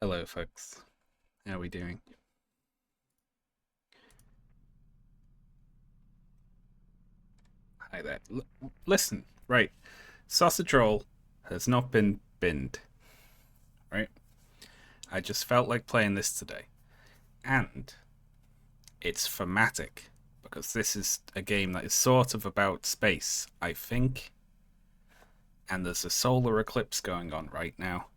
Hello, folks. How are we doing? Hi there. Listen, right. Sausage roll has not been binned, right? I just felt like playing this today. And it's thematic, because this is a game that is sort of about space, I think. And there's a solar eclipse going on right now.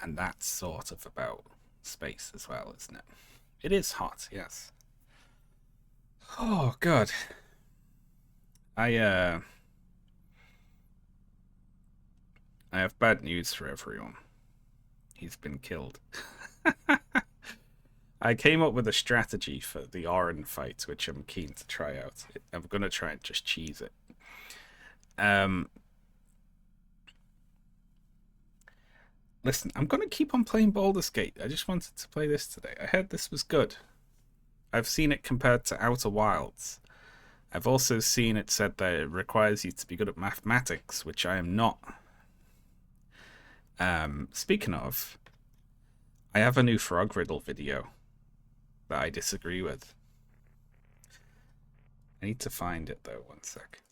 And that's sort of about space as well, isn't it? It is hot, yes. Oh, God. I, uh, I have bad news for everyone. He's been killed. I came up with a strategy for the Orin fight, which I'm keen to try out. I'm gonna try and just cheese it. Um, Listen, I'm gonna keep on playing Baldur's Gate. I just wanted to play this today. I heard this was good. I've seen it compared to Outer Wilds. I've also seen it said that it requires you to be good at mathematics, which I am not. Speaking of, I have a new frog riddle video that I disagree with. I need to find it though. One sec.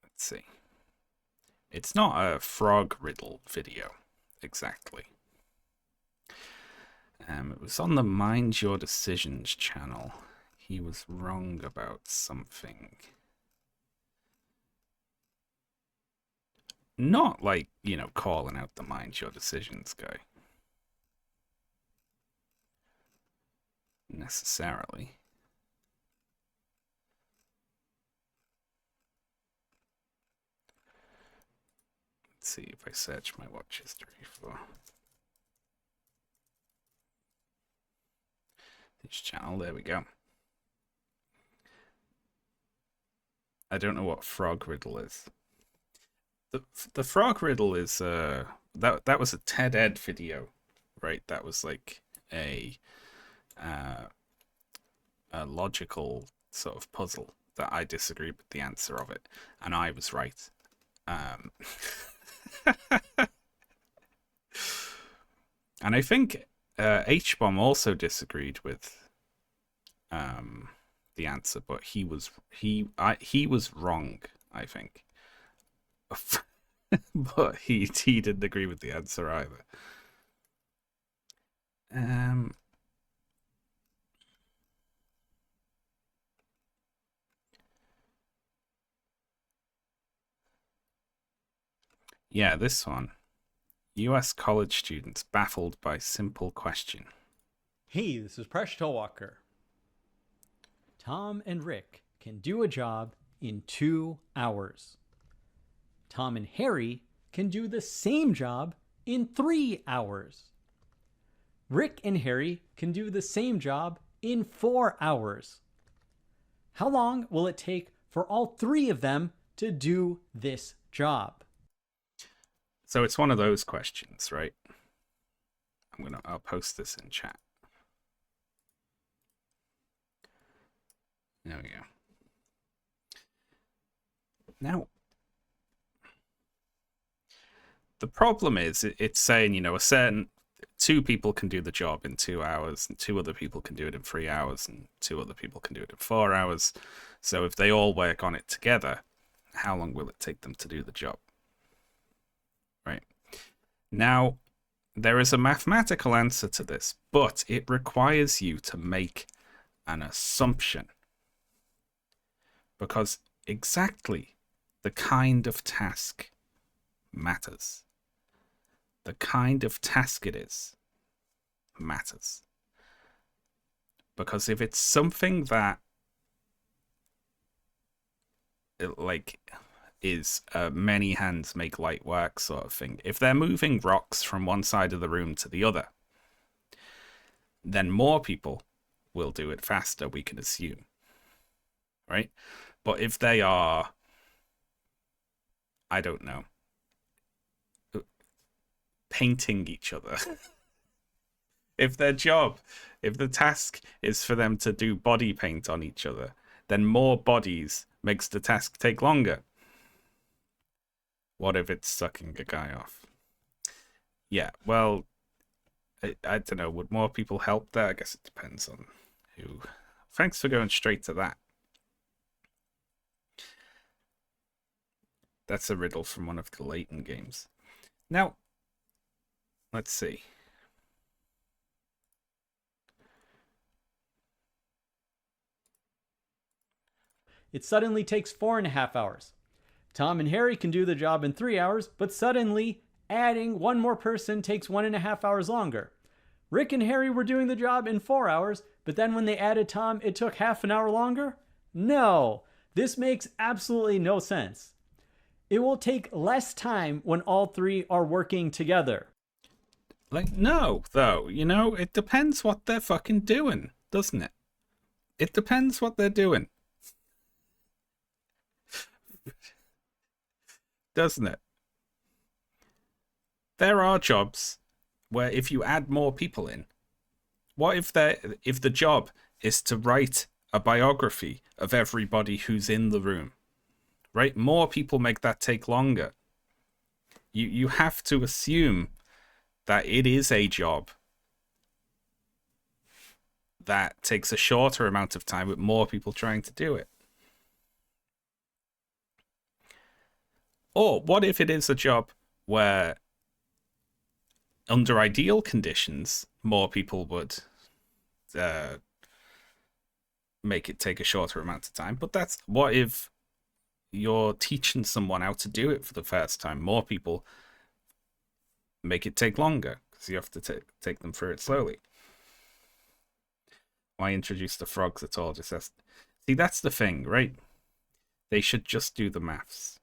Let's see. It's not a frog riddle video, exactly. It was on the Mind Your Decisions channel. He was wrong about something. Not like, calling out the Mind Your Decisions guy. Necessarily. Let's see if I search my watch history for this channel. There we go. I don't know what frog riddle is. The frog riddle is that was a TED Ed video, right? That was like a uh, a logical sort of puzzle that I disagreed with the answer of it, and I was right. Um, and I think H bomb also disagreed with the answer, but he was wrong. I think, but he didn't agree with the answer either. Um, yeah, this one. U.S. college students baffled by simple question. Hey, this is Presh Towalker. Tom and Rick can do a job in 2 hours. Tom and Harry can do the same job in 3 hours. Rick and Harry can do the same job in 4 hours. How long will it take for all three of them to do this job? So it's one of those questions, right? I'll post this in chat. There we go. Now, the problem is it's saying, a certain two people can do the job in 2 hours, and two other people can do it in 3 hours, and two other people can do it in 4 hours. So if they all work on it together, how long will it take them to do the job? Right. Now, there is a mathematical answer to this, but it requires you to make an assumption. Because exactly the kind of task matters. The kind of task it is matters. Because if it's something that like is many hands make light work sort of thing, if they're moving rocks from one side of the room to the other, then more people will do it faster, we can assume. Right? But if they are, I don't know, painting each other, if the task is for them to do body paint on each other, then more bodies makes the task take longer. What if it's sucking a guy off? Yeah, well, I don't know. Would more people help there? I guess it depends on who. Thanks for going straight to that. That's a riddle from one of the Leighton games. Now, let's see. It suddenly takes 4.5 hours. Tom and Harry can do the job in 3 hours, but suddenly adding one more person takes 1.5 hours longer. Rick and Harry were doing the job in 4 hours, but then when they added Tom, it took half an hour longer? No, this makes absolutely no sense. It will take less time when all three are working together. Like, no, though. You know, it depends what they're fucking doing, doesn't it? It depends what they're doing. Doesn't it? There are jobs where if you add more people in, what if the job is to write a biography of everybody who's in the room? Right? More people make that take longer. You have to assume that it is a job that takes a shorter amount of time with more people trying to do it. Or what if it is a job where, under ideal conditions, more people would make it take a shorter amount of time? But that's what if you're teaching someone how to do it for the first time? More people make it take longer because you have to take them through it slowly. Why introduce the frogs at all? Just as... See, that's the thing, right? They should just do the maths.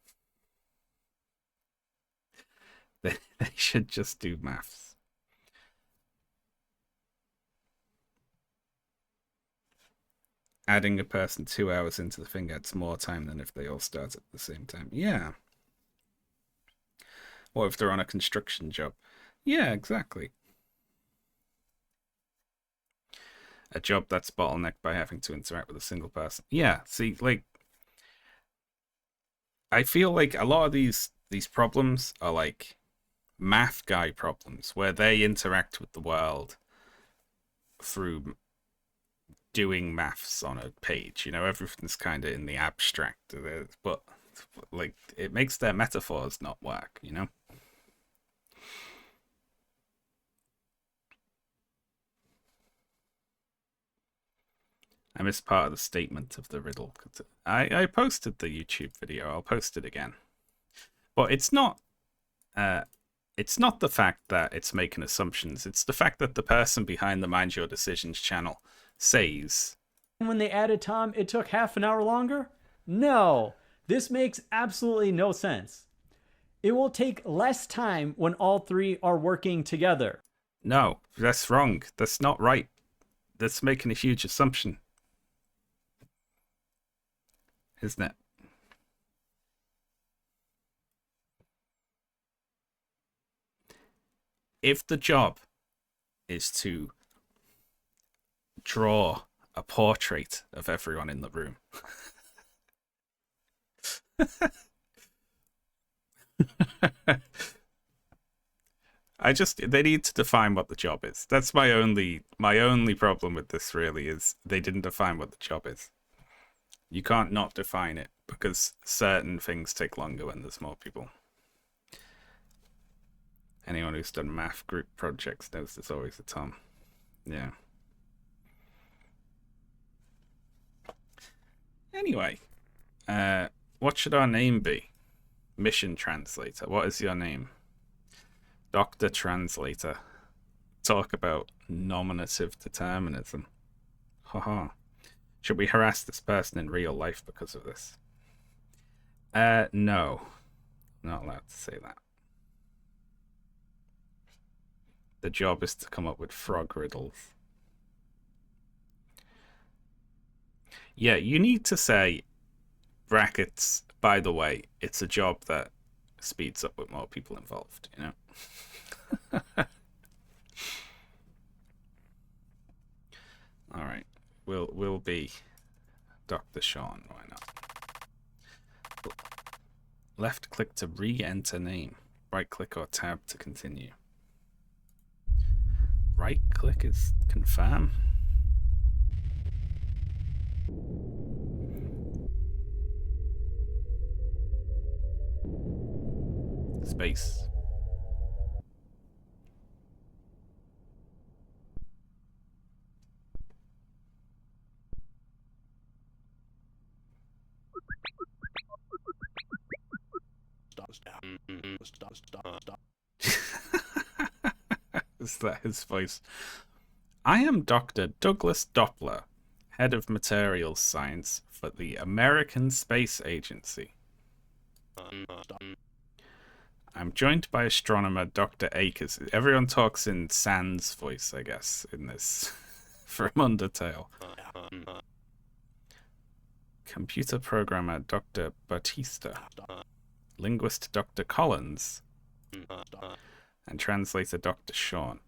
They should just do maths. Adding a person 2 hours into the thing adds more time than if they all start at the same time. Yeah. Or if they're on a construction job. Yeah, exactly. A job that's bottlenecked by having to interact with a single person. Yeah, see, like, I feel like a lot of these problems are like math guy problems where they interact with the world through doing maths on a page. You know, everything's kind of in the abstract, but like it makes their metaphors not work. You know. I missed part of the statement of the riddle. I posted the YouTube video. I'll post it again. But it's not the fact that it's making assumptions. It's the fact that the person behind the Mind Your Decisions channel says, when they added Tom, it took half an hour longer? No, this makes absolutely no sense. It will take less time when all three are working together. No, that's wrong. That's not right. That's making a huge assumption. Isn't it? If the job is to draw a portrait of everyone in the room. They need to define what the job is. That's my only problem with this really is they didn't define what the job is. You can't not define it because certain things take longer when there's more people. Anyone who's done math group projects knows there's always a Tom. Yeah. Anyway, what should our name be? Mission Translator. What is your name? Dr. Translator. Talk about nominative determinism. Haha. Should we harass this person in real life because of this? No. I'm not allowed to say that. The job is to come up with frog riddles. Yeah, you need to say, brackets, by the way, it's a job that speeds up with more people involved, you know? Alright. We'll be Dr. Shaun, why not? Left click to re-enter name. Right click or tab to continue. Right click is confirm. Space. Is that his voice? I am Dr. Douglas Doppler, head of materials science for the American Space Agency. I'm joined by astronomer Dr. Akers. Everyone talks in Sans voice, I guess, in this from Undertale. Computer programmer Dr. Batista. Linguist Dr. Collins. And translator Dr. Shaun.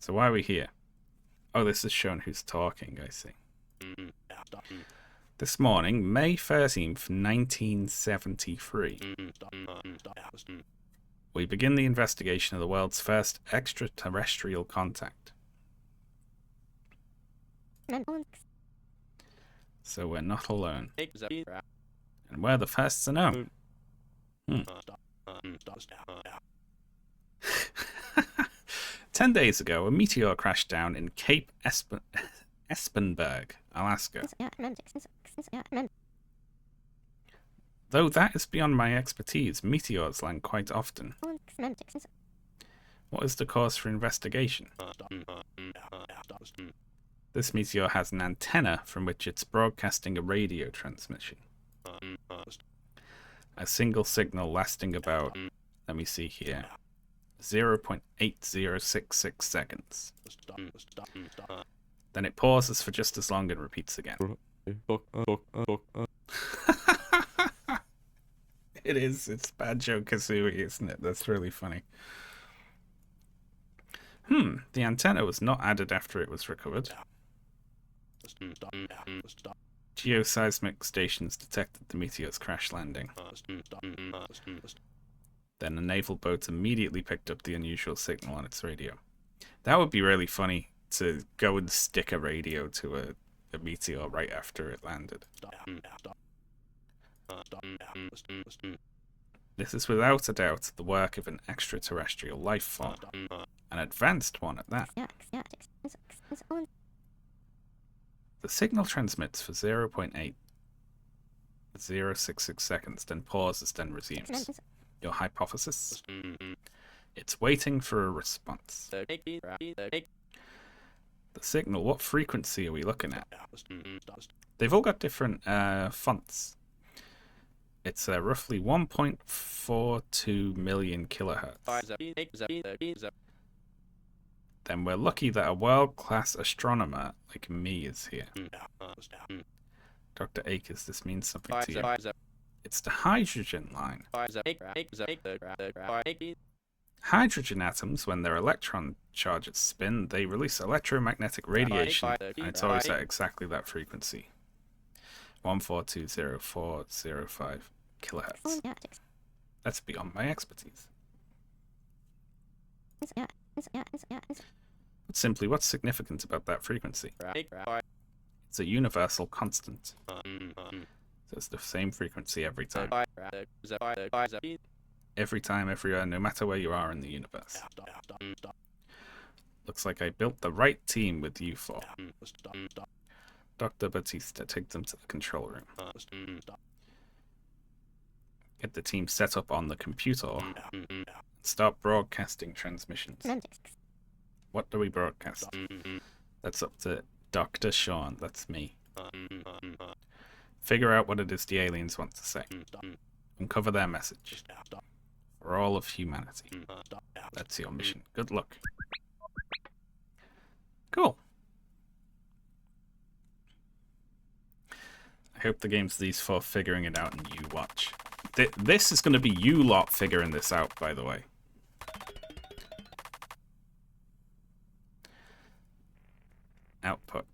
So why are we here? Oh, this is Shaun who's talking, I see. This morning, May 13th, 1973, we begin the investigation of the world's first extraterrestrial contact. So we're not alone. And we're the first to know. 10 days ago, a meteor crashed down in Cape Espenberg, Alaska. Though that is beyond my expertise, meteors land quite often. What is the cause for investigation? This meteor has an antenna from which it's broadcasting a radio transmission. A single signal lasting about, let me see here, 0.8066 seconds. Then it pauses for just as long and repeats again. It is. It's Banjo-Kazooie, isn't it? That's really funny. The antenna was not added after it was recovered. Geoseismic stations detected the meteor's crash landing. Then a naval boat immediately picked up the unusual signal on its radio. That would be really funny, to go and stick a radio to a meteor right after it landed. This is without a doubt the work of an extraterrestrial life form. An advanced one at that. The signal transmits for 0.8066 seconds, then pauses, then resumes. Your hypothesis? It's waiting for a response. The signal, what frequency are we looking at? They've all got different fonts. It's roughly 1.42 million kilohertz. Then we're lucky that a world-class astronomer like me is here. Dr. Akers, this means something to you. It's the hydrogen line. Hydrogen atoms, when their electron charges spin, they release electromagnetic radiation, and it's always at exactly that frequency. 1420405 kilohertz. That's beyond my expertise. But simply, what's significant about that frequency? It's a universal constant. So it's the same frequency every time. Every time, everywhere, no matter where you are in the universe. Looks like I built the right team with you four. Dr. Batista, take them to the control room. Get the team set up on the computer. Start broadcasting transmissions. What do we broadcast? That's up to Dr. Shaun, that's me. Figure out what it is the aliens want to say. Uncover their message. For all of humanity. That's your mission. Good luck. Cool. I hope the game's these four figuring it out and you watch. This is going to be you lot figuring this out, by the way. Output.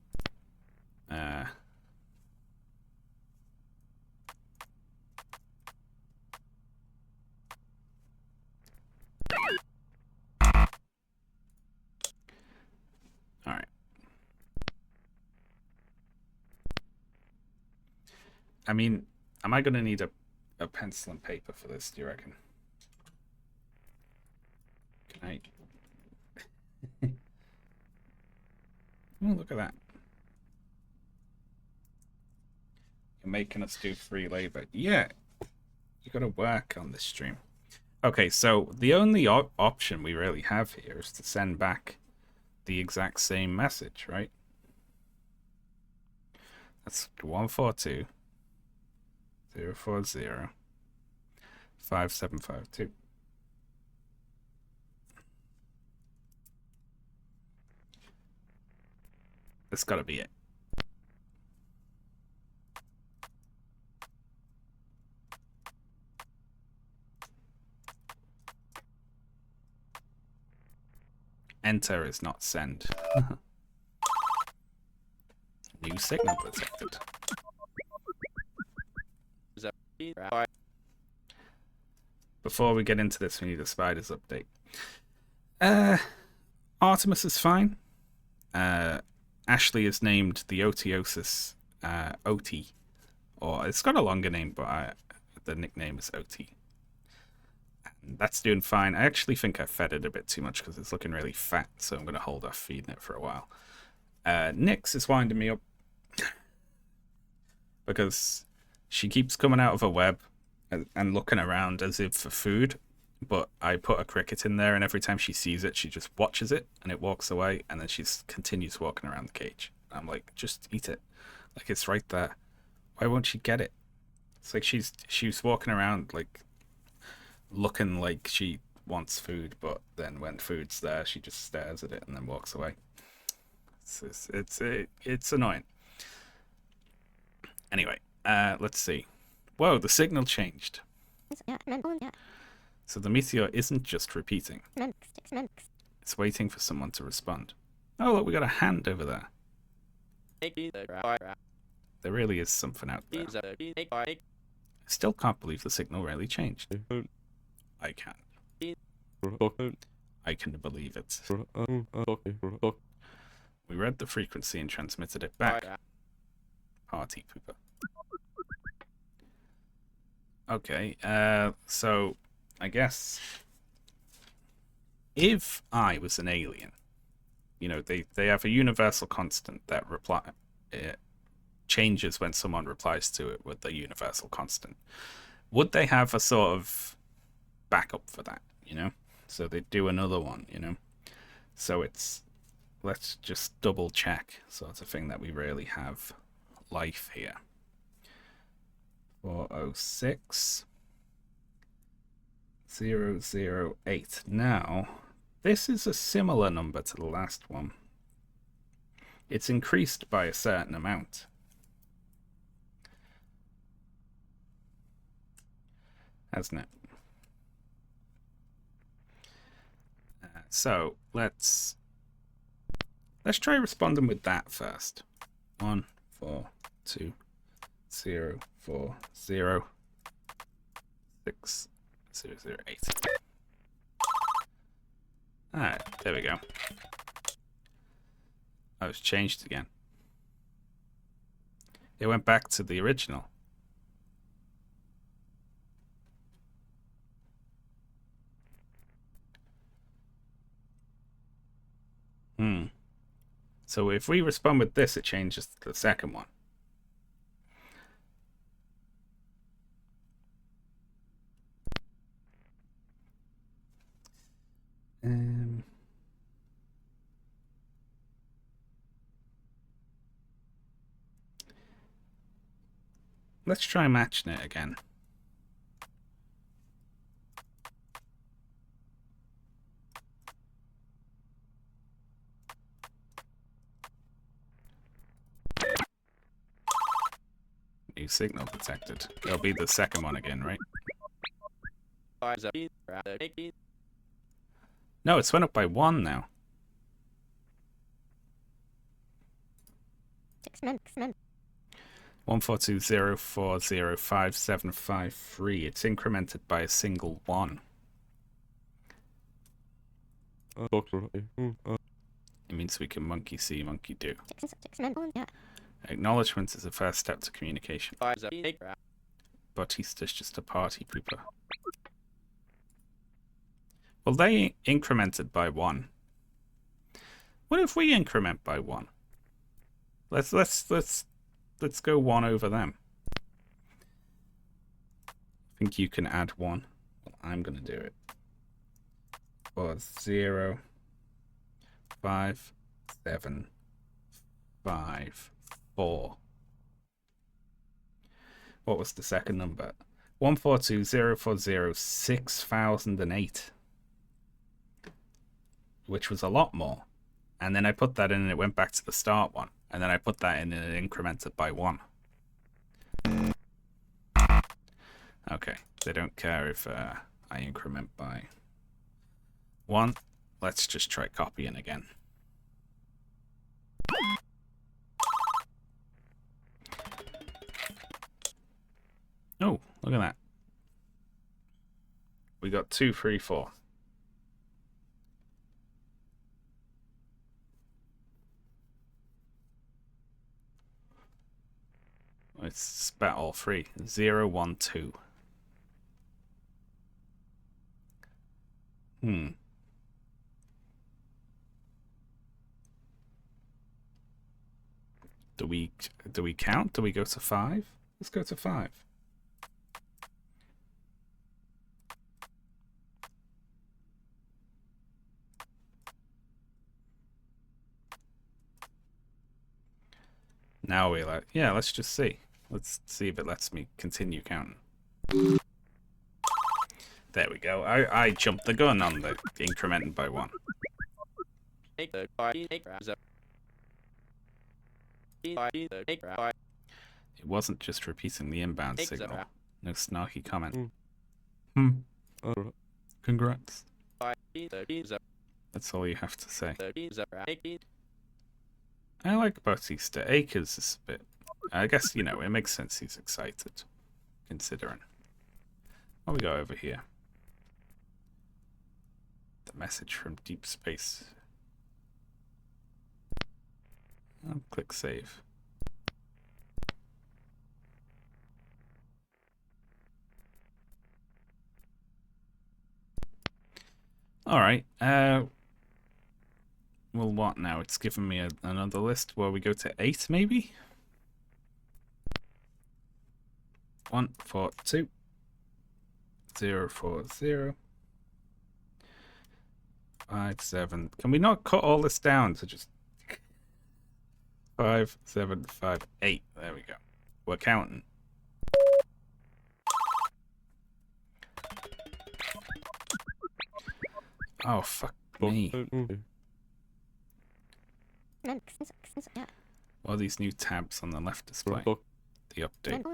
I mean, am I going to need a pencil and paper for this, do you reckon? Can I? Oh, look at that. You're making us do free labor. Yeah, you got to work on this stream. Okay, so the only option we really have here is to send back the exact same message, right? That's 142 040 5752. That's got to be it. Enter is not send. New signal detected. Before we get into this, we need a spiders update. Artemis is fine. Ashley is named the Otiosis OT. Or it's got a longer name, but the nickname is OT. And that's doing fine. I actually think I fed it a bit too much because it's looking really fat, so I'm going to hold off feeding it for a while. Nyx is winding me up because she keeps coming out of her web and looking around as if for food, but I put a cricket in there, and every time she sees it, she just watches it, and it walks away, and then she continues walking around the cage. I'm like, just eat it. Like, it's right there. Why won't she get it? It's like she's walking around, like, looking like she wants food, but then when food's there, she just stares at it and then walks away. It's annoying. Anyway, let's see. Whoa, the signal changed. So the meteor isn't just repeating. It's waiting for someone to respond. Oh, look, we got a hand over there. There really is something out there. I still can't believe the signal really changed. I can. I can believe it. We read the frequency and transmitted it back. Party pooper. Okay, so I guess if I was an alien, you know, they have a universal constant that it changes when someone replies to it with the universal constant. Would they have a sort of backup for that, you know? So they do another one, you know? So it's, let's just double check sort of thing that we really have life here. 406 008. Now, this is a similar number to the last one. It's increased by a certain amount. Hasn't it? So let's try responding with that first. 1 4 2 0 4 0 6 0 8. Alright, there we go. Oh, it's changed again. It went back to the original. So if we respond with this, it changes to the second one. Let's try matching it again. New signal detected. It'll be the second one again, right? No, it's went up by 1 now. 14204057553. It's incremented by a single 1. It means we can monkey see, monkey do. Acknowledgement is the first step to communication. Bautista's just a party pooper. Well, they incremented by 1. What if we increment by 1? Let's go 1 over them. I think you can add 1. Well, I'm gonna do it. Or 0, 5, 7, 5, 4. What was the second number? 142,040,6008. Which was a lot more. And then I put that in and it went back to the start one. And then I put that in and it incremented by 1. Okay, they don't care if I increment by 1. Let's just try copying again. Oh, look at that. We got 2, 3, 4. Let's spat all 3. 0, 1, 2. Do we count? Do we go to 5? Let's go to 5. Now we're like, yeah, let's just see. Let's see if it lets me continue counting. There we go. I jumped the gun on the incrementing by 1. It wasn't just repeating the inbound signal. No snarky comment. Congrats. That's all you have to say. I like Bautista. Akers is a bit... I guess, you know, it makes sense he's excited. Considering. What we got over here? The message from deep space. I'll click save. Alright, well, what now? It's given me another list where we go to 8, maybe? 1, 4, 2. 0, 4, 0. 5, 7. Can we not cut all this down to just 5, 7, 5, 8? There we go. We're counting. Oh, fuck me. What are these new tabs on the left display? The update.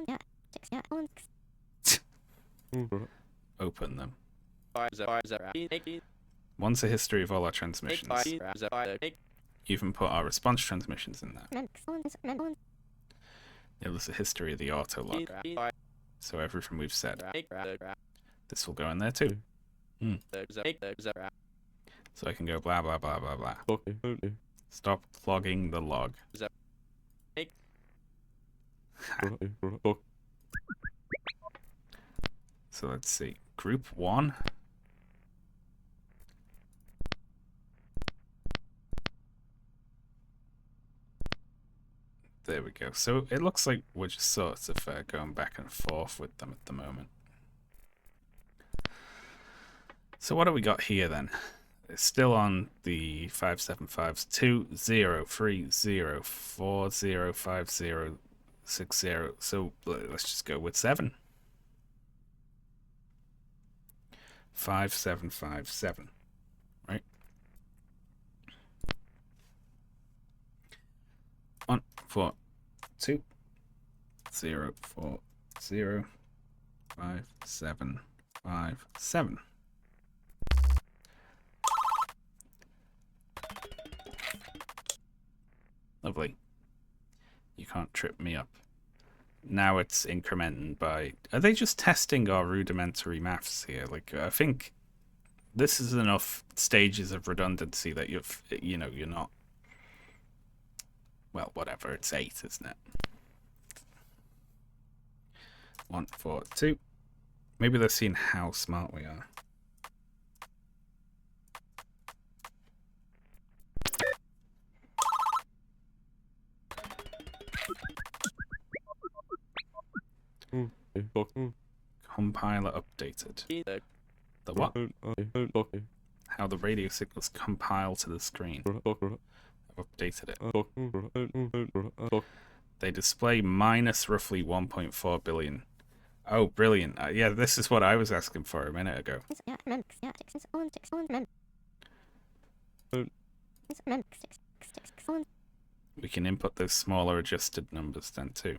Open them. One's a history of all our transmissions. Even put our response transmissions in there. Yeah, there's a history of the auto log. So everything we've said. This will go in there too. So I can go blah blah blah blah blah. Stop clogging the log. So let's see. Group 1. There we go. So it looks like we're just sort of going back and forth with them at the moment. So what do we got here then? It's still on the 575s. 2, 0, 3, 0, 4, 0, 5, 0, 6, 0. So let's just go with 7. 5, 7, 5, 7. Right? 1, 4, 2, 0, 4, 0, 5, 7, 5, 7. Lovely. You can't trip me up. Now it's incrementing by... Are they just testing our rudimentary maths here? Like, I think this is enough stages of redundancy that you're not Well, whatever. It's 8, isn't it? 1, 4, 2. Maybe they're seeing how smart we are. Compiler updated. The what? How the radio signals compile to the screen. I've updated it. They display minus roughly 1.4 billion. Oh, brilliant. Yeah, this is what I was asking for a minute ago. We can input those smaller adjusted numbers then too.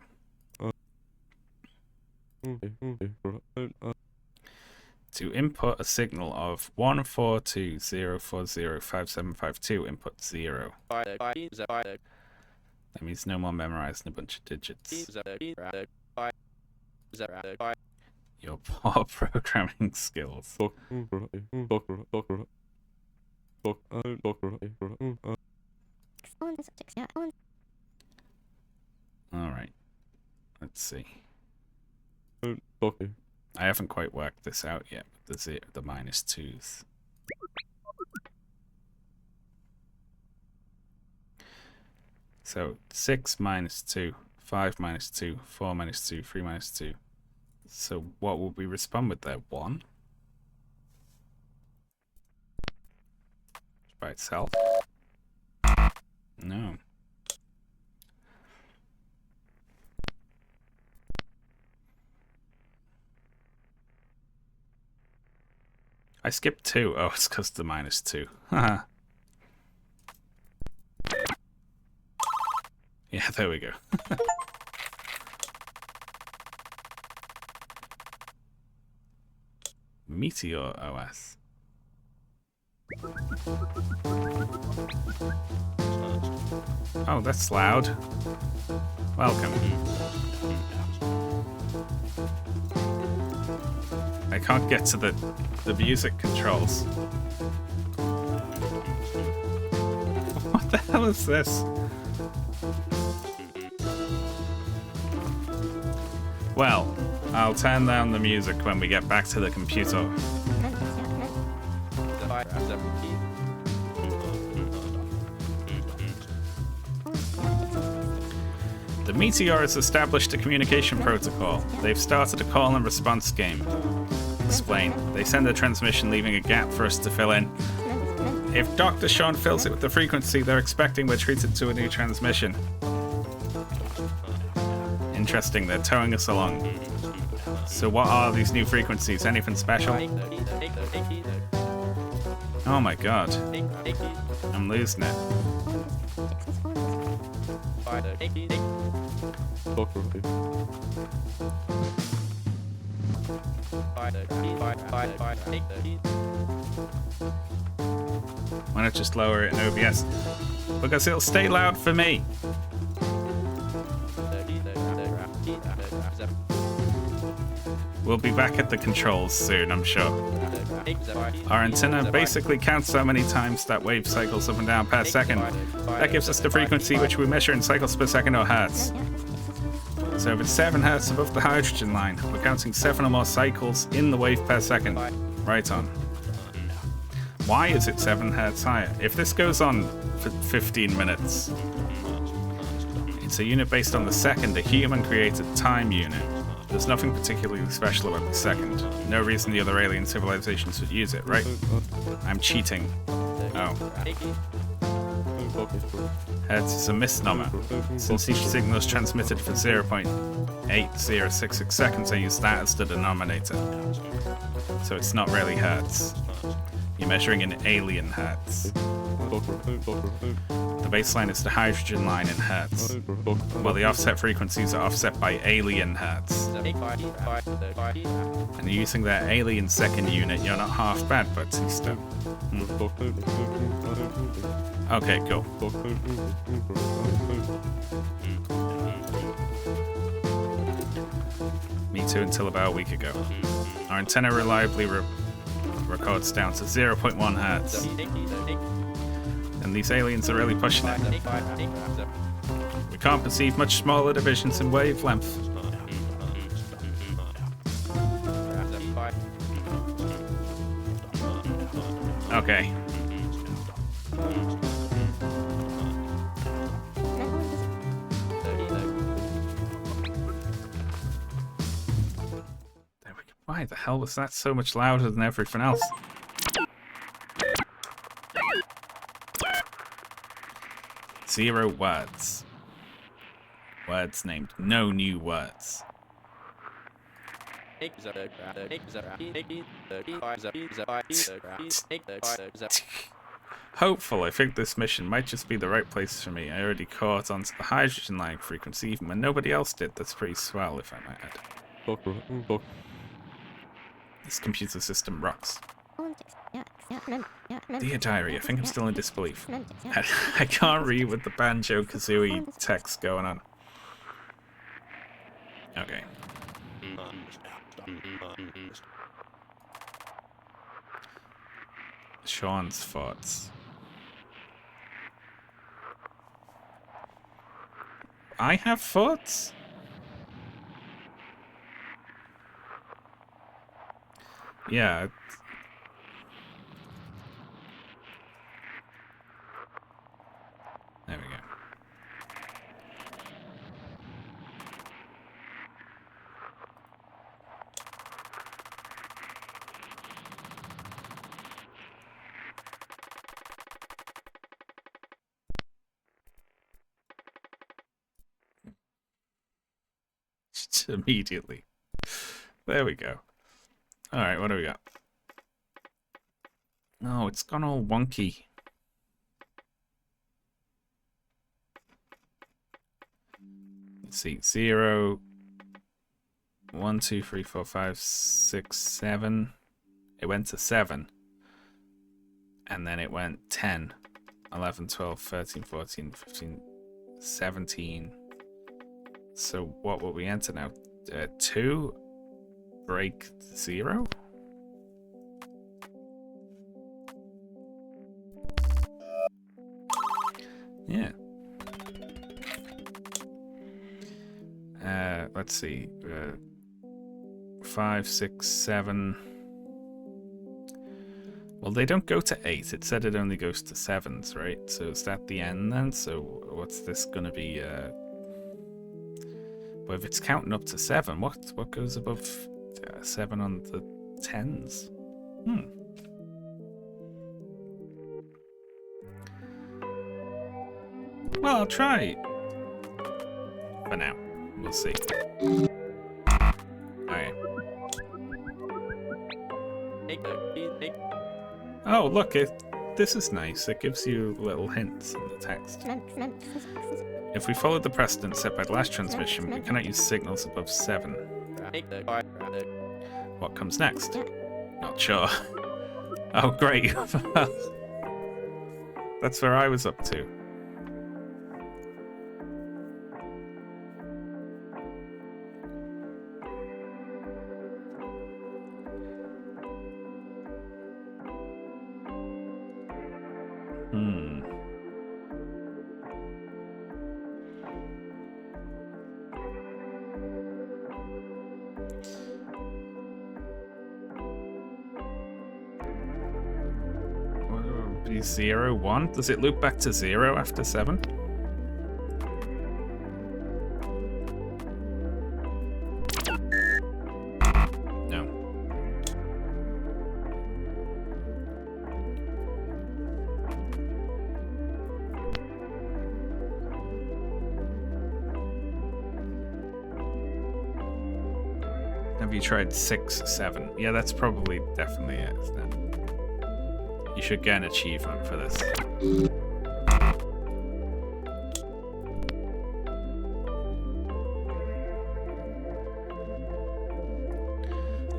To input a signal of 142.040.5752, input 0. That means no more memorizing a bunch of digits. Your poor programming skills. Alright. Let's see. I haven't quite worked this out yet, but the minus 2s. So 6 minus 2, 5 minus 2, 4 minus 2, 3 minus 2. So what will we respond with there? 1? By itself? No. I skipped 2. Oh, it's because the minus 2. Haha. Yeah, there we go. Meteor OS. Oh, that's loud. Welcome. I can't get to the music controls. What the hell is this? Well, I'll turn down the music when we get back to the computer. The Meteor has established a communication protocol. They've started a call and response game. Explain. They send a transmission, leaving a gap for us to fill in. If Dr. Shaun fills it with the frequency they're expecting, we're treated to a new transmission. Interesting, they're towing us along. So what are these new frequencies? Anything special? Oh my god. I'm losing it. Why not just lower it in OBS? Because it'll stay loud for me. We'll be back at the controls soon, I'm sure. Our antenna basically counts how many times that wave cycles up and down per second. That gives us the frequency which we measure in cycles per second or hertz. So if it's 7 hertz above the hydrogen line, we're counting 7 or more cycles in the wave per second. Right on. Why is it 7 hertz higher? If this goes on for 15 minutes, it's a unit based on the second, a human-created time unit. There's nothing particularly special about the second. No reason the other alien civilizations would use it, right? I'm cheating. Oh. Hertz is a misnomer. Since each signal is transmitted for 0.8066 seconds, I use that as the denominator. So it's not really hertz. You're measuring in alien hertz. The baseline is the hydrogen line in hertz, while the offset frequencies are offset by alien hertz. And using that alien second unit, you're not half bad, Batista. Okay, cool. Me too, until about a week ago. Our antenna reliably records down to 0.1 hertz. Then And these aliens are really pushing it. We can't perceive much smaller divisions in wavelength. Okay. There we go. Why the hell was that so much louder than everything else? Zero words. Words named no new words. Hopeful, I think this mission might just be the right place for me. I already caught onto the hydrogen line frequency even when nobody else did. That's pretty swell, if I might add. This computer system rocks. Dear Diary, I think I'm still in disbelief. I can't read with the Banjo-Kazooie text going on. Okay. Shaun's thoughts. I have thoughts? Yeah. There we go. Just immediately. There we go. Alright, what do we got? Oh, it's gone all wonky. Let's see. 0, 1, 2, 3, 4, 5, 6, 7. It went to 7. And then it went 10, 11, 12, 13, 14, 15, 17. So what will we enter now? 2? Break 0? Yeah. Let's see. 5, 6, 7. Well, they don't go to 8. It said it only goes to 7s, right? So is that the end then? So what's this gonna be? Well, if it's counting up to 7, what goes above 7 on the 10s? Well, I'll try. For now. We'll see. Alright. Oh, look, this is nice. It gives you little hints in the text. If we follow the precedent set by the last transmission, we cannot use signals above 7. What comes next? Not sure. Oh, great. That's where I was up to. Be 0, 1? Does it loop back to 0 after 7? No. Have you tried 6, 7? Yeah, that's probably definitely it, isn't it? You should get an achievement for this.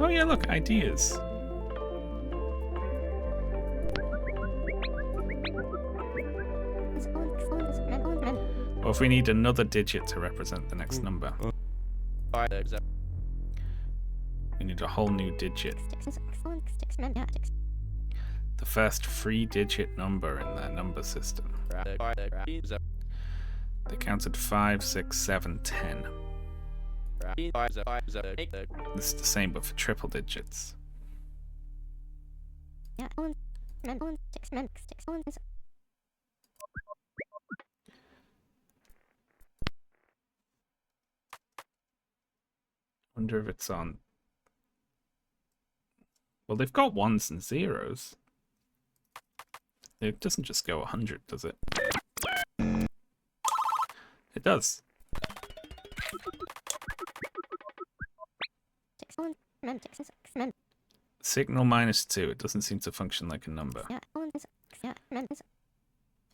Oh yeah, look, ideas. Or if we need another digit to represent the next number. We need a whole new digit. The first 3-digit number in their number system. They counted 5, 6, 7, 10. This is the same but for triple digits. Wonder if it's on. Well, they've got ones and zeros. It doesn't just go 100, does it? It does. Signal -2. It doesn't seem to function like a number.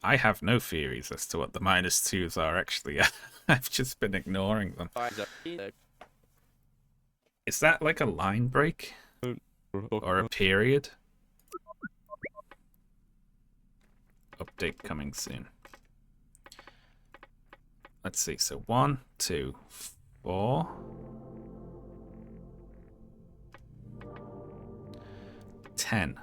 I have no theories as to what the -2s are, actually. I've just been ignoring them. Is that like a line break? Or a period? Update coming soon. Let's see. So 1, 2, 4. 10.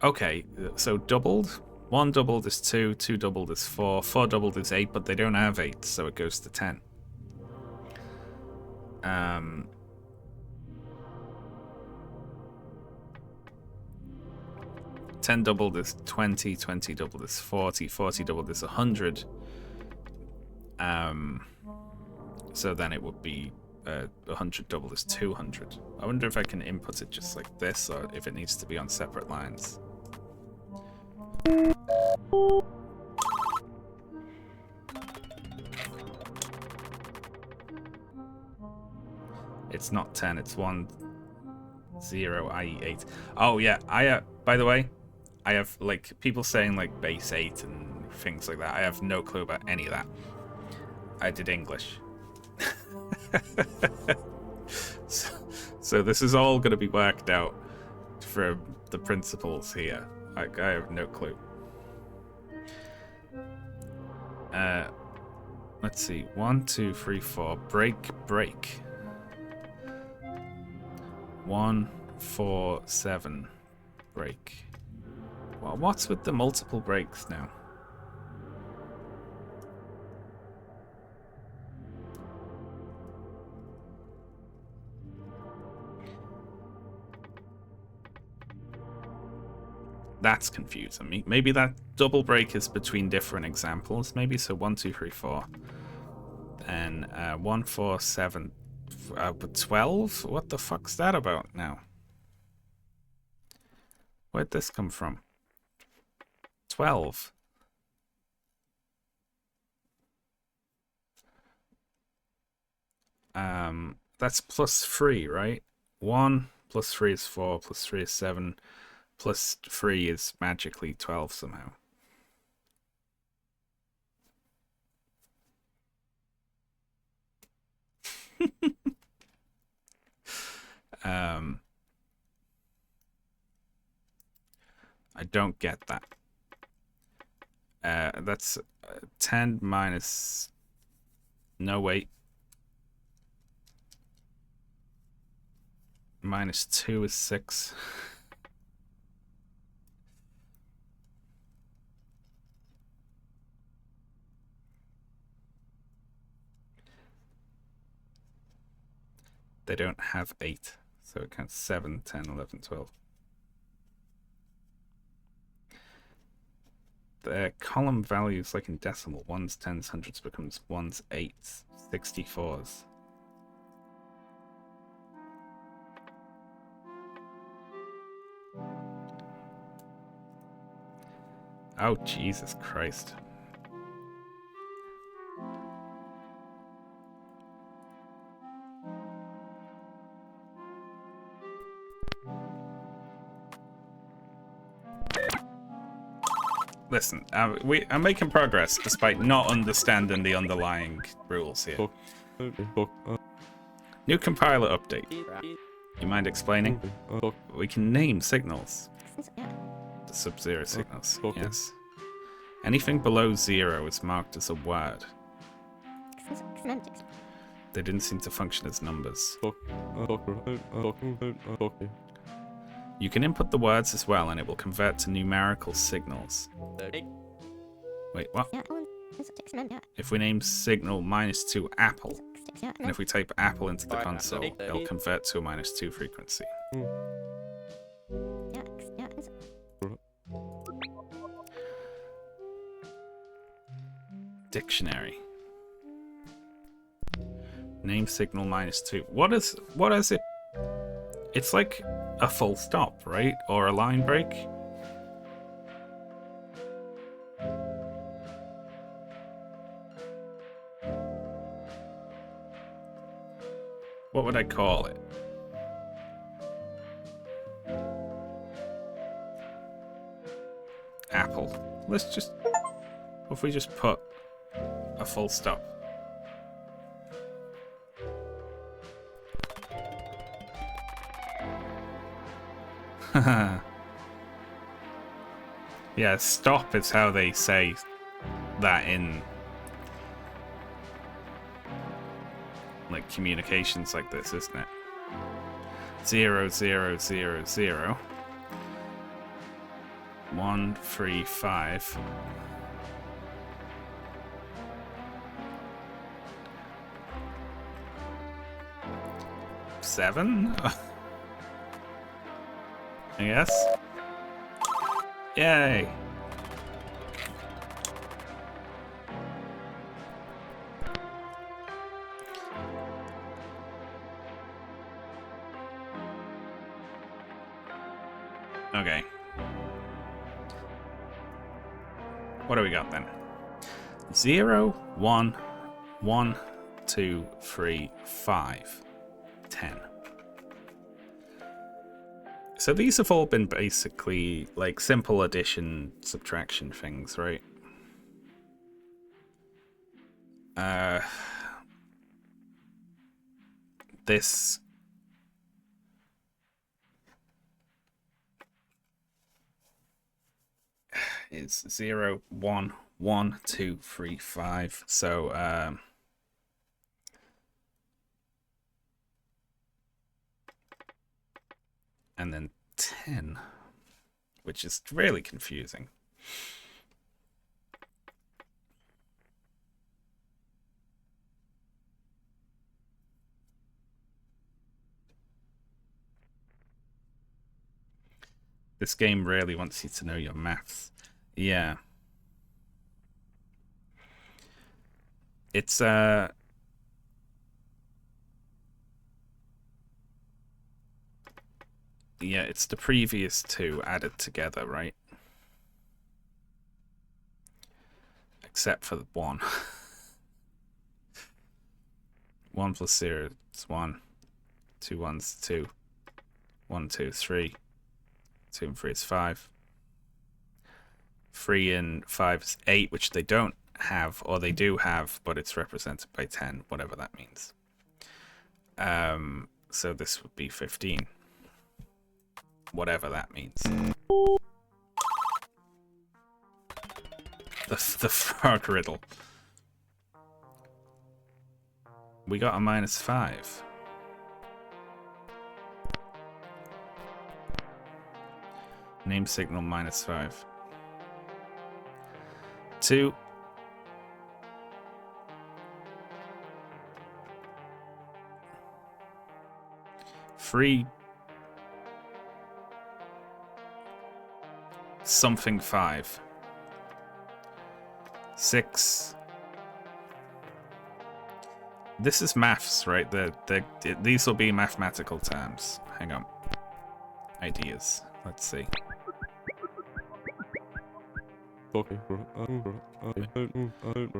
Okay, so doubled. 1 doubled is 2, 2 doubled is 4, 4 doubled is 8, but they don't have 8, so it goes to 10. 10 doubled is 20, 20 doubled is 40, 40 doubled is 100. So then it would be 100 doubled is 200. I wonder if I can input it just like this, or if it needs to be on separate lines. It's not 10, it's 1, 0, i.e. 8. Oh yeah, by the way, I have like people saying like base 8 and things like that. I have no clue about any of that. I did English. So this is all going to be worked out from the principles here. I have no clue. Let's see. 1, 2, 3, 4. Break, break. 1, 4, 7. Break. Well, what's with the multiple breaks now? That's confusing me. Maybe that double break is between different examples. Maybe so. 1, 2, 3, 4. And 1, 4, 7. But 12? What the fuck's that about now? Where'd this come from? 12. That's +3, right? 1 plus 3 is 4, plus 3 is 7, plus 3 is magically 12 somehow. I don't get that. That's 10 minus... No, wait. -2 is 6. They don't have 8, so it counts 7, 10, 11, 12. The column values, like in decimal, 1s, 10s, 100s becomes 1s, 8s, 64s. Oh, Jesus Christ. Listen, I'm making progress despite not understanding the underlying rules here. New compiler update. You mind explaining? We can name signals. The sub-zero signals, yes. Anything below 0 is marked as a word. They didn't seem to function as numbers. You can input the words as well, and it will convert to numerical signals. Wait, what? If we name signal -2 apple, and if we type apple into the console, it'll convert to a -2 frequency. Dictionary. Name signal -2. What is it? It's like a full stop, right? Or a line break? What would I call it? Apple. Let's just... What if we just put a full stop? Yeah, stop is how they say that in like communications like this, isn't it? 0 0 0 0 1 3 5 7 I guess. Yay! Okay. What do we got then? 0, 1, 1, 2, 3, 5, 10. So these have all been basically like simple addition, subtraction things, right? This is 0, 1, 1, 2, 3, 5. So and then 10, which is really confusing. This game really wants you to know your maths. Yeah. It's yeah, it's the previous two added together, right? Except for the 1. 1 plus 0 is 1. 2 1's 2. 1, 2, 3. 2 and 3 is 5. 3 and 5 is 8, which they don't have, or they do have, but it's represented by 10, whatever that means. So this would be 15. Whatever that means. The frog riddle. We got a -5. Name signal -5. 2. Three. Something 5. 6. This is maths, right? These will be mathematical terms. Hang on. Ideas. Let's see.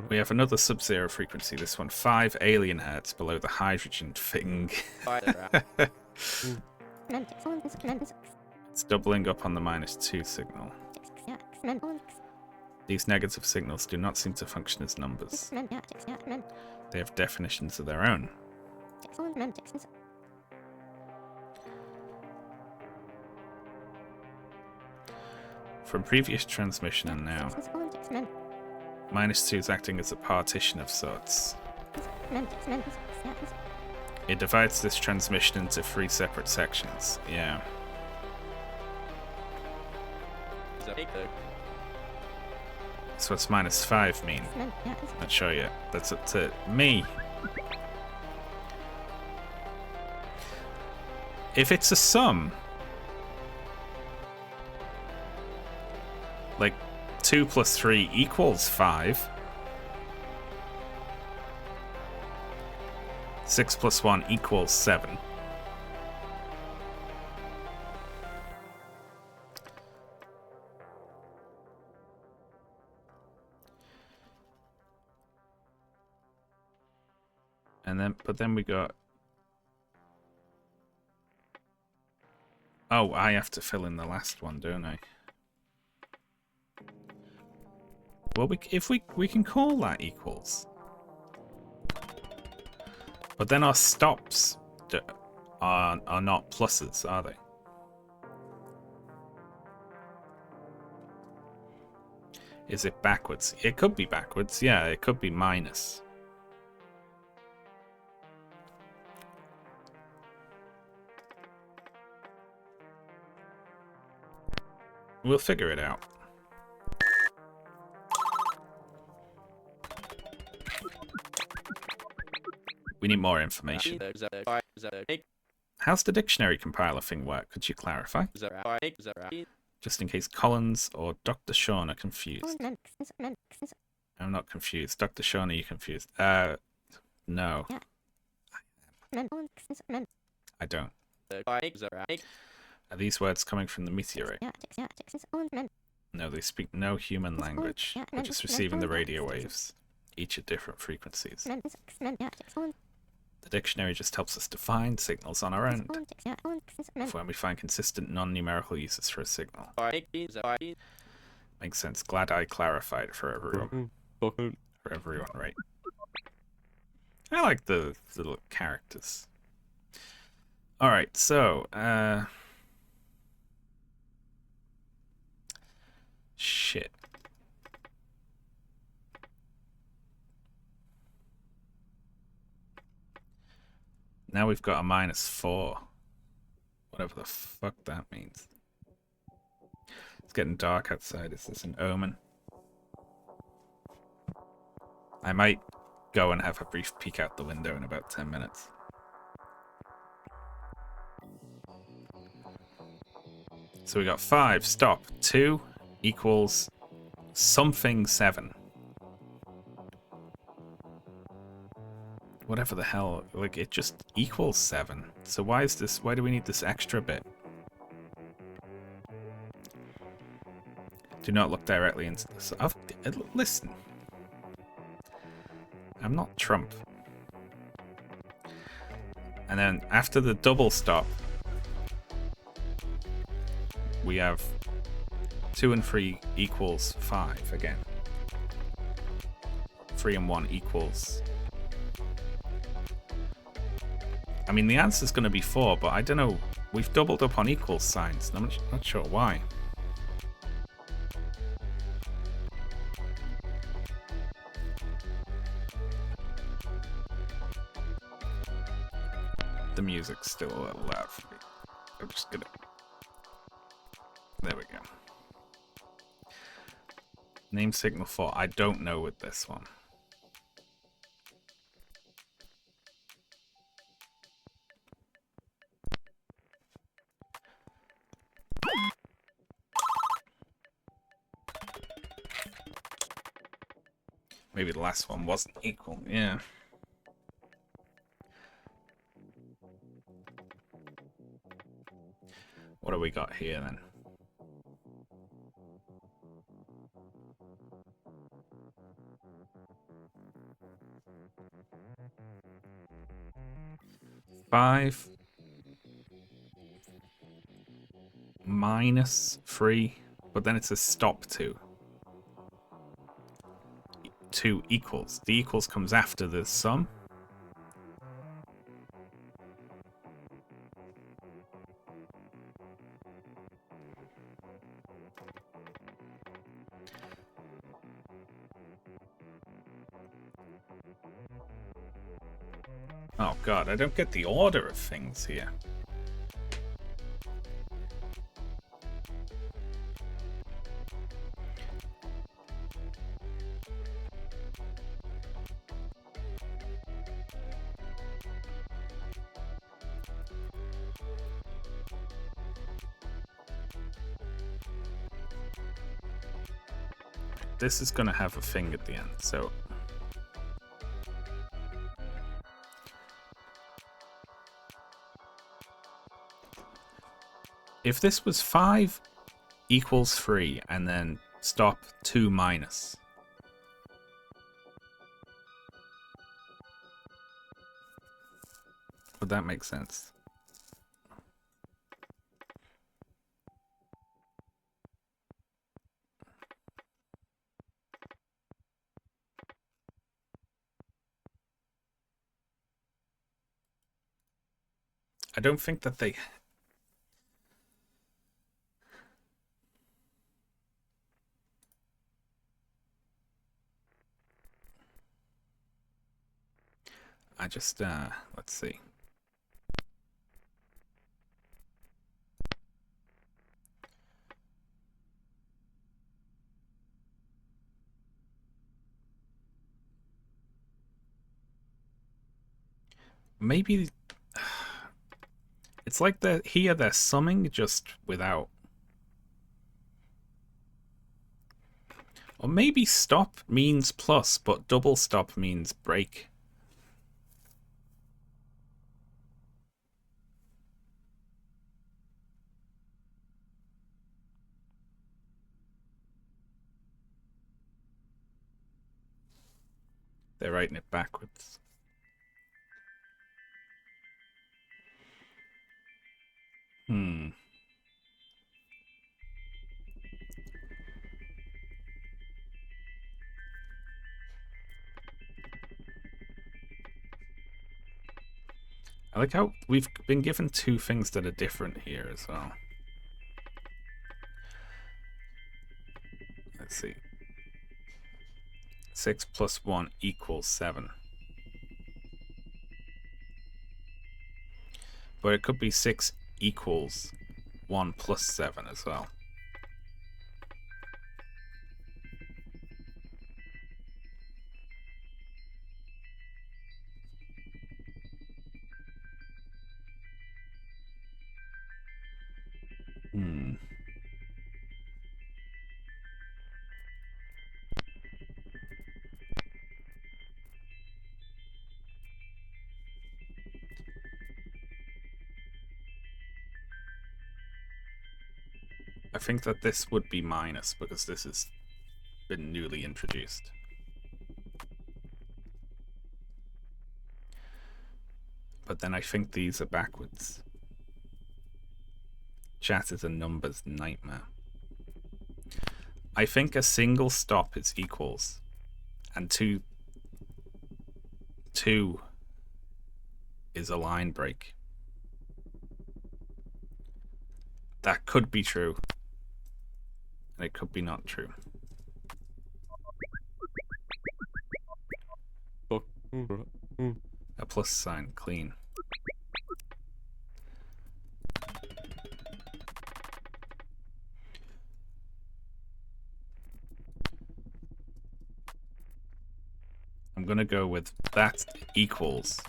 We have another sub-zero frequency. This one 5 alien hertz below the hydrogen thing. It's doubling up on the -2 signal. These negative signals do not seem to function as numbers. They have definitions of their own. From previous transmission and now, -2 is acting as a partition of sorts. It divides this transmission into 3 separate sections. Yeah. So what's -5 mean? Not sure yet. That's up to me. If it's a sum, like 2 plus 3 equals 5. 6 plus 1 equals 7. And then, but then we got... Oh, I have to fill in the last one, don't I? Well, we can call that equals. But then our stops are not pluses, are they? Is it backwards? It could be backwards, yeah, it could be minus. We'll figure it out. We need more information. How's the dictionary compiler thing work? Could you clarify? Just in case Collins or Dr. Shaun are confused. I'm not confused. Dr. Shaun, are you confused? No. I don't. Are these words coming from the meteorite? No, they speak no human language. They're just receiving the radio waves, each at different frequencies. The dictionary just helps us define signals on our end for when we find consistent non-numerical uses for a signal. Makes sense. Glad I clarified for everyone. For everyone, right? I like the little characters. Alright, so, shit. Now we've got a -4. Whatever the fuck that means. It's getting dark outside. Is this an omen? I might go and have a brief peek out the window in about 10 minutes. So we got 5, stop. 2 equals something 7. Whatever the hell, like, it just equals 7. So why do we need this extra bit? Do not look directly into this. Listen. I'm not Trump. And then after the double stop, we have 2 and 3 equals 5 again. 3 and 1 equals... I mean, the answer's going to be 4, but I don't know. We've doubled up on equals signs, and I'm not sure why. The music's still a little loud for me. I'm just gonna... There we go. Name signal 4. I don't know with this one. Maybe the last one wasn't equal, yeah. What do we got here then? Five -3, but then it's a stop 2. 2 equals. The equals comes after the sum. Oh god, I don't get the order of things here. This is going to have a thing at the end, so... If this was 5 equals 3 and then stop 2 minus... Would that make sense? I don't think that they... I just, let's see. Maybe... It's like here they're summing just without... Or maybe stop means plus, but double stop means break. They're writing it backwards. I like how we've been given 2 things that are different here as well. Let's see. 6 plus 1 equals 7. But it could be 6 equals 1 plus 7 as well. I think that this would be minus because this has been newly introduced. But then I think these are backwards. Chat is a numbers nightmare. I think a single stop is equals, and two is a line break. That could be true, and it could be not true. A plus sign, clean. I'm gonna go with that equals.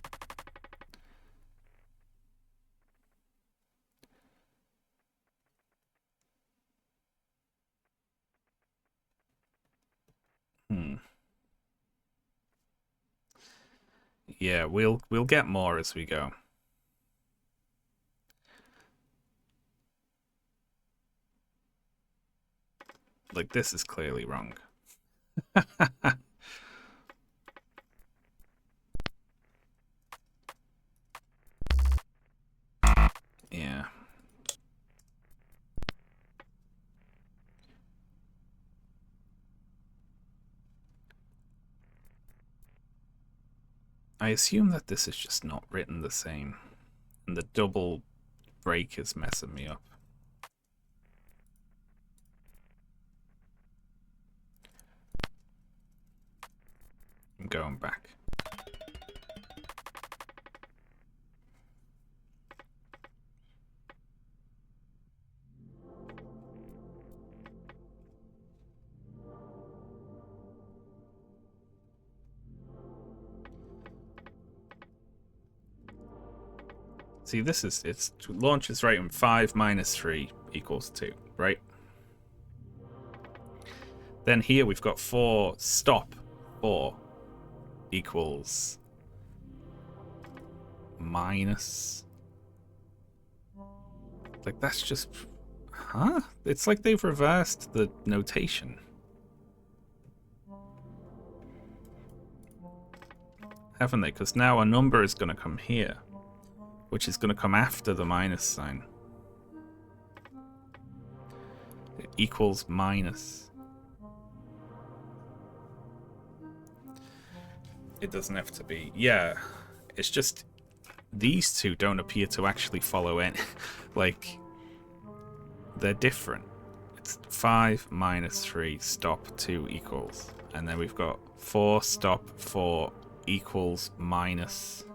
Yeah, we'll get more as we go. Like, this is clearly wrong. Yeah. I assume that this is just not written the same, and the double break is messing me up. I'm going back. See, this is, it's launches right in 5 minus 3 equals 2, right? Then here we've got 4 stop 4 equals minus. Like, that's just, huh? It's like they've reversed the notation. Haven't they? Because now a number is going to come here, which is going to come after the minus sign. It equals minus. It doesn't have to be. Yeah, it's just these two don't appear to actually follow any. Like, they're different. It's 5 minus 3 stop 2 equals. And then we've got 4 stop 4 equals minus.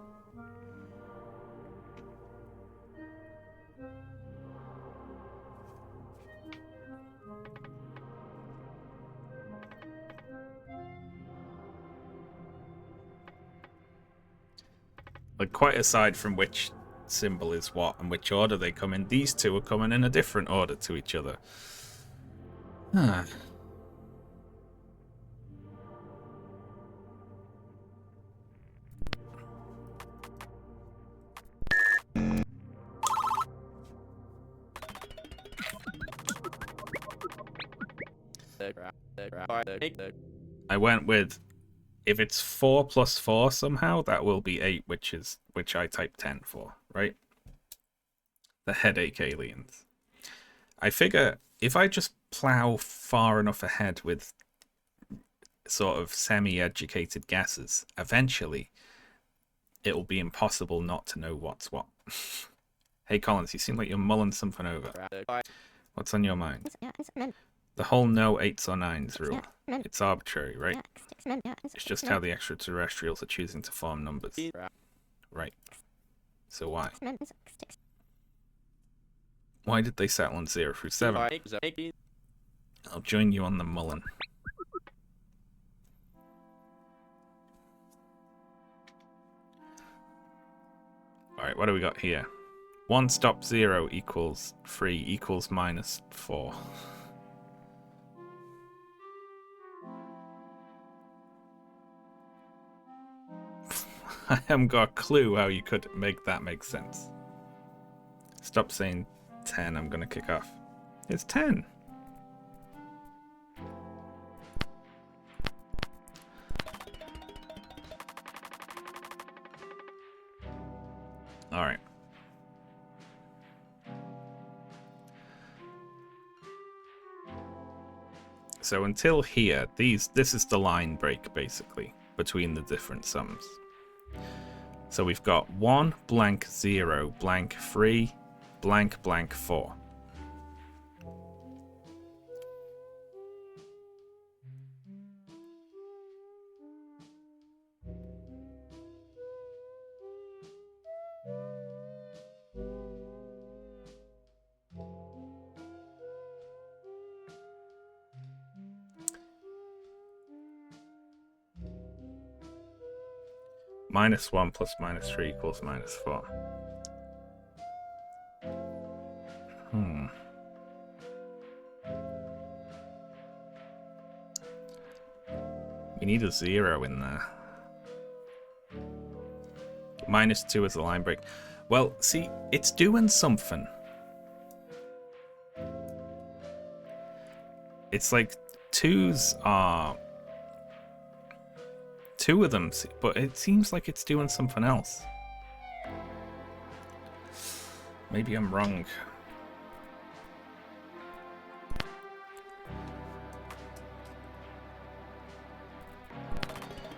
Like, quite aside from which symbol is what and which order they come in, these two are coming in a different order to each other. Huh. I went with, if it's 4 plus 4 somehow, that will be 8, which I typed 10 for, right? The headache aliens. I figure if I just plow far enough ahead with sort of semi-educated guesses, eventually it'll be impossible not to know what's what. Hey Collins, you seem like you're mulling something over. What's on your mind? The whole no 8s or 9s rule. It's arbitrary, right? It's just how the extraterrestrials are choosing to form numbers. Right. So why? Why did they settle on 0 through 7? I'll join you on the mullen. Alright, what do we got here? 1 stop 0 equals 3 equals minus 4. I haven't got a clue how you could make that make sense. Stop saying 10, I'm gonna kick off. It's 10. Alright. So until here, this is the line break, basically, between the different sums. So we've got 1 blank 0 blank 3 blank blank 4. Minus 1 plus minus 3 equals minus 4. We need a 0 in there. Minus 2 is the line break. Well, see, it's doing something. It's like 2s are... 2 of them, but it seems like it's doing something else. Maybe I'm wrong.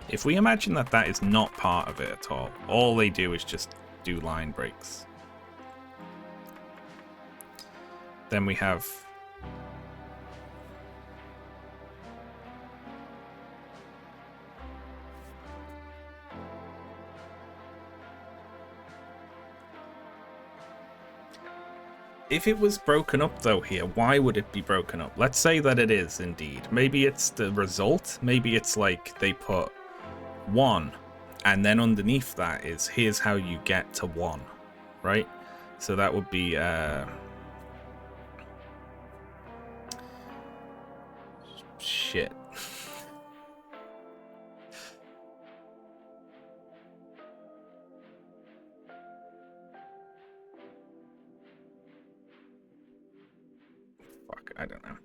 If we imagine that that is not part of it at all they do is just do line breaks. Then we have... If it was broken up though here, why would it be broken up? Let's say that it is indeed. Maybe it's the result. Maybe it's like they put 1 and then underneath that is here's how you get to 1, right? So that would be shit. Fuck, I don't know.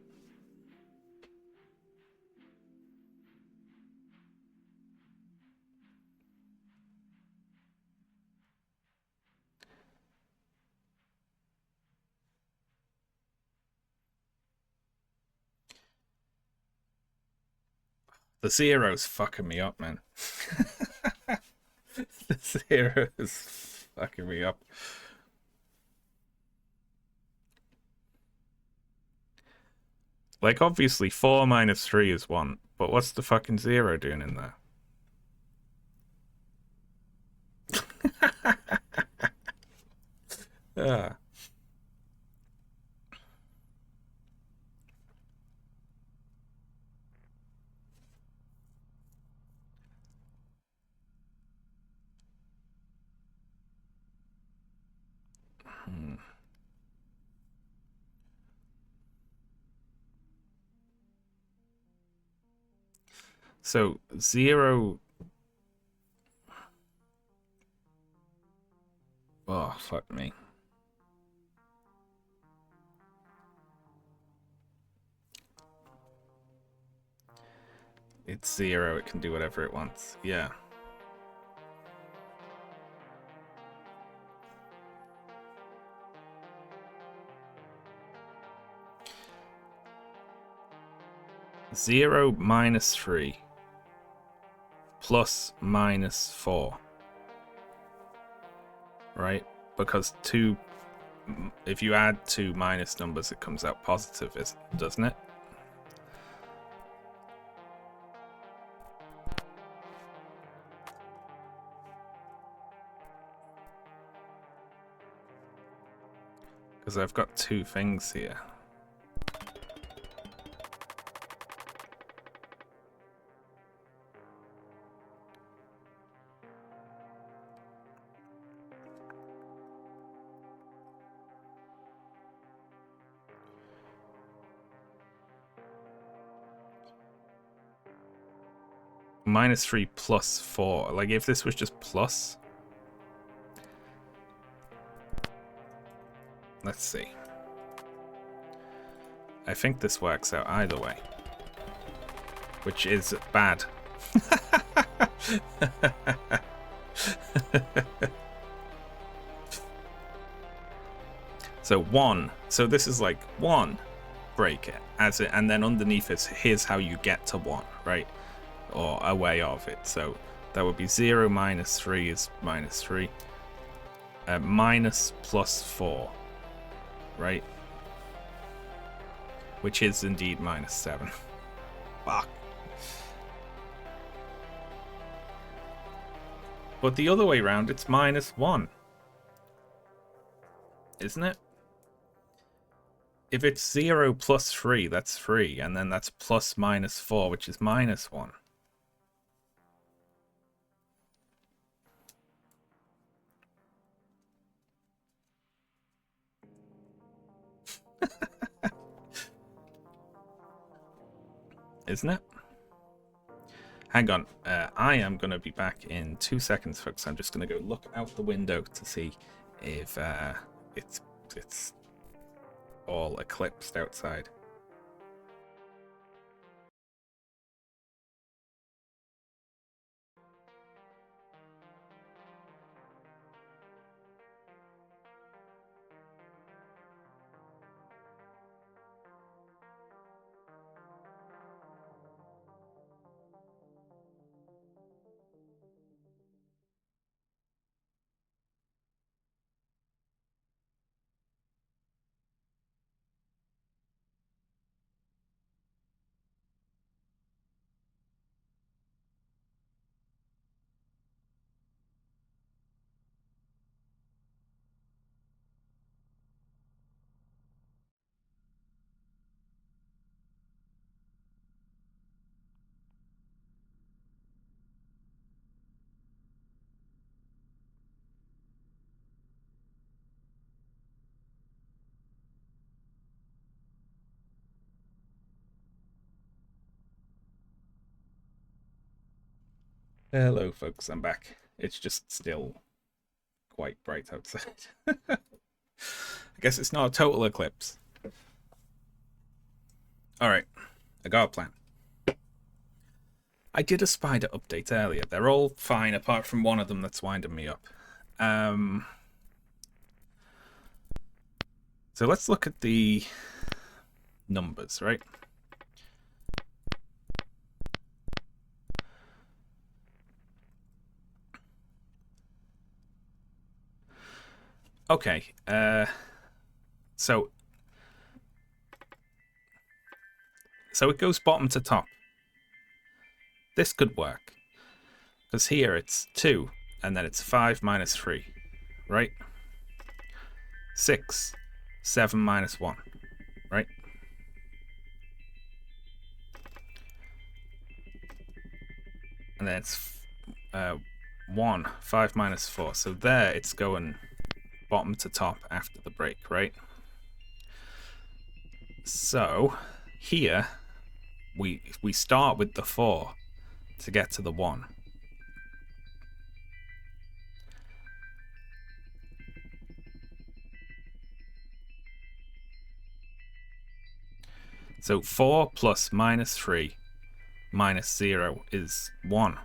The zero's fucking me up, man. The zero's fucking me up. Like, obviously, 4 minus 3 is 1, but what's the fucking zero doing in there? Ah. Hmm. So, 0. Oh, fuck me. It's 0, it can do whatever it wants. Yeah. Zero minus 3 plus minus 4. Right? Because 2, if you add 2 minus numbers, it comes out positive, doesn't it? Because I've got 2 things here. Minus 3 plus 4. Like, if this was just plus. Let's see. I think this works out either way. Which is bad. So 1. So this is like 1. Break it. And then underneath it, here's how you get to 1, right? Or a way of it. So that would be 0 minus 3 is minus 3. Minus plus 4. Right? Which is indeed minus 7. Fuck. But the other way around, it's minus 1. Isn't it? If it's 0 plus 3, that's 3. And then that's plus minus 4, which is minus 1. Isn't it? Hang on. I am going to be back in 2 seconds, folks. I'm just going to go look out the window to see if it's all eclipsed outside. Hello, folks. I'm back. It's just still quite bright outside. I guess it's not a total eclipse. Alright, I got a plan. I did a spider update earlier. They're all fine apart from one of them that's winding me up. So let's look at the numbers, right? Okay, so it goes bottom to top. This could work. Because here it's 2, and then it's 5 minus 3, right? 6, 7 minus 1, right? And then it's 1, 5 minus 4. So there it's going bottom to top after the break, right? So here we start with the 4 to get to the 1. So 4 plus minus 3 minus 0 is 1,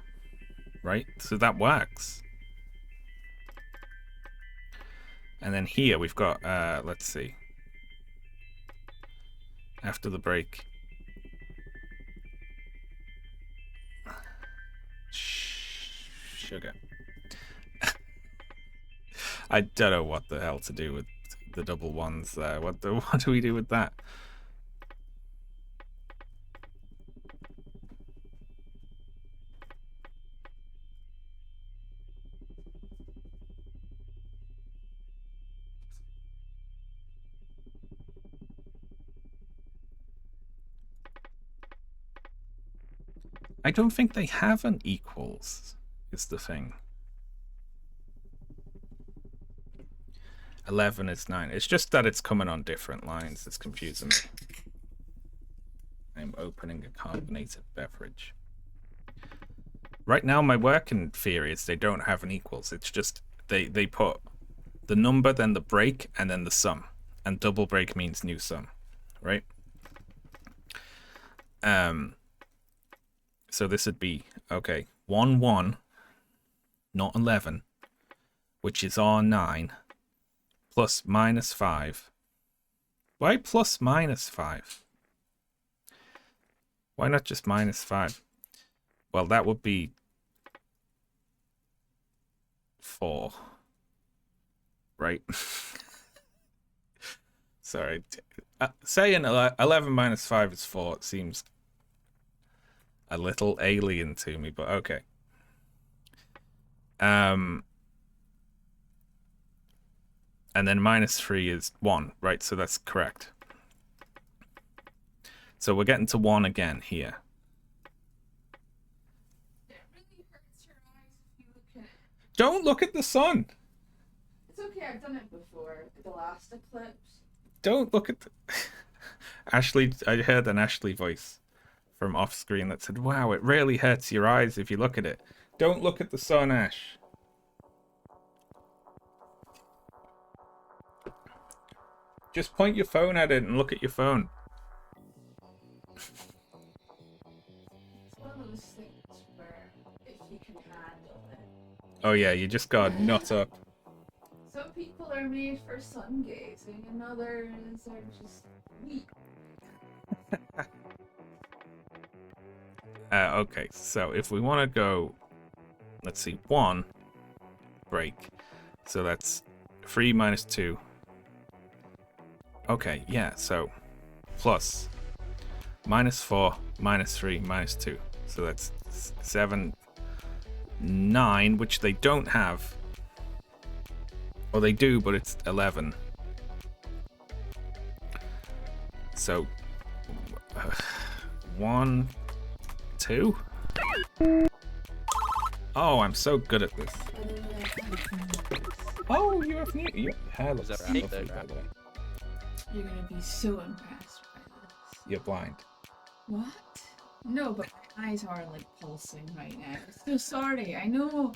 right? So that works. And then here we've got, let's see, after the break. Sugar. I don't know what the hell to do with the double ones there. What do we do with that? I don't think they have an equals, is the thing. 11 is 9. It's just that it's coming on different lines. It's confusing me. I'm opening a carbonated beverage. Right now, my working theory is they don't have an equals. It's just they put the number, then the break, and then the sum. And double break means new sum, right? So this would be, okay, 1, 1, not 11, which is R9, plus minus 5. Why plus minus 5? Why not just minus 5? Well, that would be 4, right? Sorry. Saying 11 minus 5 is 4, it seems a little alien to me, but okay. And then minus 3 is 1, right? So that's correct. So we're getting to 1 again here. It really hurts your eyes if you look at it. Don't look at the sun. It's okay, I've done it before. The last eclipse. Don't look at the... Ashley, I heard an Ashley voice from off screen that said, wow, it really hurts your eyes if you look at it. Don't look at the sun, Ash. Just point your phone at it and look at your phone. It's one of those things where if you can handle it. Oh yeah, you just got nut up. Some people are made for sun gazing and others are just weak. Okay, so if we want to go, let's see, 1 break. So that's 3 minus 2. Okay, yeah, so plus minus 4, minus 3, minus 2. So that's 7, 9, which they don't have. Or they do, but it's 11. So 1, 2. Oh, I'm so good at this. Oh, you have new. Your hair looks that lovely, right? by the way. You're gonna be so impressed by this. You're blind. What? No, but eyes are like pulsing right now. So sorry. I know,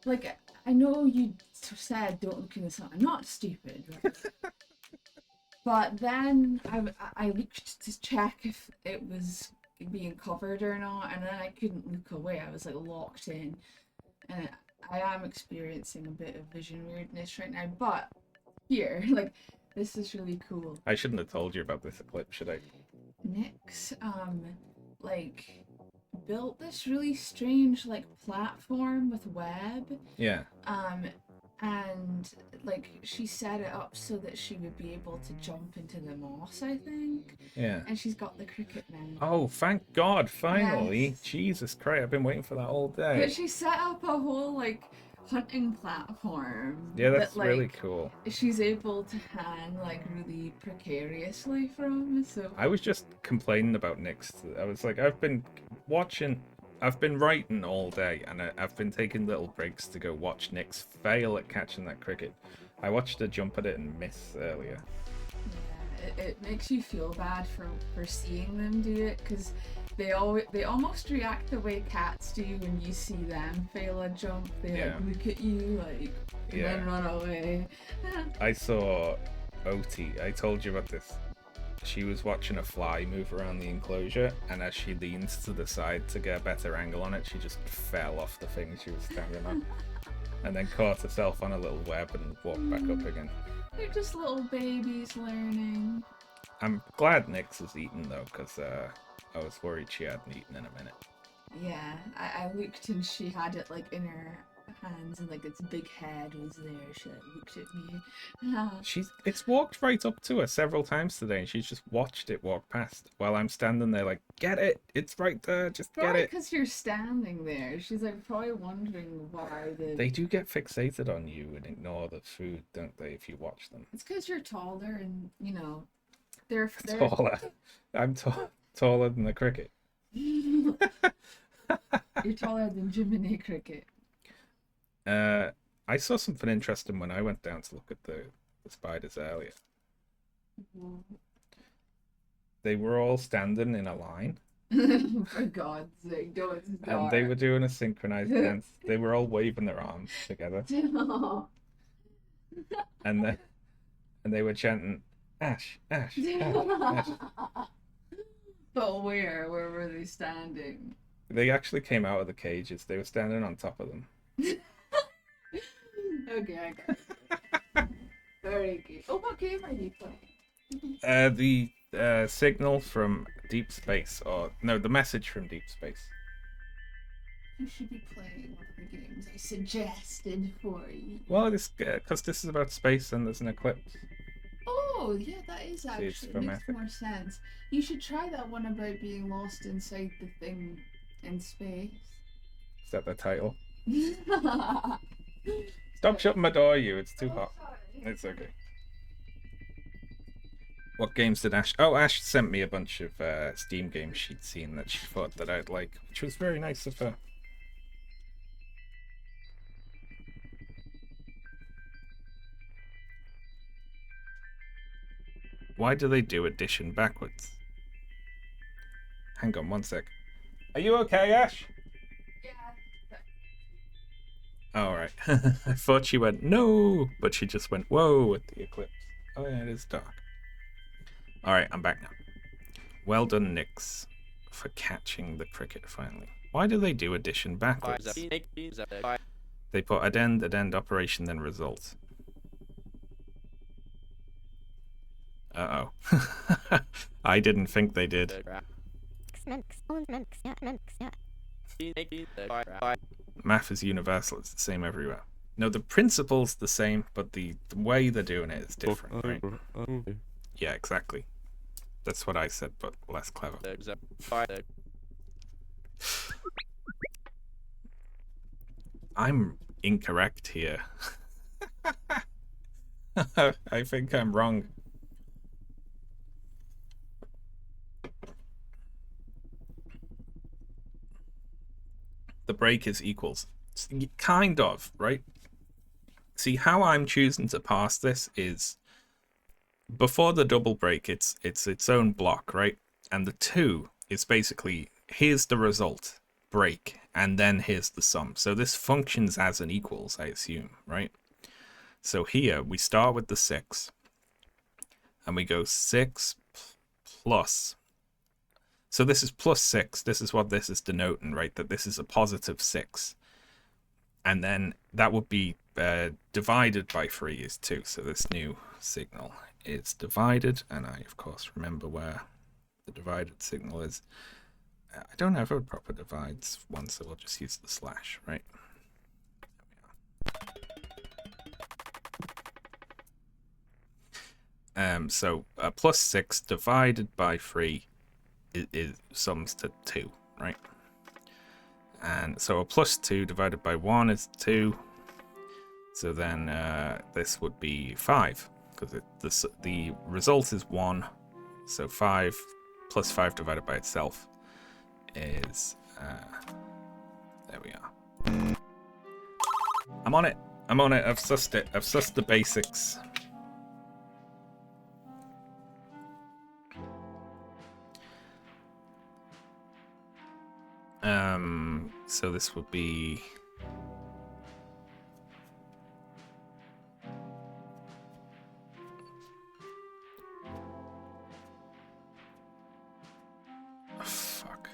like, I know you said don't look in the sun. I'm not stupid, right? But then I looked to check if it was being covered or not, and then I couldn't look away. I was like locked in, and I am experiencing a bit of vision weirdness right now. But here, like, this is really cool. I shouldn't have told you about this eclipse, should I? Nyx, like, built this really strange like platform with web, Yeah. and like she set it up so that she would be able to jump into the moss, I think. Yeah. And she's got the cricket now. Oh, thank God! Finally, Yes. Jesus Christ! I've been waiting for that all But day. she set up a whole like hunting platform Yeah, that's that like really cool. she's able to hang like really precariously from. So I was just complaining about Nyx. I was like, I've been writing all day, and I've been taking little breaks to go watch Nyx fail at catching that cricket. I watched her jump at it and miss earlier. yeah, it makes you feel bad for seeing them do it, because they almost react the way cats do when you see them fail a jump. They Yeah. like look at you like and Yeah. then run away. I saw Oti. I told you about this. She was watching a fly move around the enclosure, and as she leans to the side to get a better angle on it, she just fell off the thing she was standing on, and then caught herself on a little web and walked back up again. They're just little babies learning. I'm glad Nyx has eaten though, because I was worried she hadn't eaten in a minute. Yeah, I looked and she had it like in her hands and like its big head was there. She like, looked at me. It's walked right up to her several times today, and she's just watched it walk past while I'm standing there like, get it, it's right there, just get Probably it. because you're standing there. She's like probably wondering why the. They do get fixated on you and ignore the food, don't they, if you watch them? It's because you're taller and you know they're Taller. I'm taller than the cricket. You're taller than Jiminy Cricket. I saw something interesting when I went down to look at the spiders earlier. They were all standing in a line, For God's sake, don't and start. they were doing a synchronized dance. They were all waving their arms together, and they were chanting, "Ash, Ash, Ash, Ash." But where? Where were they standing? They actually came out of the cages. They were standing on top of them. Okay, I got it. Very good. Oh, what game are you playing? The signal from deep space, or no, the message from deep space. You should be playing one of the games I suggested for you. Well, this because this is about space and there's an eclipse. Oh, yeah, that is it's actually makes dramatic. more sense. You should try that one about being lost inside the thing in space. Is that the title? Stop shutting my door, you. It's too hot. It's okay. What games did Ash? Oh, Ash sent me a bunch of Steam games she'd seen that she thought that I'd like, which was very nice of her. Why do they do addition backwards? Hang on one sec. Are you okay, Ash? Yeah. Alright. I thought she went, no, but she just went, whoa, at the eclipse. Oh yeah, it is dark. Alright, I'm back now. Well done, Nyx, for catching the cricket finally. Why do they do addition backwards? They put addend, operation, then result. Uh-oh. I didn't think they did. Math is universal, it's the same everywhere. No, the principle's the same, but the way they're doing it is different, right? Yeah, exactly. That's what I said, but less clever. I'm incorrect here. I think I'm wrong. The break is equals. Kind of, right? See, how I'm choosing to pass this is before the double break, it's its own block, right? And the 2 is basically here's the result, break, and then here's the sum. So this functions as an equals, I assume, right? So here we start with the 6, and we go 6 plus. So this is plus 6. This is what this is denoting, right? That this is a positive 6. And then that would be divided by 3 is 2. So this new signal is divided. And I, of course, remember where the divided signal is. I don't have a proper divides one, so we'll just use the slash, right? So plus 6 divided by 3 is sums to 2, right? And so a plus 2 divided by 1 is 2. So then this would be 5, because the result is 1. So 5 plus 5 divided by itself is... there we are. I'm on it. I'm on it. I've sussed it. I've sussed the basics. So this would be... Oh, fuck.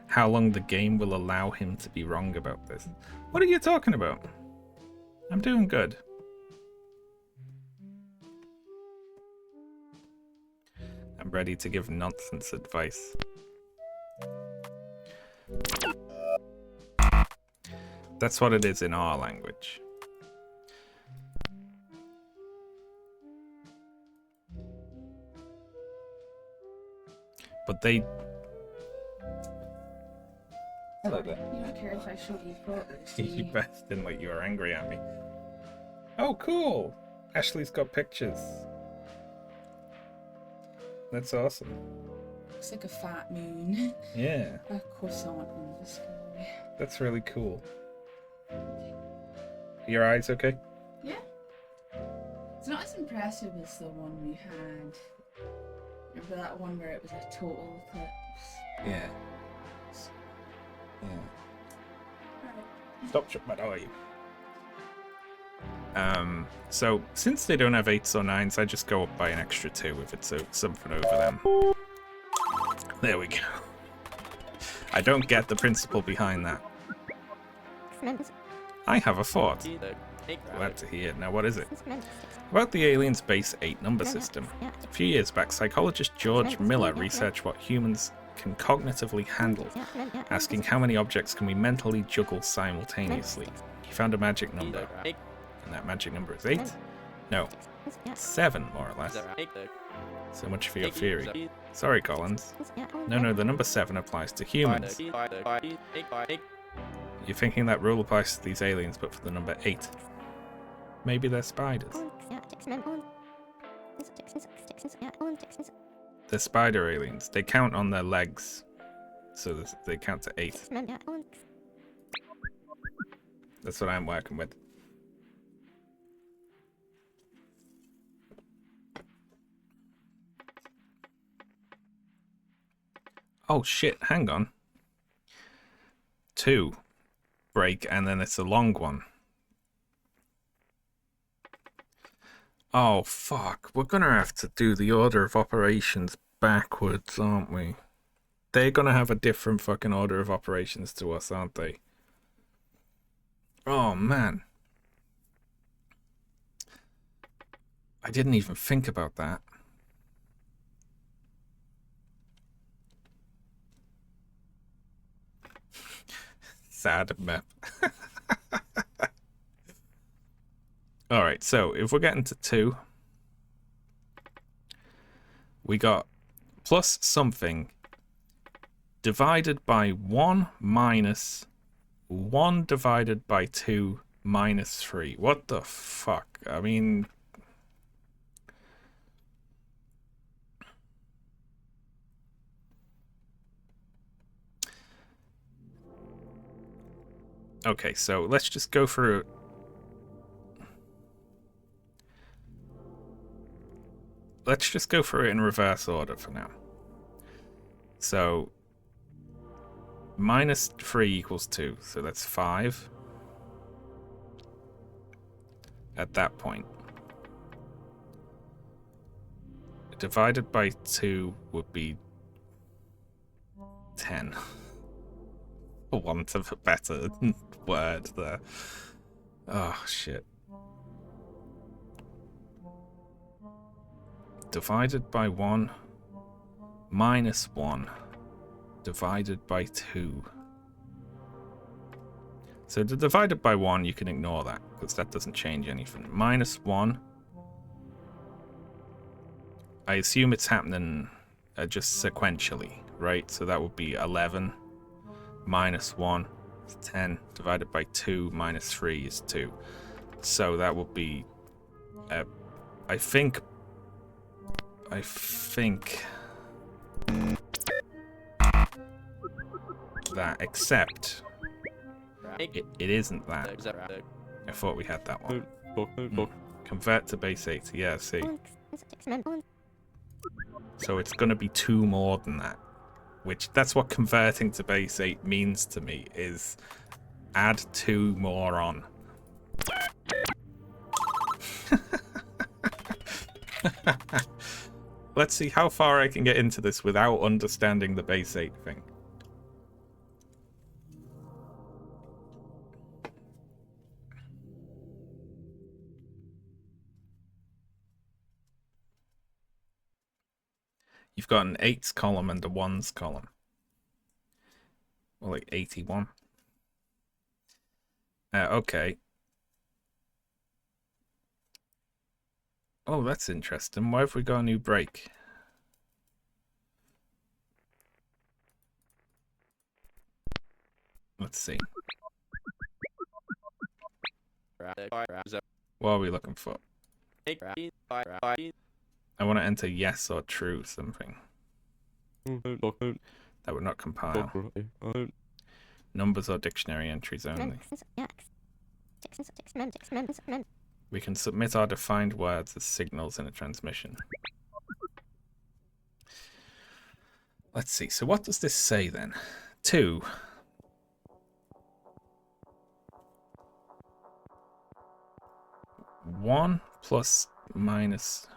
How long the game will allow him to be wrong about this. What are you talking about? I'm doing good. I'm ready to give nonsense advice. That's what it is in our language. But they... Hello there. You don't care if I show you photos, do You you? best didn't like you were angry at me. Oh, cool! Ashley's got pictures. That's awesome. Looks like a fat moon. Yeah, A croissant in the sky. that's really cool. Your eyes okay? Yeah. It's not as impressive as the one we had. Remember that one where it was a total eclipse? Yeah. Yeah. Right. Stop shut my door, you. So since they don't have 8s or 9s, I just go up by an extra 2 if it's something over them. There we go. I don't get the principle behind that. I have a thought. Glad to hear. Now, what is it? About the aliens' base 8 number system. A few years back, psychologist George Miller researched what humans can cognitively handle, asking how many objects can we mentally juggle simultaneously. He found a magic number. And that magic number is 8? No, 7, more or less. So much for your theory. Sorry, Collins. No, the number 7 applies to humans. You're thinking that rule applies to these aliens, but for the number 8. Maybe they're spiders. They're spider aliens. They count on their legs. So they count to 8. That's what I'm working with. Oh shit, hang on. 2. Break, and then it's a long one. Oh fuck, we're gonna have to do the order of operations backwards, aren't we? They're gonna have a different fucking order of operations to us, aren't they? Oh man. I didn't even think about that. Sad map. Alright, so if we're getting to 2, we got plus something divided by 1 minus 1 divided by 2 minus 3. What the fuck? I mean... Okay, so let's just go through... let's just go through it in reverse order for now. So -3 equals 2, so that's 5 at that point. Divided by 2 would be 10. For want of a better word there. Oh, shit. Divided by 1 minus 1 divided by 2. So the divided by 1, you can ignore that, because that doesn't change anything. -1. I assume it's happening just sequentially, right? So that would be 11 minus 1 is 10, divided by 2 minus 3 is 2. So that would be, I think that, except it isn't that. I thought we had that one. Convert to base 80, yeah, see. So it's going to be 2 more than that. Which, that's what converting to base 8 means to me, is add 2 more on. Let's see how far I can get into this without understanding the base 8 thing. You've got an 8s column and a 1s column. Well, like 81. Okay. Oh, that's interesting. Why have we got a new break? Let's see. What are we looking for? I want to enter yes or true something. That would not compile. Numbers or dictionary entries only. We can submit our defined words as signals in a transmission. Let's see. So what does this say then? 2. One plus minus.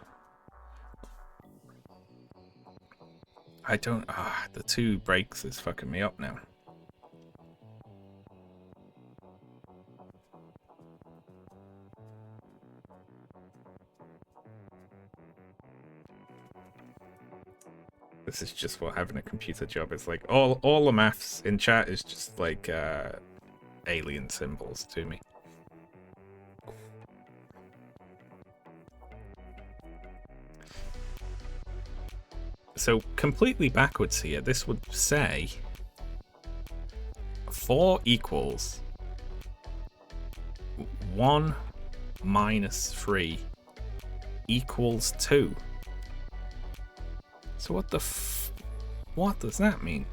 I don't. The 2 breaks is fucking me up now. This is just what having a computer job is like. All the maths in chat is just like alien symbols to me. So completely backwards here, this would say 4 equals 1 minus 3 equals 2. So what does that mean?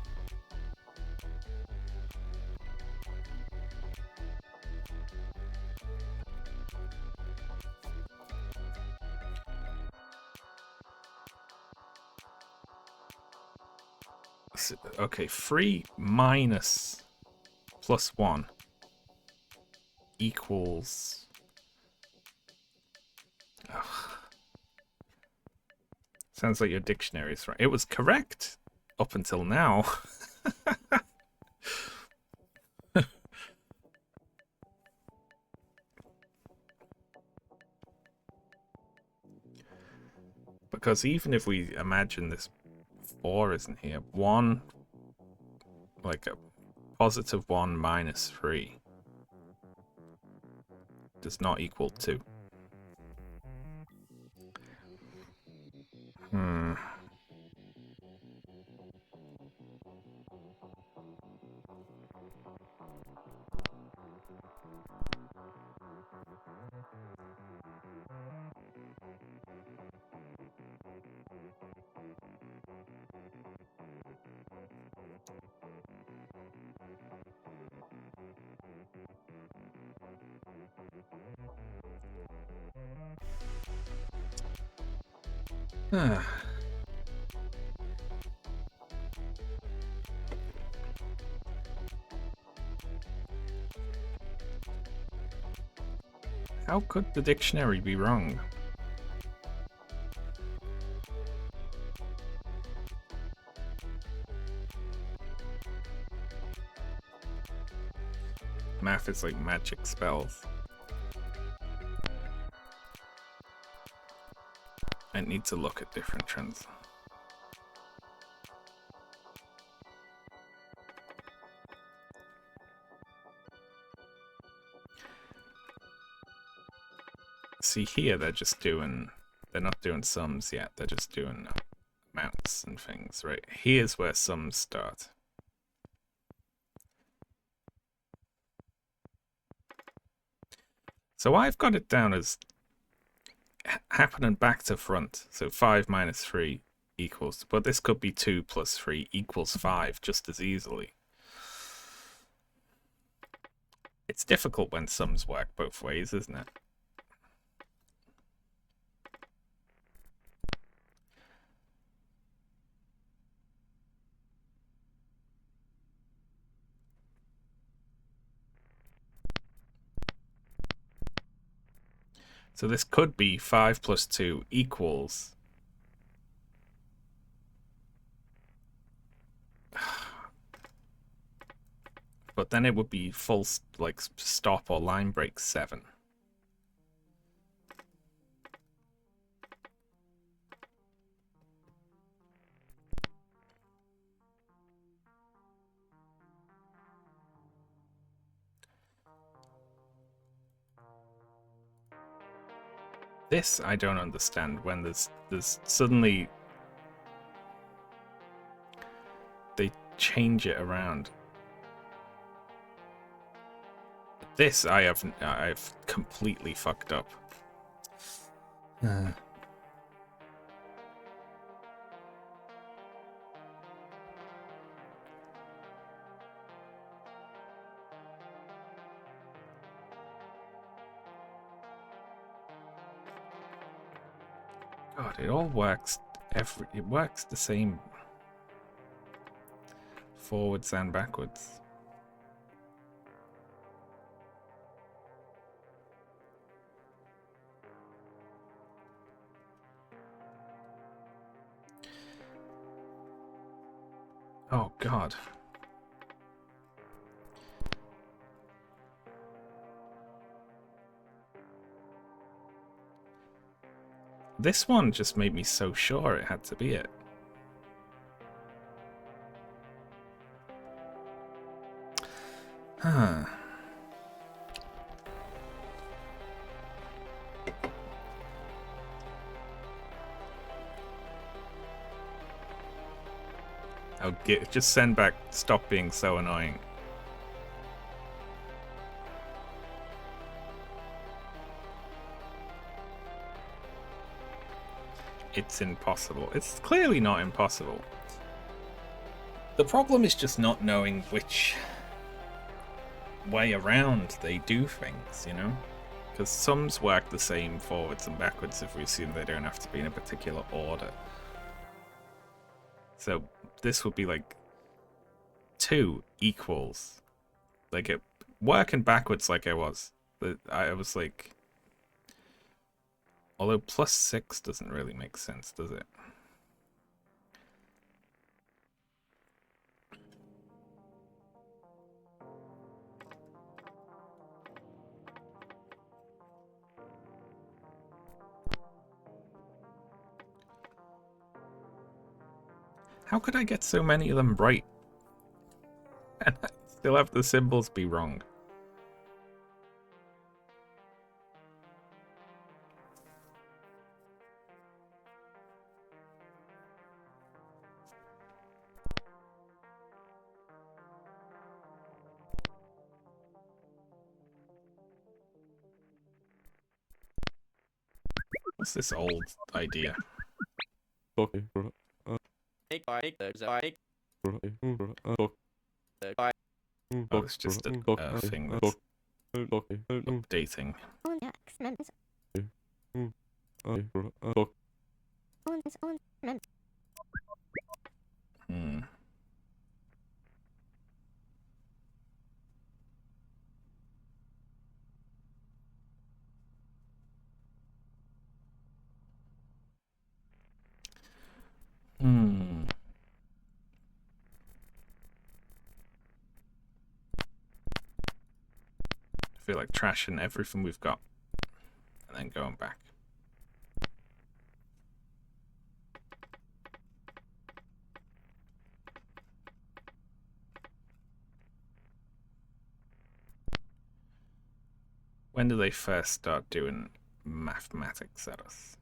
Okay, 3 minus plus 1 equals... Ugh. Sounds like your dictionary is right. It was correct up until now. Because even if we imagine this 4 isn't here, 1, like a positive 1 minus 3 does not equal 2. Ah. How could the dictionary be wrong? Math is like magic spells. I need to look at different trends. See here, they're not doing sums yet, they're just doing amounts and things, right? Here's where sums start. So I've got it down as happening back to front. So 5 minus 3 equals, but this could be 2 plus 3 equals 5 just as easily. It's difficult when sums work both ways, isn't it? So this could be 5 plus 2 equals... But then it would be full, like, stop or line break 7. This I don't understand, when there's suddenly they change it around. This I've completely fucked up. God, it all works. It works the same forwards and backwards. Oh God. This one just made me so sure it had to be it. Huh. Just send back, stop being so annoying. It's impossible. It's clearly not impossible. The problem is just not knowing which way around they do things, you know? Because sums work the same forwards and backwards if we assume they don't have to be in a particular order. So this would be like 2 equals, like it working backwards like I was. But I was like, although plus 6 doesn't really make sense, does it? How could I get so many of them right? And I still have the symbols be wrong. What's this old idea? Okay. Oh, it's just a thing that's updating. Hmm. Hmm. I feel like trashing everything we've got and then going back. When do they first start doing mathematics at us?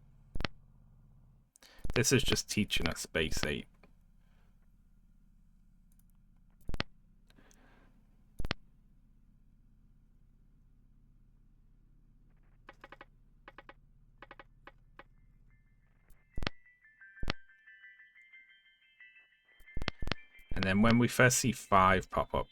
This is just teaching us base 8. And then when we first see 5 pop up,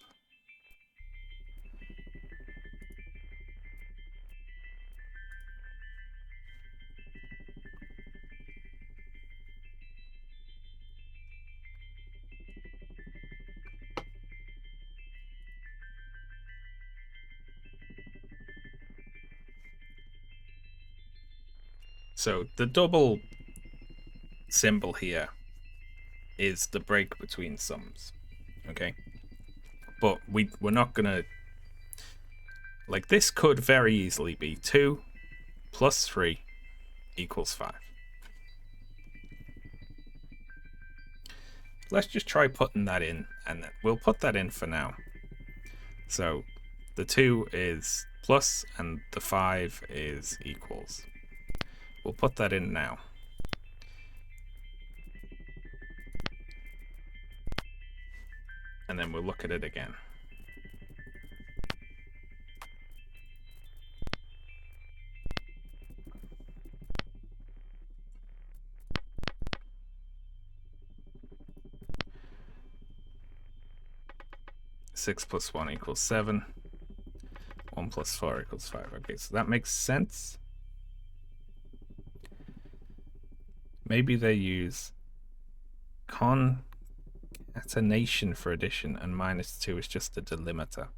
so the double symbol here is the break between sums, okay? But we're not gonna, like, this could very easily be 2 plus 3 equals 5. Let's just try putting that in, and we'll put that in for now. So the 2 is plus and the 5 is equals. We'll put that in now. And then we'll look at it again. Six plus 1 equals 7. 1 plus 4 equals 5. Okay, so that makes sense. Maybe they use concatenation for addition, and minus 2 is just a delimiter.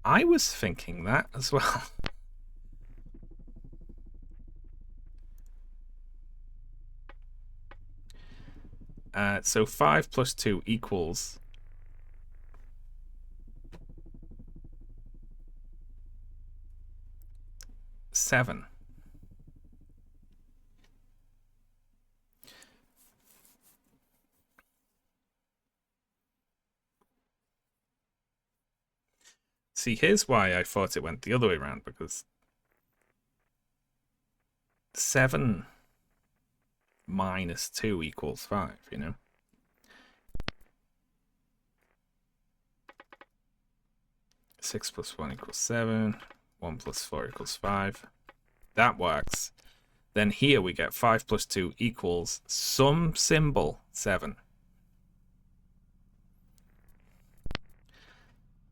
I was thinking that as well. So 5 plus 2 equals 7. See, here's why I thought it went the other way around, because 7 minus 2 equals 5, you know? Six plus 1 equals 7. 1 plus 4 equals 5. That works. Then here we get 5 plus 2 equals some symbol 7.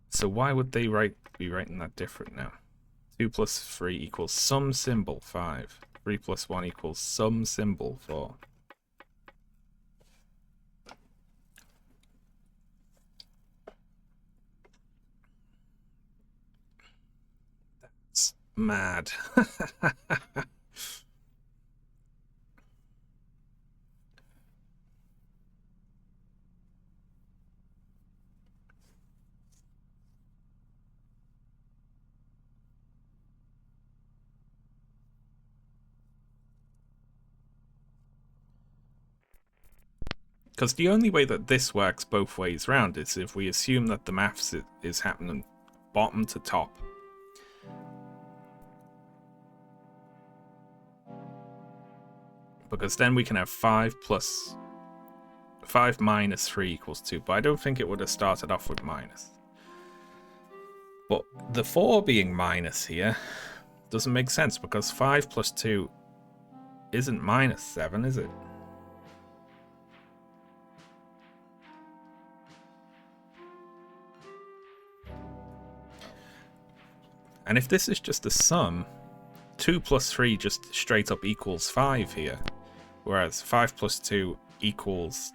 So why would they be writing that different now? 2 plus 3 equals some symbol 5. 3 plus 1 equals some symbol 4. That's mad. Because the only way that this works both ways round is if we assume that the maths is happening bottom to top. Because then we can have 5 minus 3 equals 2. But I don't think it would have started off with minus. But the 4 being minus here doesn't make sense, because 5 plus 2 isn't minus 7, is it? And if this is just a sum, 2 plus 3 just straight up equals 5 here. Whereas 5 plus 2 equals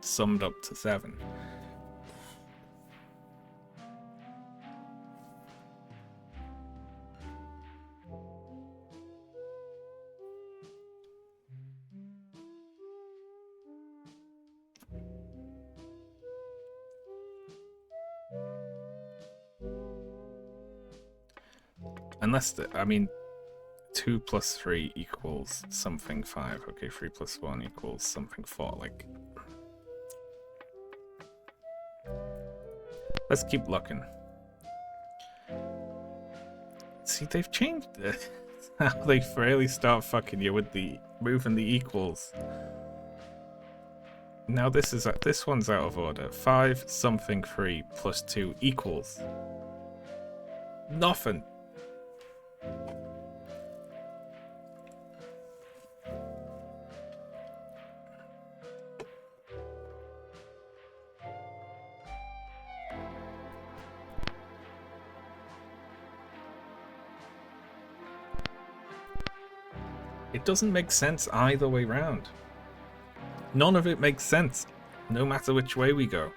summed up to 7. Unless, I mean, 2 plus 3 equals something 5. Okay, 3 plus 1 equals something 4. Like, let's keep looking. See, they've changed it. How they really start fucking you with the moving the equals. Now this one's out of order. 5 something 3 plus 2 equals nothing. It doesn't make sense either way round. None of it makes sense, no matter which way we go.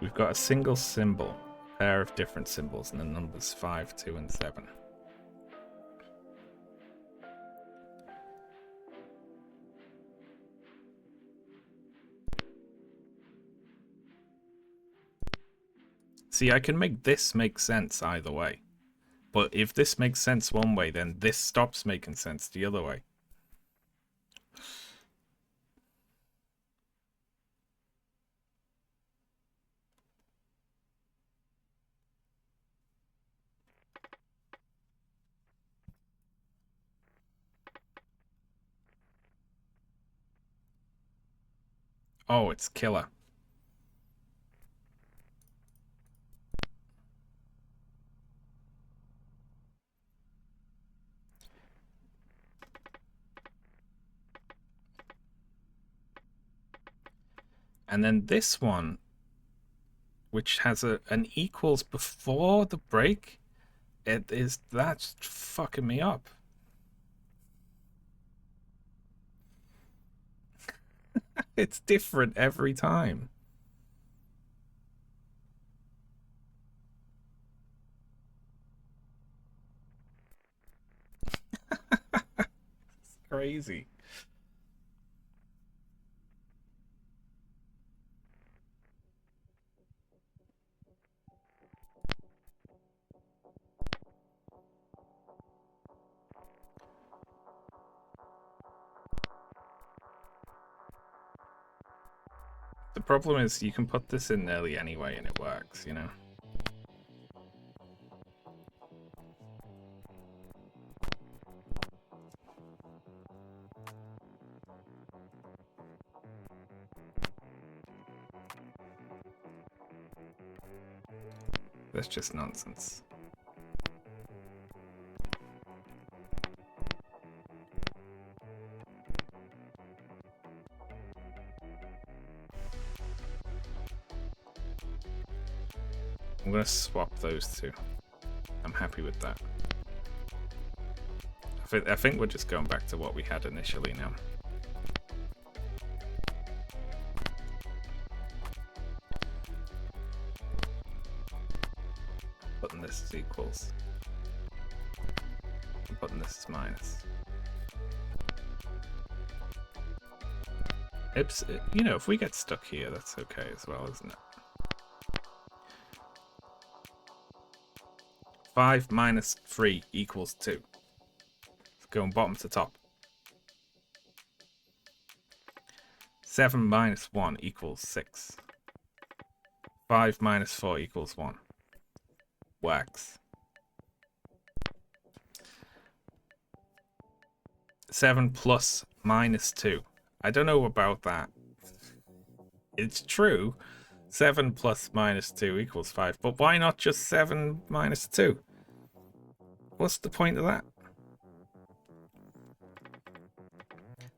We've got a single symbol, a pair of different symbols, and the numbers 5, 2, and 7. See, I can make this make sense either way. But if this makes sense one way, then this stops making sense the other way. Oh, it's killer. And then this one, which has an equals before the break, that's fucking me up. It's different every time. It's crazy. The problem is you can put this in nearly anyway and it works, you know? That's just nonsense. I'm gonna swap those two. I'm happy with that. I think we're just going back to what we had initially now. Putting this as equals. And putting this as minus. You know, if we get stuck here, that's okay as well, isn't it? 5 minus 3 equals 2. It's going bottom to top. 7 minus 1 equals 6. 5 minus 4 equals 1. Wax. 7 plus minus 2. I don't know about that. It's true. 7 plus minus 2 equals 5. But why not just 7 minus 2? What's the point of that?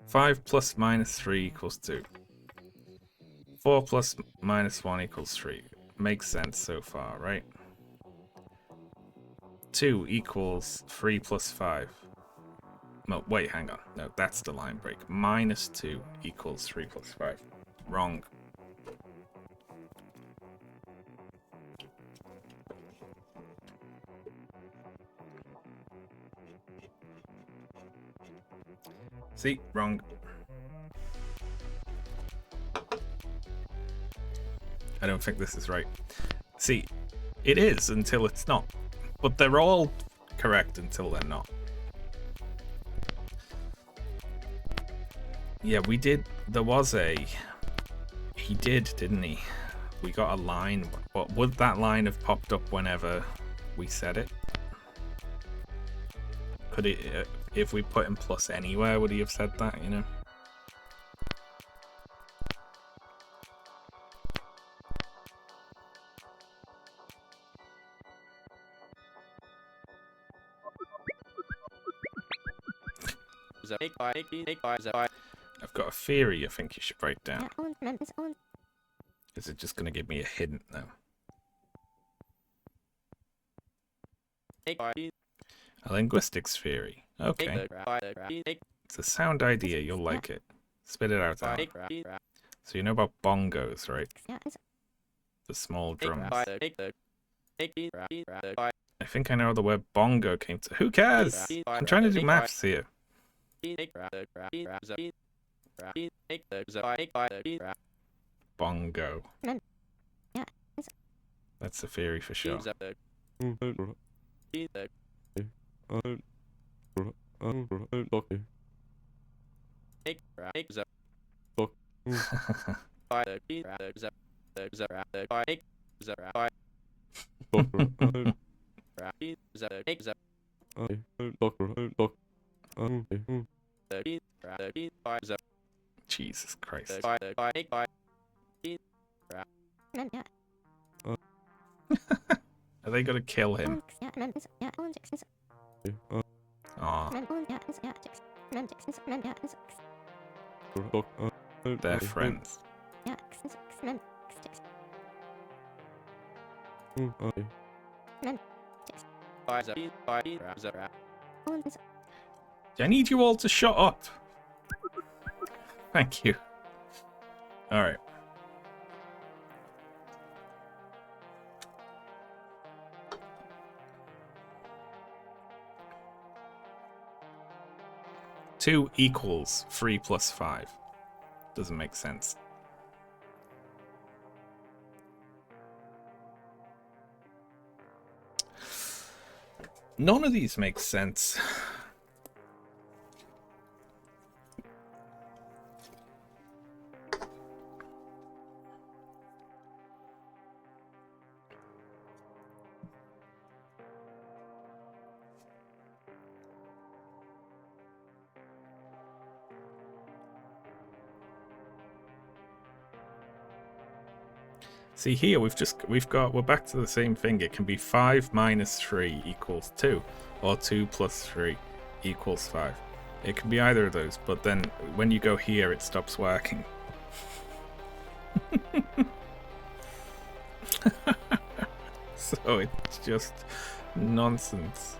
5 plus minus 3 equals 2. 4 plus minus 1 equals 3. Makes sense so far, right? 2 equals 3 plus 5. No, wait, hang on. No, that's the line break. Minus 2 equals 3 plus 5. Wrong. See, wrong. I don't think this is right. See, it is until it's not. But they're all correct until they're not. Yeah, we did. There was a... He did, didn't he? We got a line. But would that line have popped up whenever we said it? Could it... if we put him plus anywhere, would he have said that, you know? I've got a theory I think you should write down. Is it just going to give me a hint now? A linguistics theory. Okay. It's a sound idea. You'll like it. Spit it out, Alan. So you know about bongos, right? The small drums. I think I know how the word bongo came to. Who cares? I'm trying to do maths here. Bongo. That's a theory for sure. Jesus Christ. Are they gonna kill him? Aw. They're friends. I need you all to shut up. Thank you. Alright. Two equals 3 plus 5. Doesn't make sense. None of these make sense. See here, we're back to the same thing. It can be 5 minus 3 equals 2, or 2 plus 3 equals 5. It can be either of those, but then when you go here, it stops working. So it's just nonsense.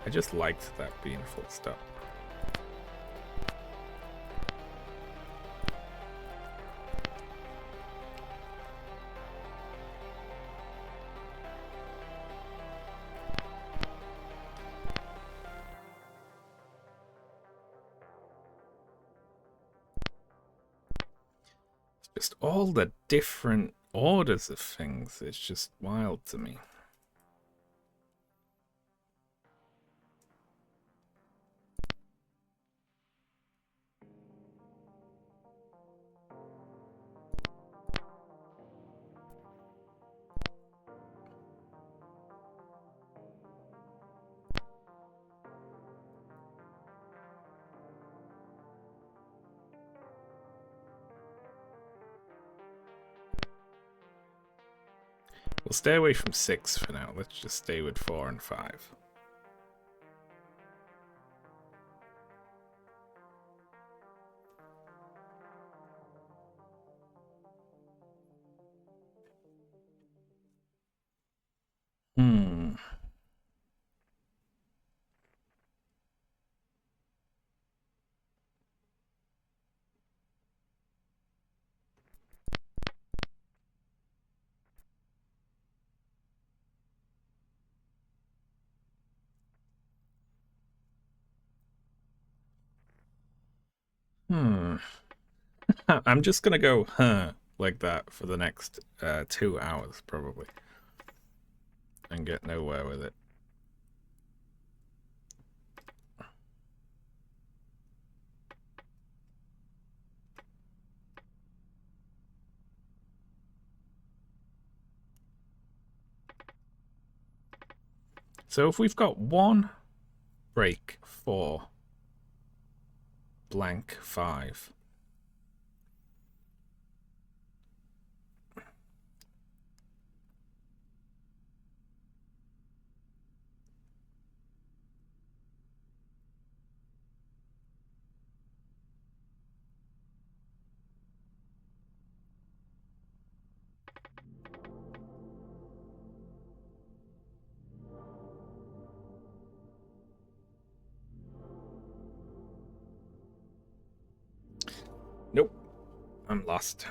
I just liked that being full stop. Just all the different orders of things. It's just wild to me. We'll stay away from 6 for now. Let's just stay with 4 and 5. Hmm. Hmm. I'm just gonna go like that for the next 2 hours probably, and get nowhere with it. So if we've got 1 break for blank 5. Nope, I'm lost.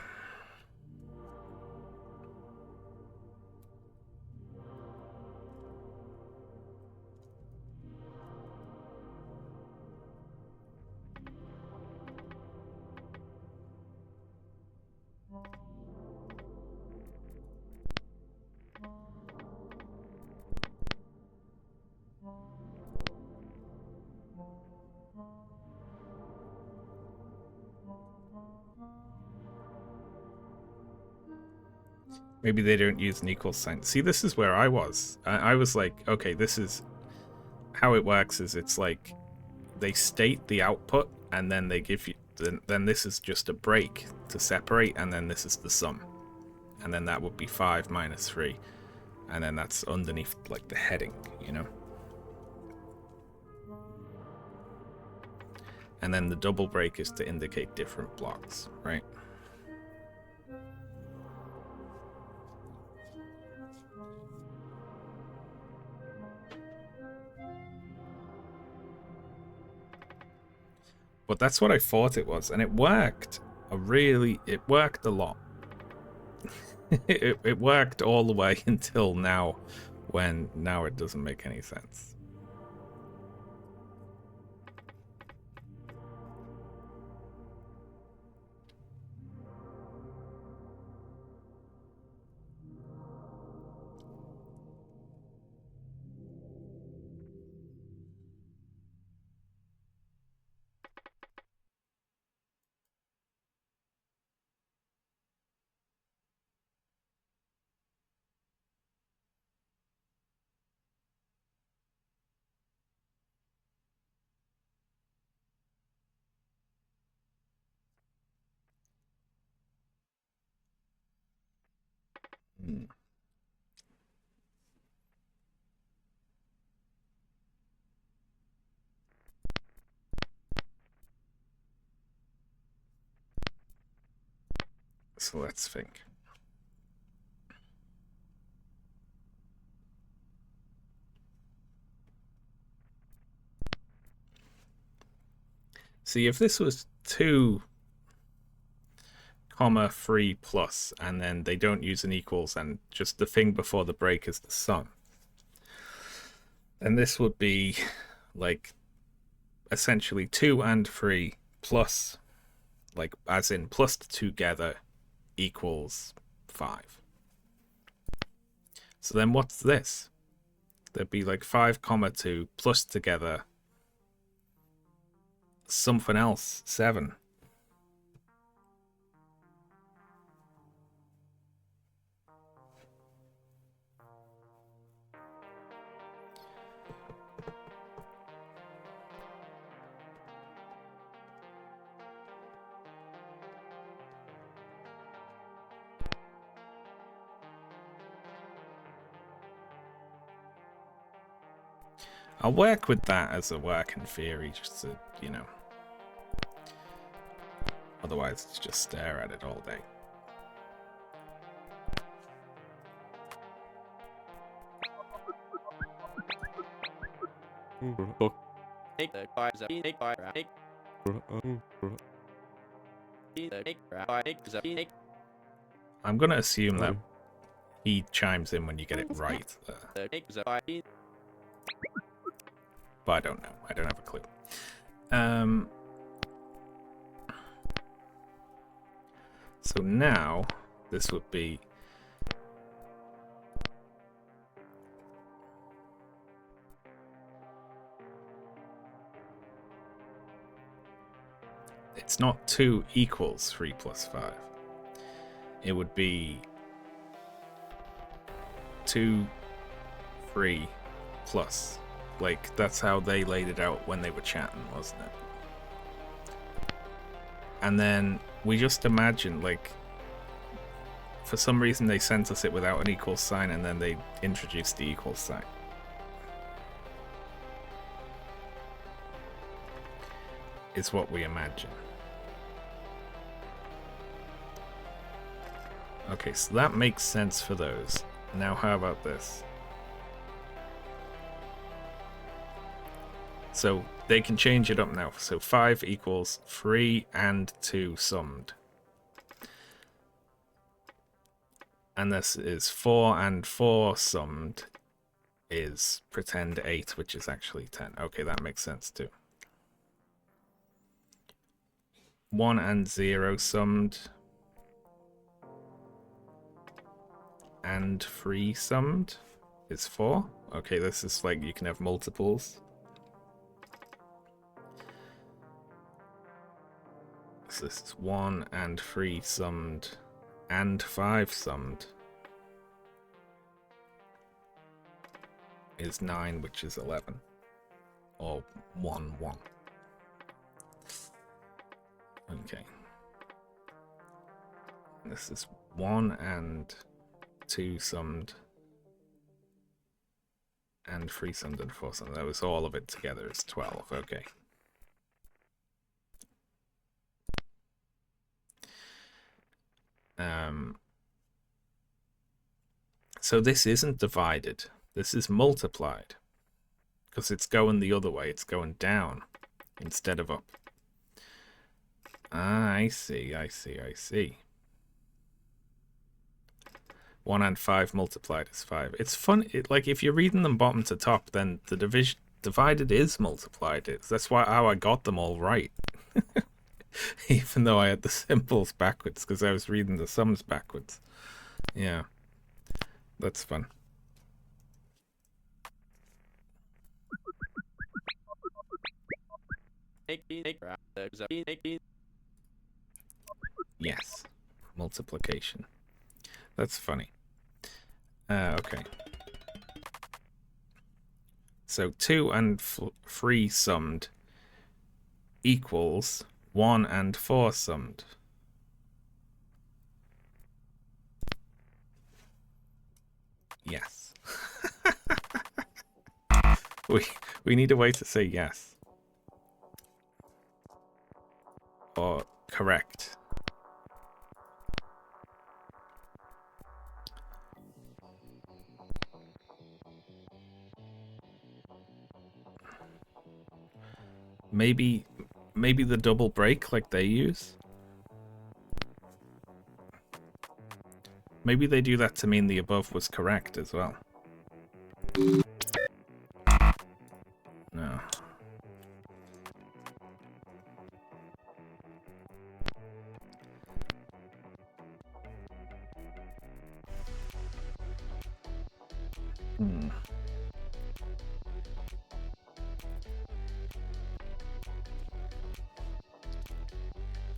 Maybe they don't use an equal sign. See, this is where I was. I was like, okay, this is how it works. Is it's like they state the output and then they give you. Then this is just a break to separate, and then this is the sum, and then that would be 5 minus 3, and then that's underneath like the heading, you know. And then the double break is to indicate different blocks, right? But that's what I thought it was, and it worked. It worked a lot. it worked all the way until now, when now it doesn't make any sense. Hmm. So let's think. See, if this was 2, 3 plus, and then they don't use an equals, and just the thing before the break is the sum, then this would be like essentially 2 and 3 plus, like as in plus together equals 5. So then what's this? There'd be like 5, 2 plus together something else, 7. I'll work with that as a working theory, just to, you know. Otherwise, it's just stare at it all day. Book. I'm gonna assume that he chimes in when you get it right. But I don't know. I don't have a clue. So now this would be it's not 2 equals 3 plus 5. It would be 2, 3 plus. Like, that's how they laid it out when they were chatting, wasn't it? And then we just imagine, like, for some reason they sent us it without an equal sign, and then they introduced the equal sign. Is what we imagine. Okay, so that makes sense for those. Now how about this? So they can change it up now. So 5 equals 3 and 2 summed. And this is 4 and 4 summed is pretend 8, which is actually 10. Okay, that makes sense too. 1 and 0 summed and 3 summed is 4. Okay, this is like you can have multiples. So this is 1 and 3 summed and 5 summed is 9, which is 11. Or 1, 1. Okay. This is 1 and 2 summed and 3 summed and 4 summed. That was all of it together is 12. Okay. So this isn't divided. This is multiplied. Because it's going the other way. It's going down instead of up. Ah, I see, I see, I see. 1 and 5 multiplied is 5. It's fun. Like, if you're reading them bottom to top, then the divided is multiplied. That's how I got them all right. Even though I had the symbols backwards, because I was reading the sums backwards. Yeah. That's fun. Yes. Multiplication. That's funny. Okay. So 2 and 3 summed equals 1 and 4 summed. Yes. we need a way to say yes. Or correct. Maybe the double break like they use. Maybe they do that to mean the above was correct as well. No.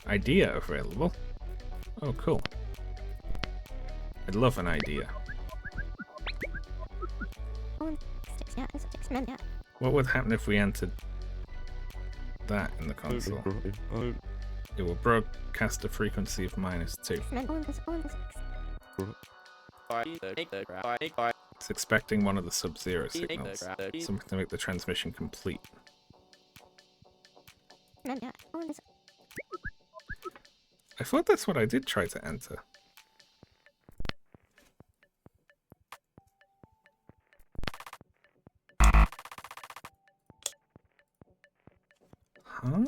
Idea available. Oh, cool. I'd love an idea. What would happen if we entered that in the console? It will broadcast a frequency of -2. It's expecting one of the sub-zero signals. Something to make the transmission complete. I thought that's what I did try to enter. Huh?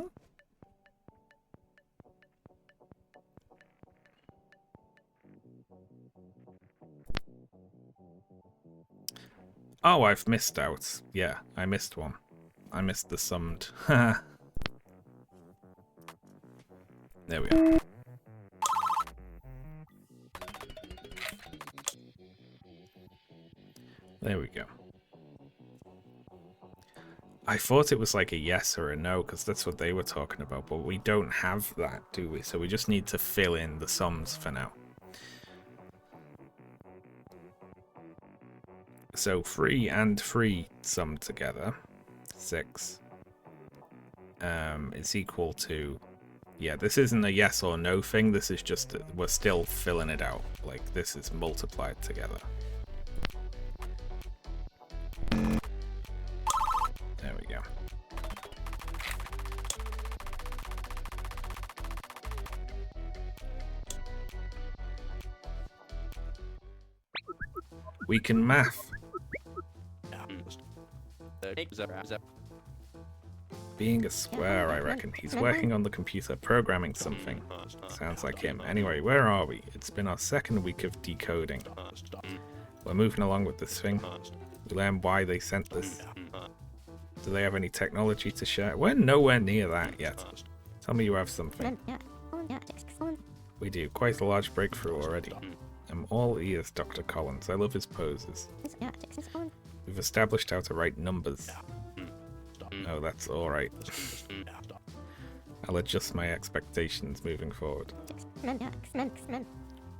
Oh, I've missed out. Yeah, I missed one. I missed the summed. There we are. There we go. I thought it was like a yes or a no, because that's what they were talking about, but we don't have that, do we? So we just need to fill in the sums for now. So 3 and 3 summed together, 6, is equal to... Yeah, this isn't a yes or no thing, this is just... We're still filling it out. Like, this is multiplied together. There we go. We can math. Being a square, I reckon. He's working on the computer, programming something. Sounds like him. Anyway, where are we? It's been our second week of decoding. We're moving along with this thing. We learn why they sent this. Do they have any technology to share? We're nowhere near that yet. Tell me you have something. We do. Quite a large breakthrough already. I'm all ears, Dr. Collins. I love his poses. We've established how to write numbers. Oh, that's alright. I'll adjust my expectations moving forward.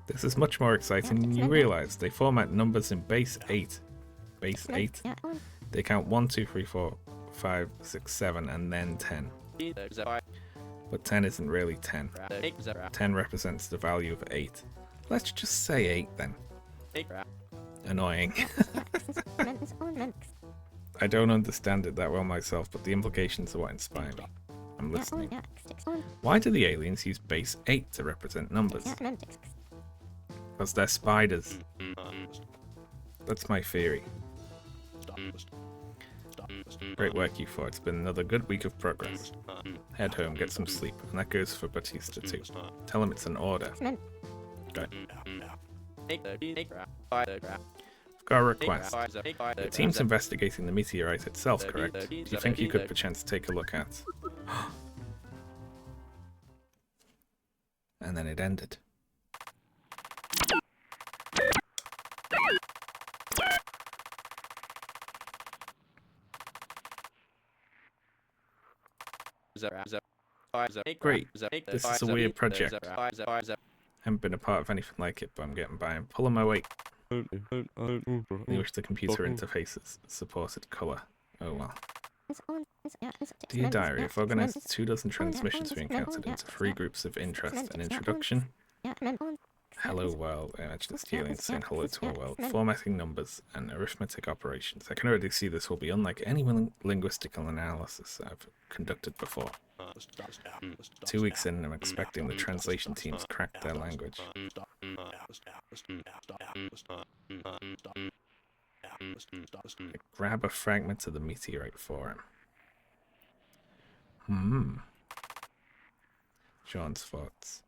This is much more exciting than you realize. They format numbers in base 8. Base 8? They count 1, 2, 3, 4, 5, 6, 7, and then 10. But 10 isn't really 10. 10 represents the value of 8. Let's just say 8 then. Annoying. I don't understand it that well myself, but the implications are what inspire me. I'm listening. Why do the aliens use base 8 to represent numbers? Because they're spiders. That's my theory. Great work, you four. It's been another good week of progress. Head home, get some sleep, and that goes for Batista too. Tell him it's an order. Good. Got a request. The team's investigating the meteorite itself, correct? Do you think you could perchance take a look at? And then it ended. Great. This is a weird project. Haven't been a part of anything like it, but I'm getting by. I'm pulling my weight. I wish the computer interfaces supported colour. Oh well. Dear Diary, I've organised 24 transmissions we encountered into 3 groups of interest. An introduction. Hello world. Imagine the aliens saying hello to our world. Formatting numbers and arithmetic operations. I can already see this will be unlike any linguistic analysis I've conducted before. 2 weeks in, I'm expecting the translation teams crack their language. Grab a fragment of the meteorite for him. Shaun's thoughts.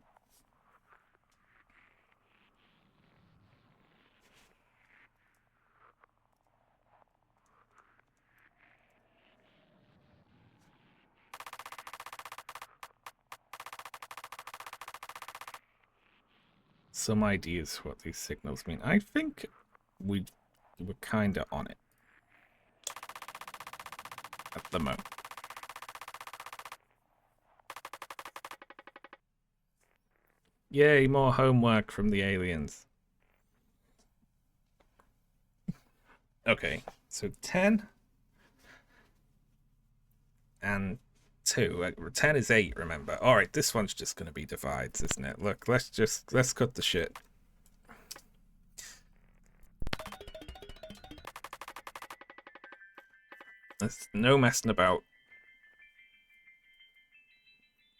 Some ideas what these signals mean. I think we're kind of on it at the moment. Yay, more homework from the aliens. Okay, so 10 and 2. 10 is 8, remember. Alright, this one's just going to be divides, isn't it? Look, let's cut the shit. There's no messing about.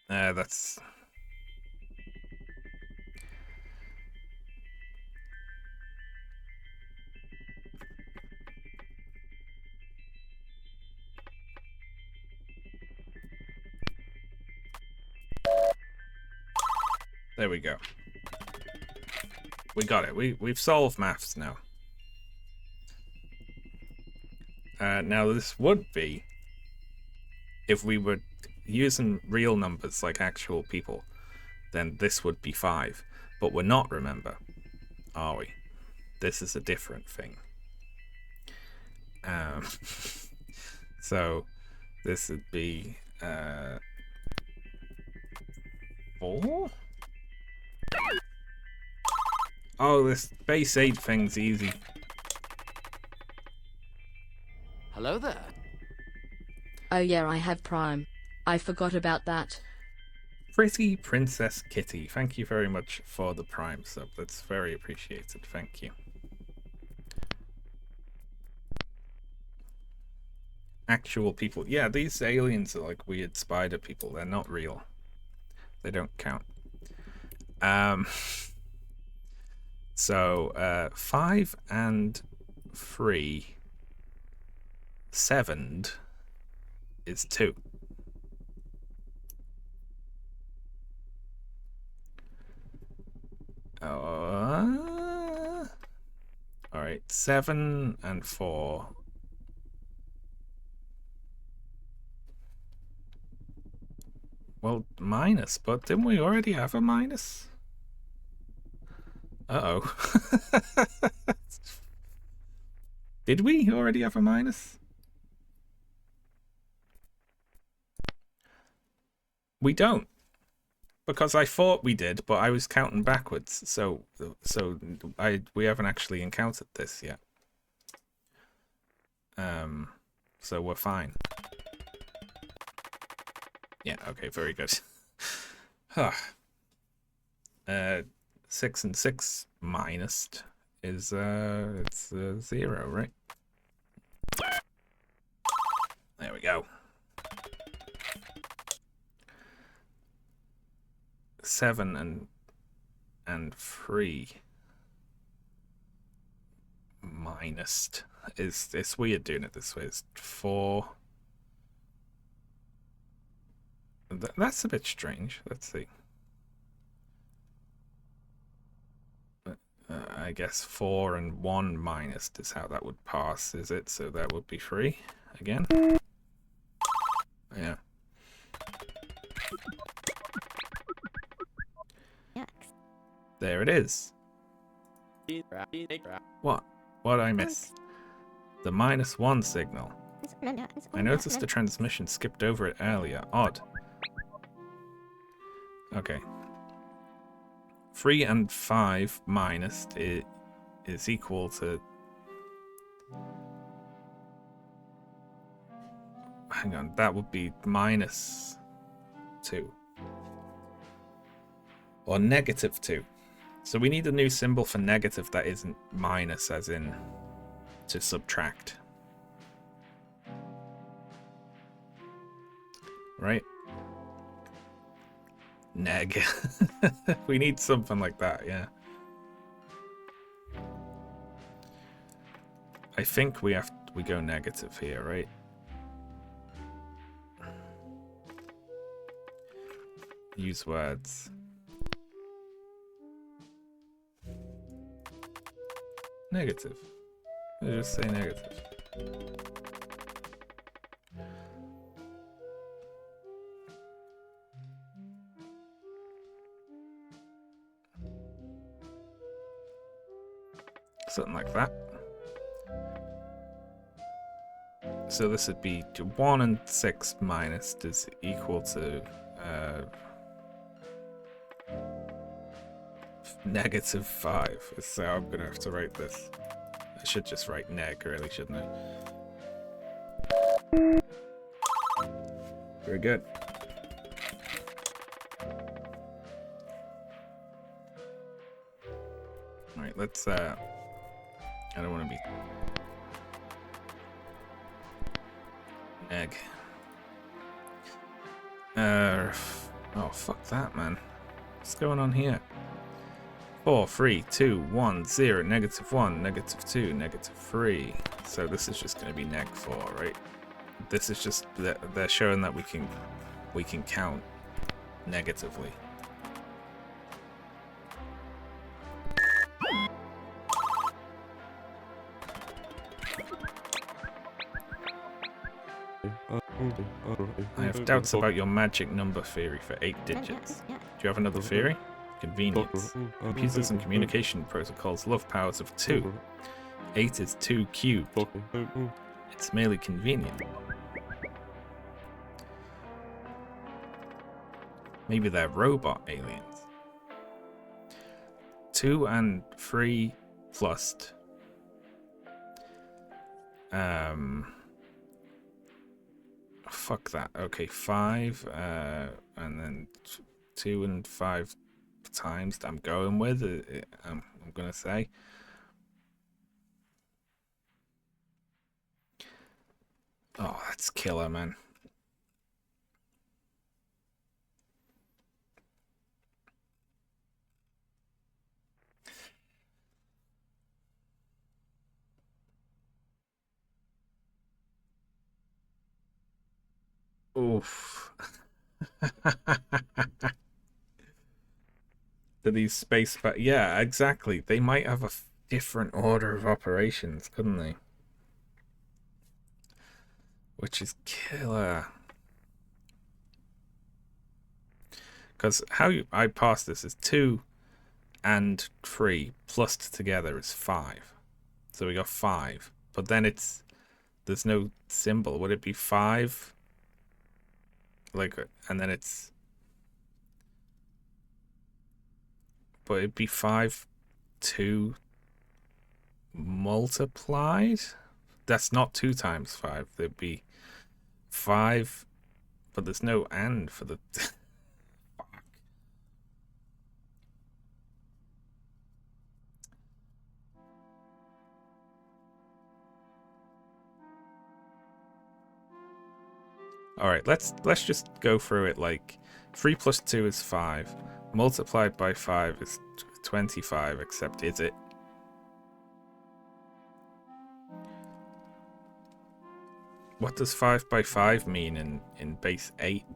That's... There we go. We got it. We've solved maths now. Now this would be if we were using real numbers like actual people, then this would be 5. But we're not, remember, are we? This is a different thing. So this would be 4? Oh, this base 8 thing's easy. Hello there. Oh yeah, I have Prime. I forgot about that. Pretty Princess Kitty, thank you very much for the Prime sub. That's very appreciated. Thank you. Actual people. Yeah, these aliens are like weird spider people. They're not real. They don't count. So 5 and 3 7'd is 2. All right, 7 and 4. Well, minus, but didn't we already have a minus? Uh-oh. Did we already have a minus? We don't. Because I thought we did, but I was counting backwards. So we haven't actually encountered this yet. So we're fine. Yeah, okay, very good. 6 and 6 minus is it's 0, right? There we go. 7 and 3 minus is, it's weird doing it this way. It's 4. That's a bit strange. Let's see. I guess 4 and 1 minus is how that would pass, is it? So that would be 3 again. Yeah. There it is. What? What did I miss? The -1 signal. I noticed the transmission skipped over it earlier. Odd. Okay. 3 and 5 minus is equal to... Hang on, that would be -2. Or -2. So we need a new symbol for negative that isn't minus, as in to subtract. Right? Neg. We need something like that, yeah. I think we go negative here, right? Use words. Negative. Let's just say negative. Something like that. So this would be 1 and 6 minus is equal to -5. So I'm gonna have to write this. I should just write neg, really, shouldn't I? Very good. Alright, let's I don't want to be... Egg. Oh, fuck that, man. What's going on here? 4, 3, 2, 1, 0, -1, -2, -3. So this is just going to be neg4, right? This is just they're showing that we can count negatively. I have doubts about your magic number theory for 8 digits. Do you have another theory? Convenience. Computers and communication protocols love powers of 2. 8 is 2 cubed. It's merely convenient. Maybe they're robot aliens. 2 and 3 plus. Fuck that. Okay, 5, and then 2 and 5 times I'm going with. I'm gonna say. Oh, that's killer, man. Oof. To these space, but yeah, exactly. They might have a different order of operations, couldn't they? Which is killer. Because how I pass this is 2 and 3 plus together is 5. So we got 5. But then there's no symbol. Would it be 5? Like, and then it's... But it'd be 5, 2 multiplied? That's not 2 times 5. There'd be 5, but there's no and for the... Alright, let's just go through it like 3 plus 2 is 5. Multiplied by 5 is 25, except is it? What does 5 by 5 mean in base 8?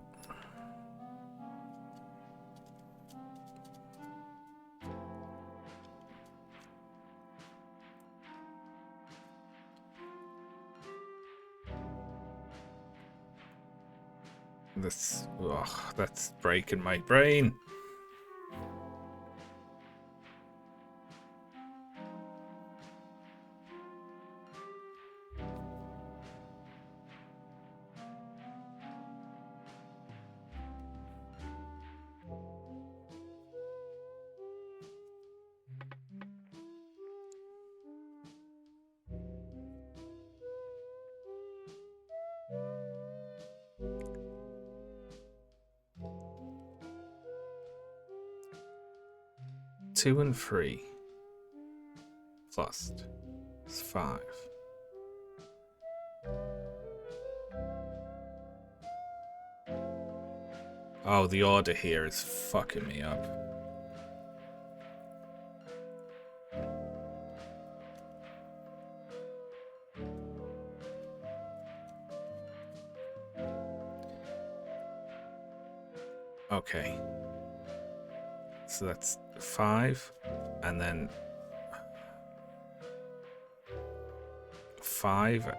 That's breaking my brain. Two and 3 plus is 5. Oh, the order here is fucking me up. Okay. So that's 5, and then 5,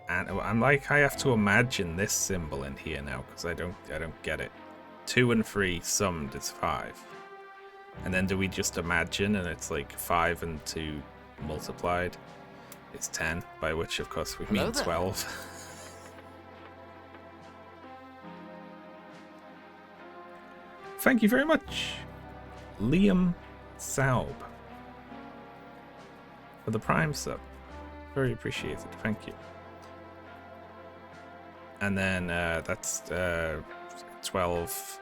and I'm like, I have to imagine this symbol in here now because I don't get it. 2 and 3 summed is 5, and then do we just imagine and it's like 5 and 2 multiplied is 10, by which of course we mean 12. Thank you very much, Liam Saub, for the Prime sub. Very appreciated. Thank you. And then that's 12.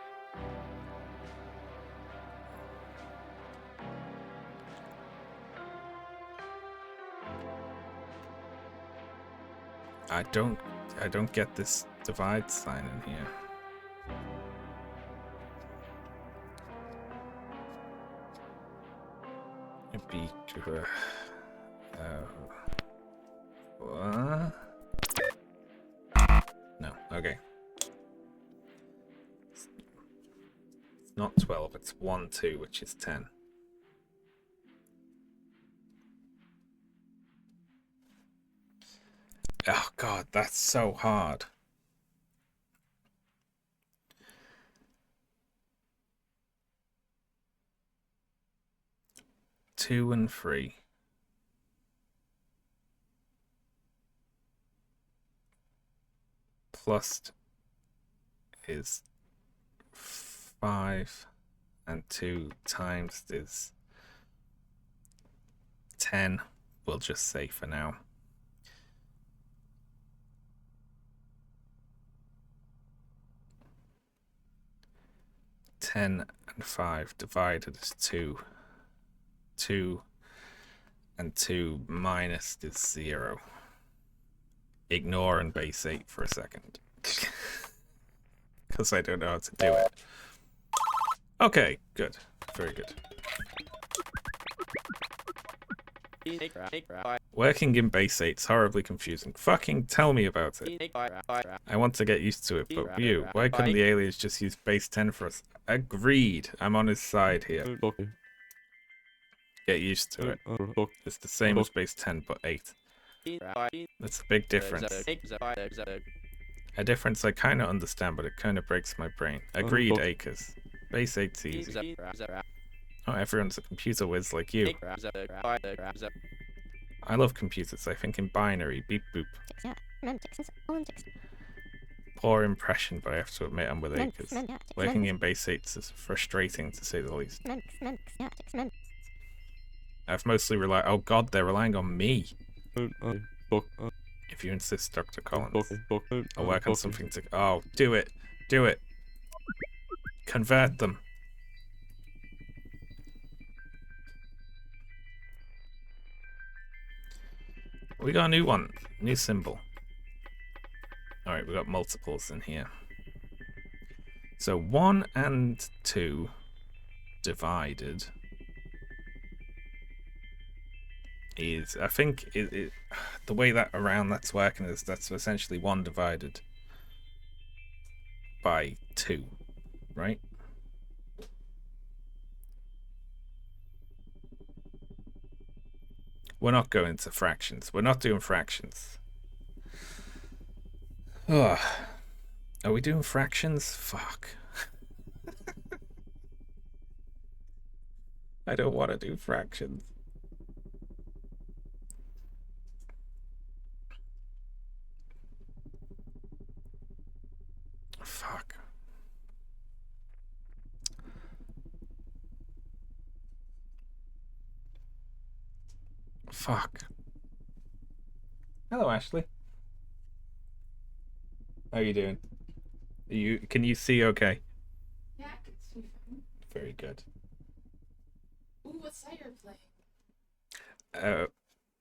I don't I don't get this divide sign in here. It'd be what? No, okay. It's not 12, it's 1, 2, which is 10. Oh god, that's so hard. Two and 3. Plus is 5, and 2 times is 10. We'll just say for now. Ten and 5 divided is 2. 2 and 2 minus is 0. Ignore and base 8 for a second. Because I don't know how to do it. Okay, good. Very good. Working in base 8 is horribly confusing. Fucking tell me about it. I want to get used to it, but you, why couldn't the aliens just use base 10 for us? Agreed. I'm on his side here. Get used to it. It's the same as base 10, but 8. That's a big difference. A difference I kind of understand, but it kind of breaks my brain. Agreed, Acres. Base 8's easy. Not everyone's a computer whiz like you. I love computers. I think in binary. Beep boop. Poor impression, but I have to admit I'm with Acres. Working in base 8 is frustrating, to say the least. I've mostly relied... Oh god, they're relying on me. If you insist, Dr. Collins. I'll work on something to... Oh, do it. Do it. Convert them. We got a new one. New symbol. Alright, we got multiples in here. So 1 and 2 divided is, I think, the way that that's working is that's essentially 1 divided by 2, right? We're not going to fractions. We're not doing fractions. Ugh. Are we doing fractions? Fuck. I don't want to do fractions. Fuck. Fuck. Hello, Ashley. How are you doing? Can you see okay? Yeah, I can see fine. Very good. Ooh, what side are you playing?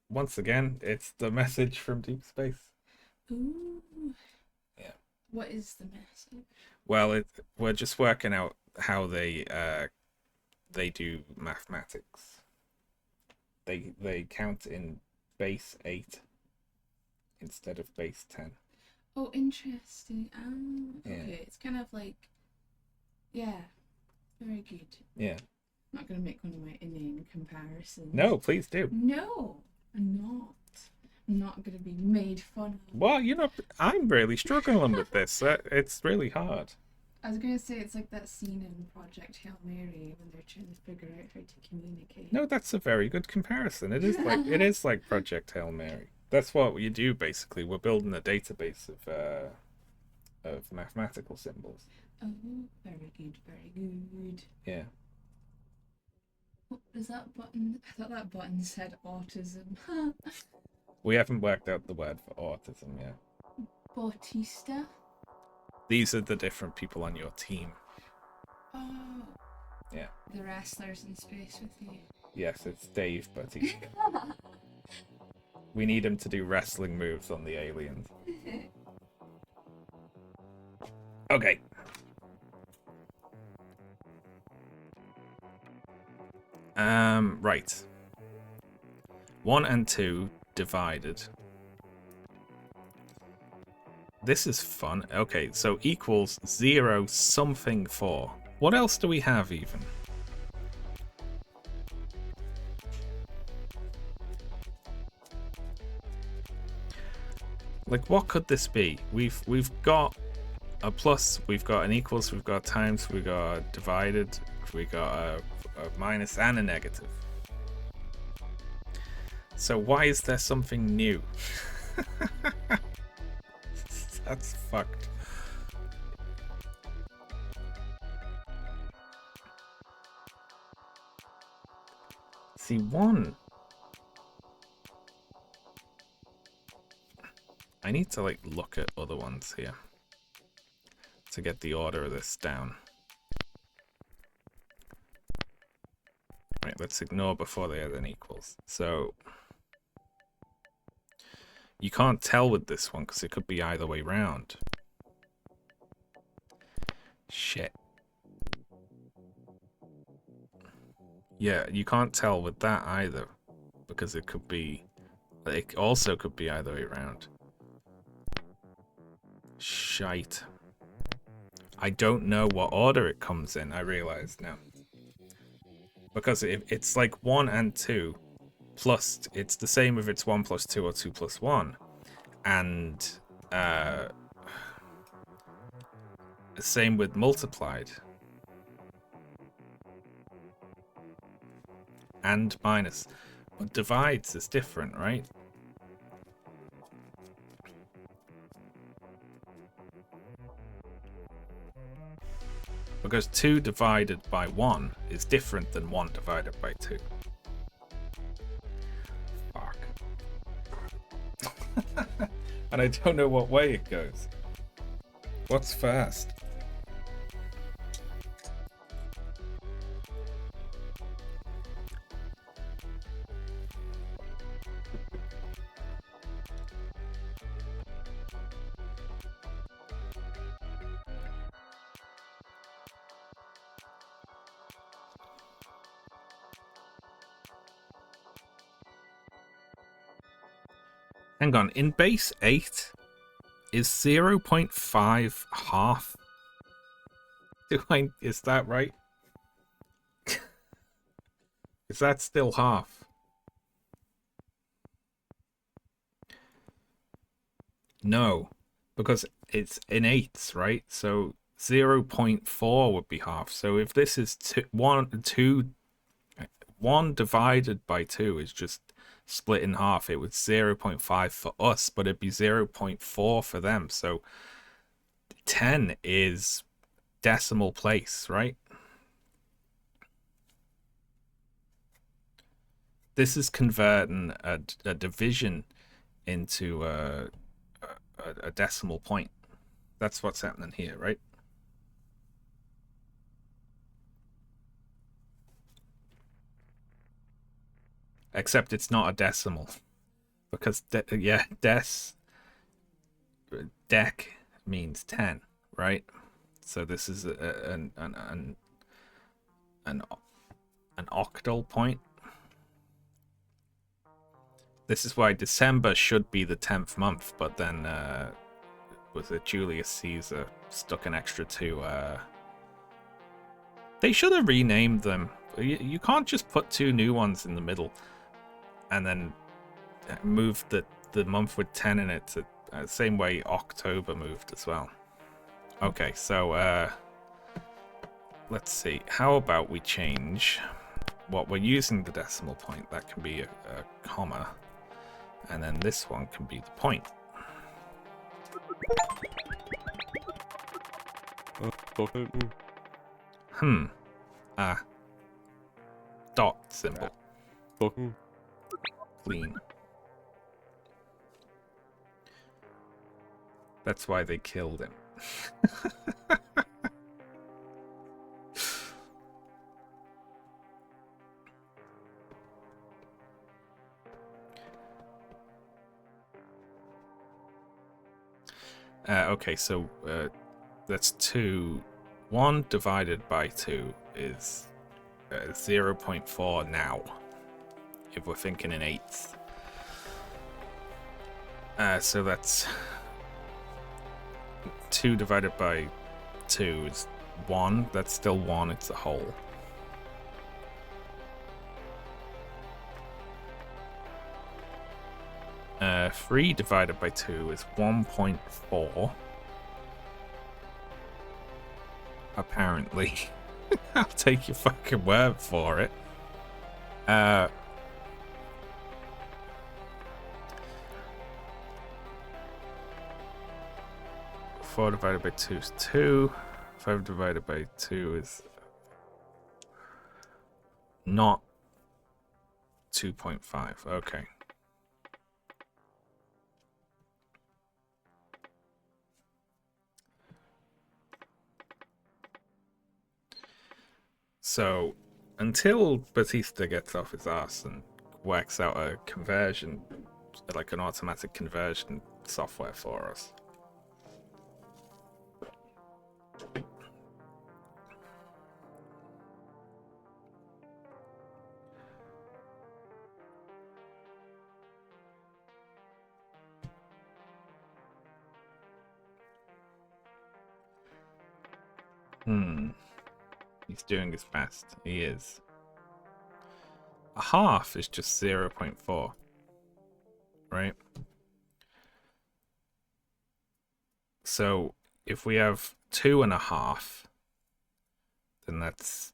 Once again, it's the message from deep space. Ooh. Yeah. What is the message? Well, we're just working out how they do mathematics. They count in base 8 instead of base 10. Oh, interesting. Yeah. Okay, it's kind of like, yeah, very good. Yeah. I'm not going to make one of my inane comparisons. No, please do. No, I'm not. I'm not going to be made fun of. Well, I'm really struggling with this. It's really hard. I was going to say it's like that scene in Project Hail Mary when they're trying to figure out how to communicate. No, that's a very good comparison. It is like Project Hail Mary. That's what you do basically. We're building a database of mathematical symbols. Oh, very good, very good. Yeah. What is that button? I thought that button said autism. We haven't worked out the word for autism yet. Bautista? These are the different people on your team. Oh. Yeah. The wrestlers in space with you. Yes, it's Dave Bautista. We need him to do wrestling moves on the aliens. Okay. Right. 1 and 2 divided. This is fun. Okay, so equals 0 something 4. What else do we have even? Like, what could this be? We've got a plus, we've got an equals, we've got times, we've got a divided, we got a minus and a negative. So why is there something new? That's fucked. See, 1. I need to like look at other ones here to get the order of this down. Right, let's ignore before they add an equals. So you can't tell with this one because it could be either way round. Shit. Yeah, you can't tell with that either because it could be. It also could be either way round. Shite. I don't know what order it comes in, I realize now. Because it's like 1 and 2 plus, it's the same if it's 1 plus 2 or 2 plus 1. And same with multiplied. And minus. But divides is different, right? Because 2 divided by 1 is different than 1 divided by 2. Fuck. And I don't know what way it goes. What's fast? Hang on, in base 8, is 0.5 half? Is that right? Is that still half? No, because it's in eighths, right? So 0.4 would be half. So if this is 1 divided by 2 is just split in half. It was 0.5 for us, but it'd be 0.4 for them. So 10 is decimal place, right? This is converting a division into a decimal point. That's what's happening here, right? Except it's not a decimal. Because, dec means 10, right? So this is an octal point. This is why December should be the 10th month, but then was it Julius Caesar stuck an extra 2? They should have renamed them. You can't just put 2 new ones in the middle and then move the month with 10 in it to same way October moved as well. Okay, so let's see. How about we change what we're using the decimal point? That can be a comma, and then this one can be the point. Dot symbol. Clean. That's why they killed him. Okay, so That's 2. 1 divided by 2 is 0.4 now, if we're thinking in eighths. So that's 2 divided by 2 is 1. That's still 1, it's a whole. Uh, 3 divided by 2 is 1.4. Apparently. I'll take your fucking word for it. 4 divided by 2 is 2. 5 divided by 2 is not 2.5. Okay. So, until Batista gets off his ass and works out a conversion, like an automatic conversion software for us. He's doing his best. He is. A half is just 0.4. Right? So, if we have 2.5, then that's...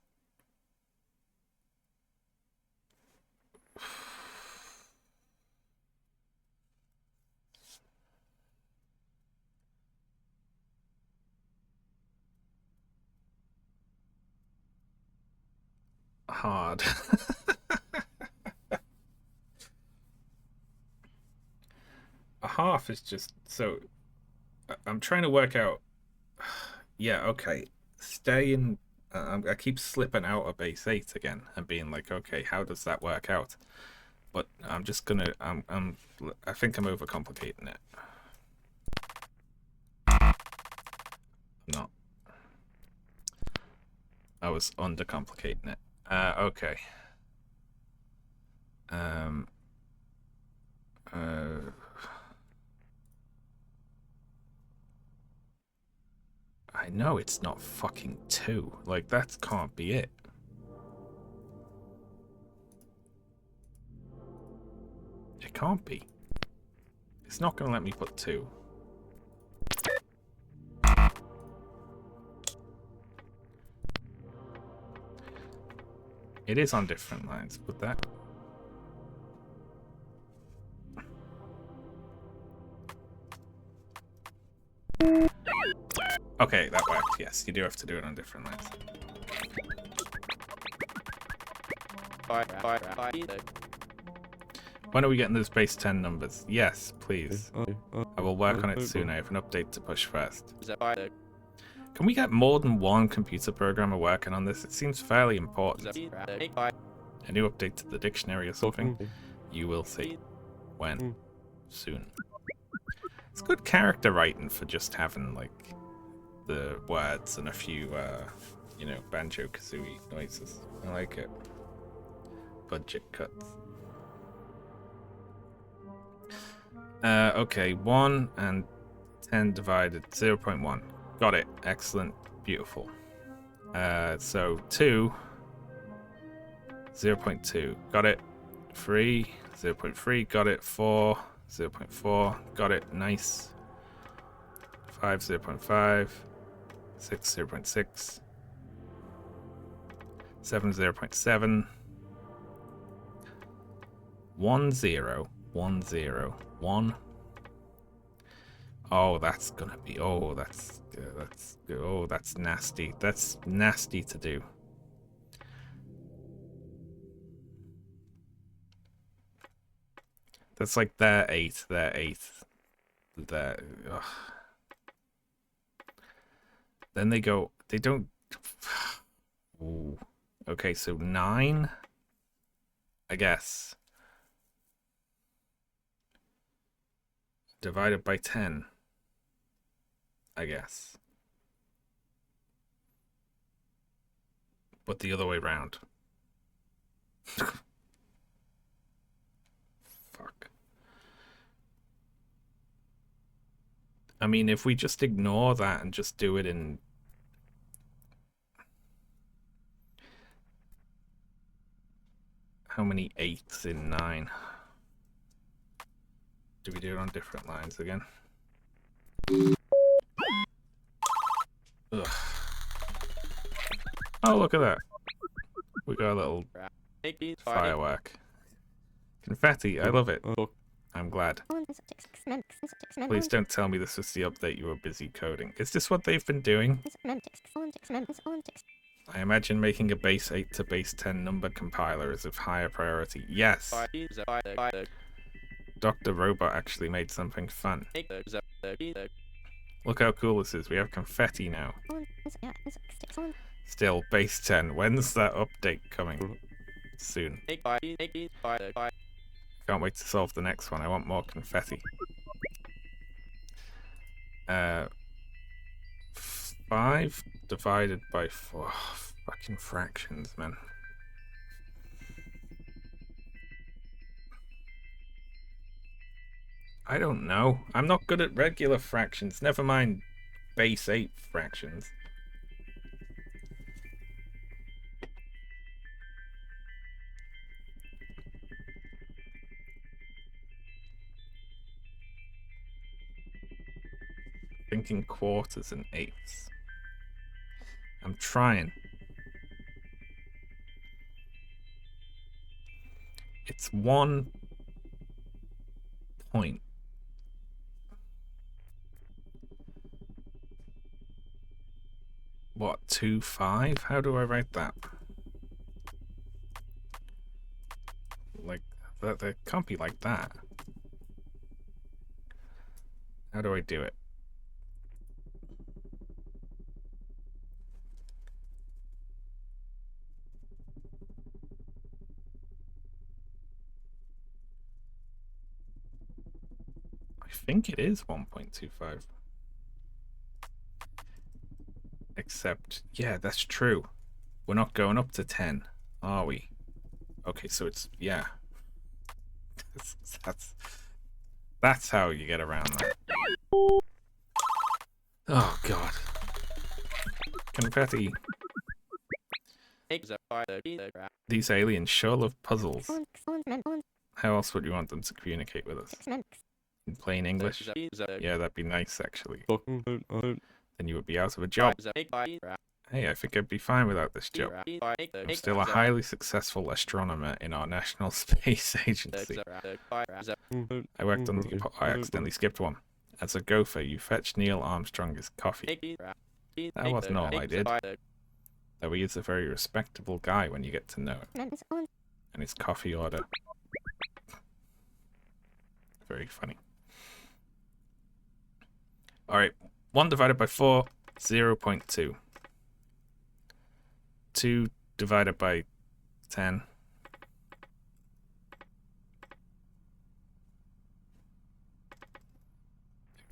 hard. A half is just... So, I'm trying to work out... Yeah, okay. Stay in... I keep slipping out of base 8 again and being like, okay, how does that work out? But I'm just gonna... I think I'm overcomplicating it. I'm not. I was undercomplicating it. Okay. I know it's not fucking 2. Like, that can't be it. It can't be. It's not gonna let me put 2. It is on different lines, but that... Okay, that worked. Yes, you do have to do it on different lines. When are we getting those base 10 numbers? Yes, please. I will work on it soon. I have an update to push first. Can we get more than one computer programmer working on this? It seems fairly important. A new update to the dictionary or something? You will see. When? Soon. It's good character writing for just having, like, the words and a few, you know, banjo-kazooie noises. I like it. Budget cuts. Okay, 1 and 10 divided 0.1. Got it. Excellent. Beautiful. So 2, 0.2. Got it. 3, 0.3. Got it. 4, 0.4. Got it. Nice. 5, 0.5. 6, 0.6. 7, 0.7. 1, 0. 1, 0. 1. Oh, that's gonna be... Oh, that's... Oh, that's nasty. That's nasty to do. That's like their 8, their 8. Their... Ugh. Then they go... They don't... Ooh. Okay, so 9? I guess. Divided by 10. I guess. but the other way round. Fuck. I mean, if we just ignore that and just do it in... How many 8s in 9? Do we do it on different lines again? Ugh. Oh, look at that. We got a little firework. Confetti, I love it. I'm glad. Please don't tell me this was the update you were busy coding. Is this what they've been doing? I imagine making a base 8 to base 10 number compiler is of higher priority. Yes! Dr. Robot actually made something fun. Look how cool this is. We have confetti now. Still, base 10. When's that update coming? Soon. Can't wait to solve the next one. I want more confetti. 5 divided by 4. Fucking fractions, man. I don't know. I'm not good at regular fractions. Never mind base 8 fractions. Thinking quarters and eighths. I'm trying. It's 1 point. What, 2.5? How do I write that? Like, that can't be like that. How do I do it? I think it is 1.25. Except, yeah, that's true. We're not going up to 10, are we? Okay, so it's, yeah. That's how you get around that. Oh, God. Confetti. These aliens sure love puzzles. How else would you want them to communicate with us? In plain English? Yeah, that'd be nice, actually. Then you would be out of a job. Hey, I think I'd be fine without this job. I'm still a highly successful astronomer in our National Space Agency. I worked on the... I accidentally skipped one. As a gopher, you fetched Neil Armstrong his coffee. That wasn't all I did. Though he is a very respectable guy when you get to know him. And his coffee order. Very funny. Alright, 1 divided by 4, 0.2. 2 divided by 10.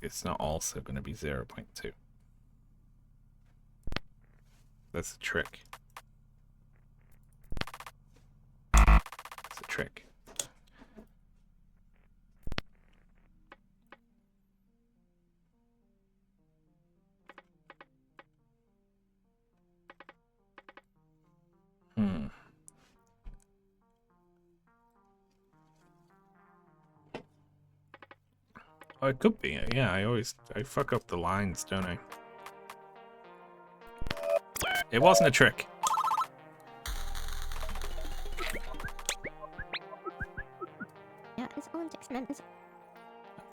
It's not also going to be 0.2. That's a trick. It's a trick. Oh, it could be. Yeah, I fuck up the lines, don't I? It wasn't a trick.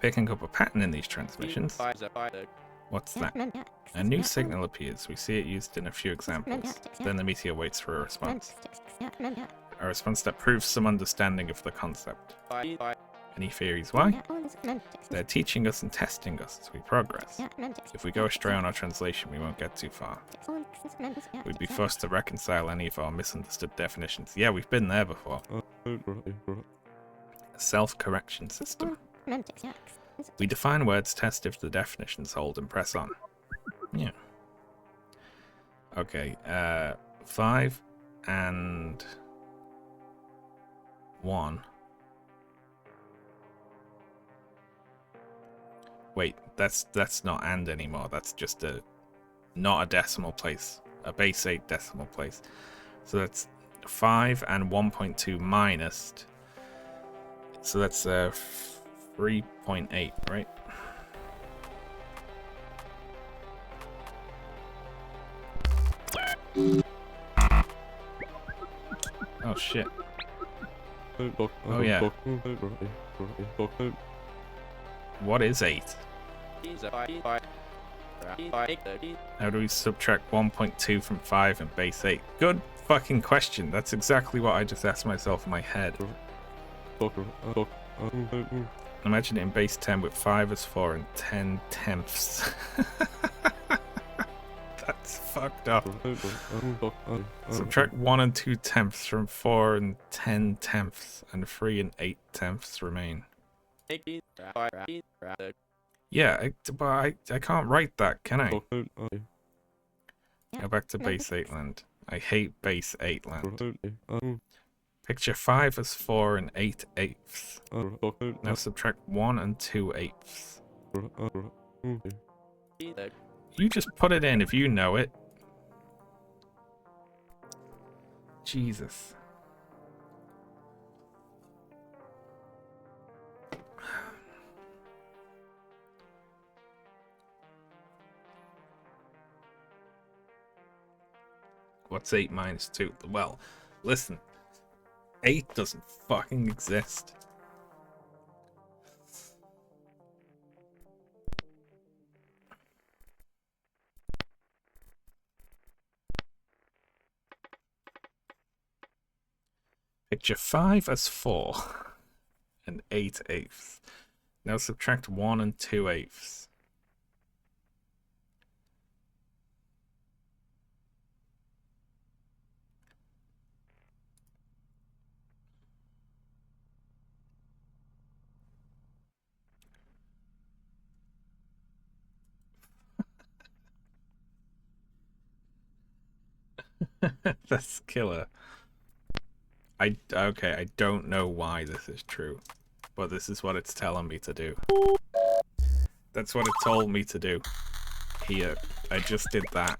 Picking up a pattern in these transmissions. What's that? A new signal appears. We see it used in a few examples. Then the meteor waits for a response. A response that proves some understanding of the concept. Any theories why? They're teaching us and testing us as we progress. If we go astray on our translation, we won't get too far. We'd be forced to reconcile any of our misunderstood definitions. Yeah, we've been there before. A self-correction system. We define words, test if the definitions hold, and press on. Yeah. Okay, 5 and 1. Wait, that's not and anymore. That's just not a decimal place. A base 8 decimal place. So that's 5 and 1.2 minus. So that's 3.8, right? Oh shit. Oh yeah. What is 8? How do we subtract 1.2 from 5 and base 8? Good fucking question. That's exactly what I just asked myself in my head. Imagine it in base 10 with 5 as 4 and 10 tenths. That's fucked up. Subtract 1 and 2 tenths from 4 and 10 tenths, and 3 and 8 tenths remain. Yeah, but I can't write that, can I? Go back to base 8 land. I hate base 8 land. Picture 5 as 4 and 8 eighths. Now subtract 1 and 2 eighths. You just put it in if you know it. Jesus. What's 8 minus 2? Well, listen. 8 doesn't fucking exist. Picture 5 as 4 and 8 eighths. Now subtract 1 and 2 eighths. That's killer. Okay, I don't know why this is true, but this is what it's telling me to do. That's what it told me to do. Here, I just did that.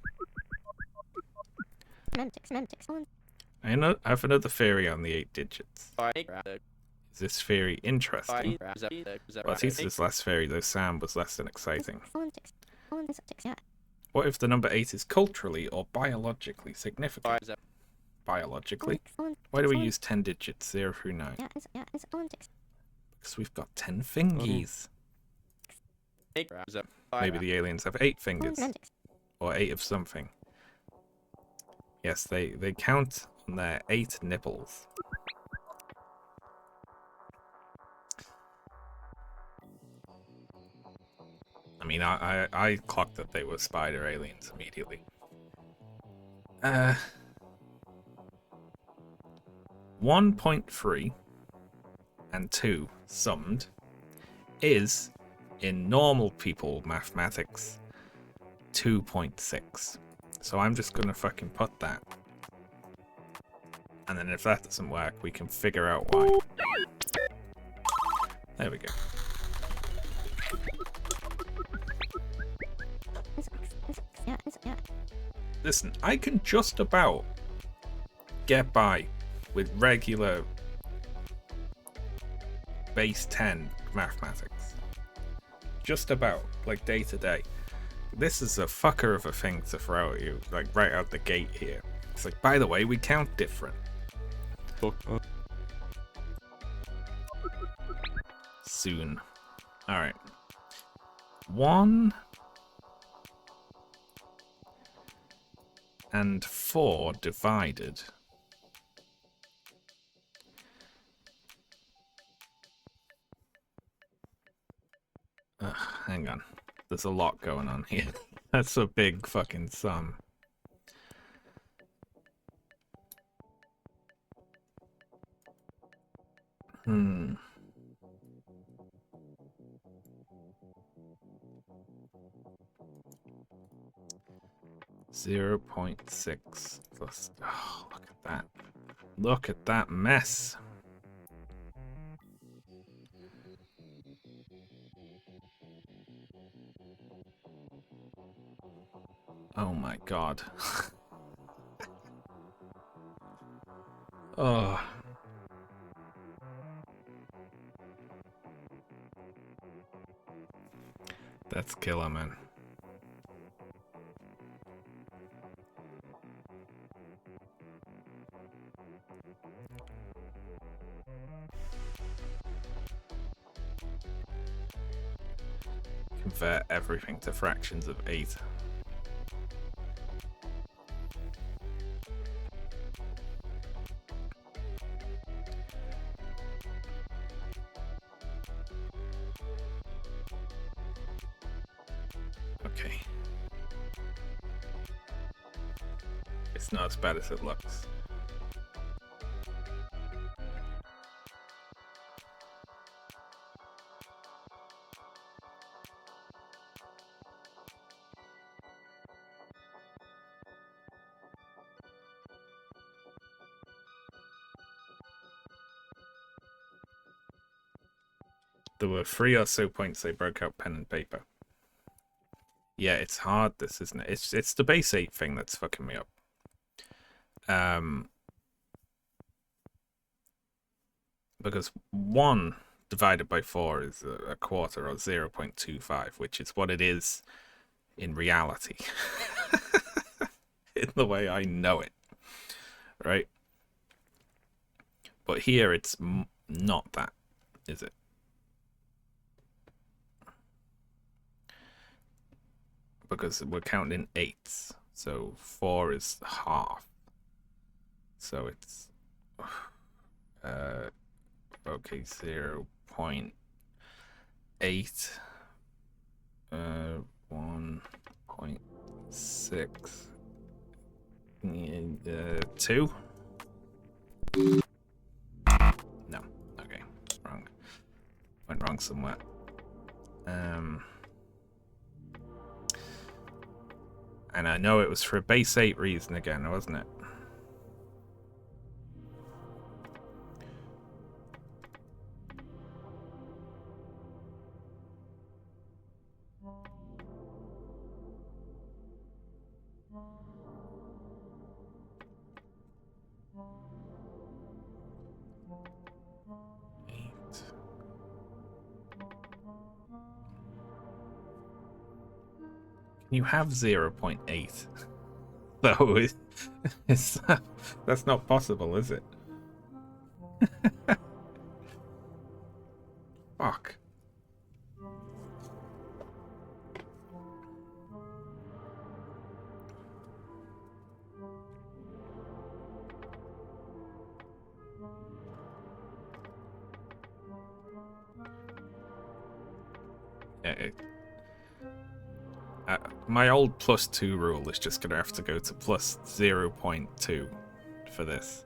I have another theory on the 8 digits. Is this theory interesting? Well, at least this last theory, though, sound was less than exciting. What if the number 8 is culturally or biologically significant? Biologically? Why do we use 10 digits, 0 through 9? Because we've got 10 fingies. Maybe the aliens have 8 fingers. Or 8 of something. Yes, they count on their 8 nipples. I mean, I clocked that they were spider aliens immediately. 1.3 and 2 summed is, in normal people mathematics, 2.6. So I'm just gonna fucking put that. And then if that doesn't work, we can figure out why. There we go. Listen, I can just about get by with regular base 10 mathematics. Just about, like day to day. This is a fucker of a thing to throw at you, like right out the gate here. It's like, by the way, we count different. Soon. Alright. 1 and 4 divided. Hang on. There's a lot going on here. That's a big fucking sum. Hmm. .6 plus. Oh, look at that. Look at that mess. Oh my god. Oh. That's killer, man. Convert everything to fractions of 8. Okay. It's not as bad as it looks. There were 3 or so points they broke out pen and paper. Yeah, it's hard, this, isn't it? It's the base 8 thing that's fucking me up. Because 1 divided by 4 is a quarter, or 0.25, which is what it is in reality. In the way I know it. Right? But here it's not that, is it? Because we're counting in 8s. So 4 is half. So it's okay, 0.8 1.6 2. No, okay, wrong. Went wrong somewhere. And I know it was for a base 8 reason again, wasn't it? You have 0.8. Though that's not possible, is it? Fuck. Yeah, my old +2 rule is just gonna have to go to plus 0.2 for this.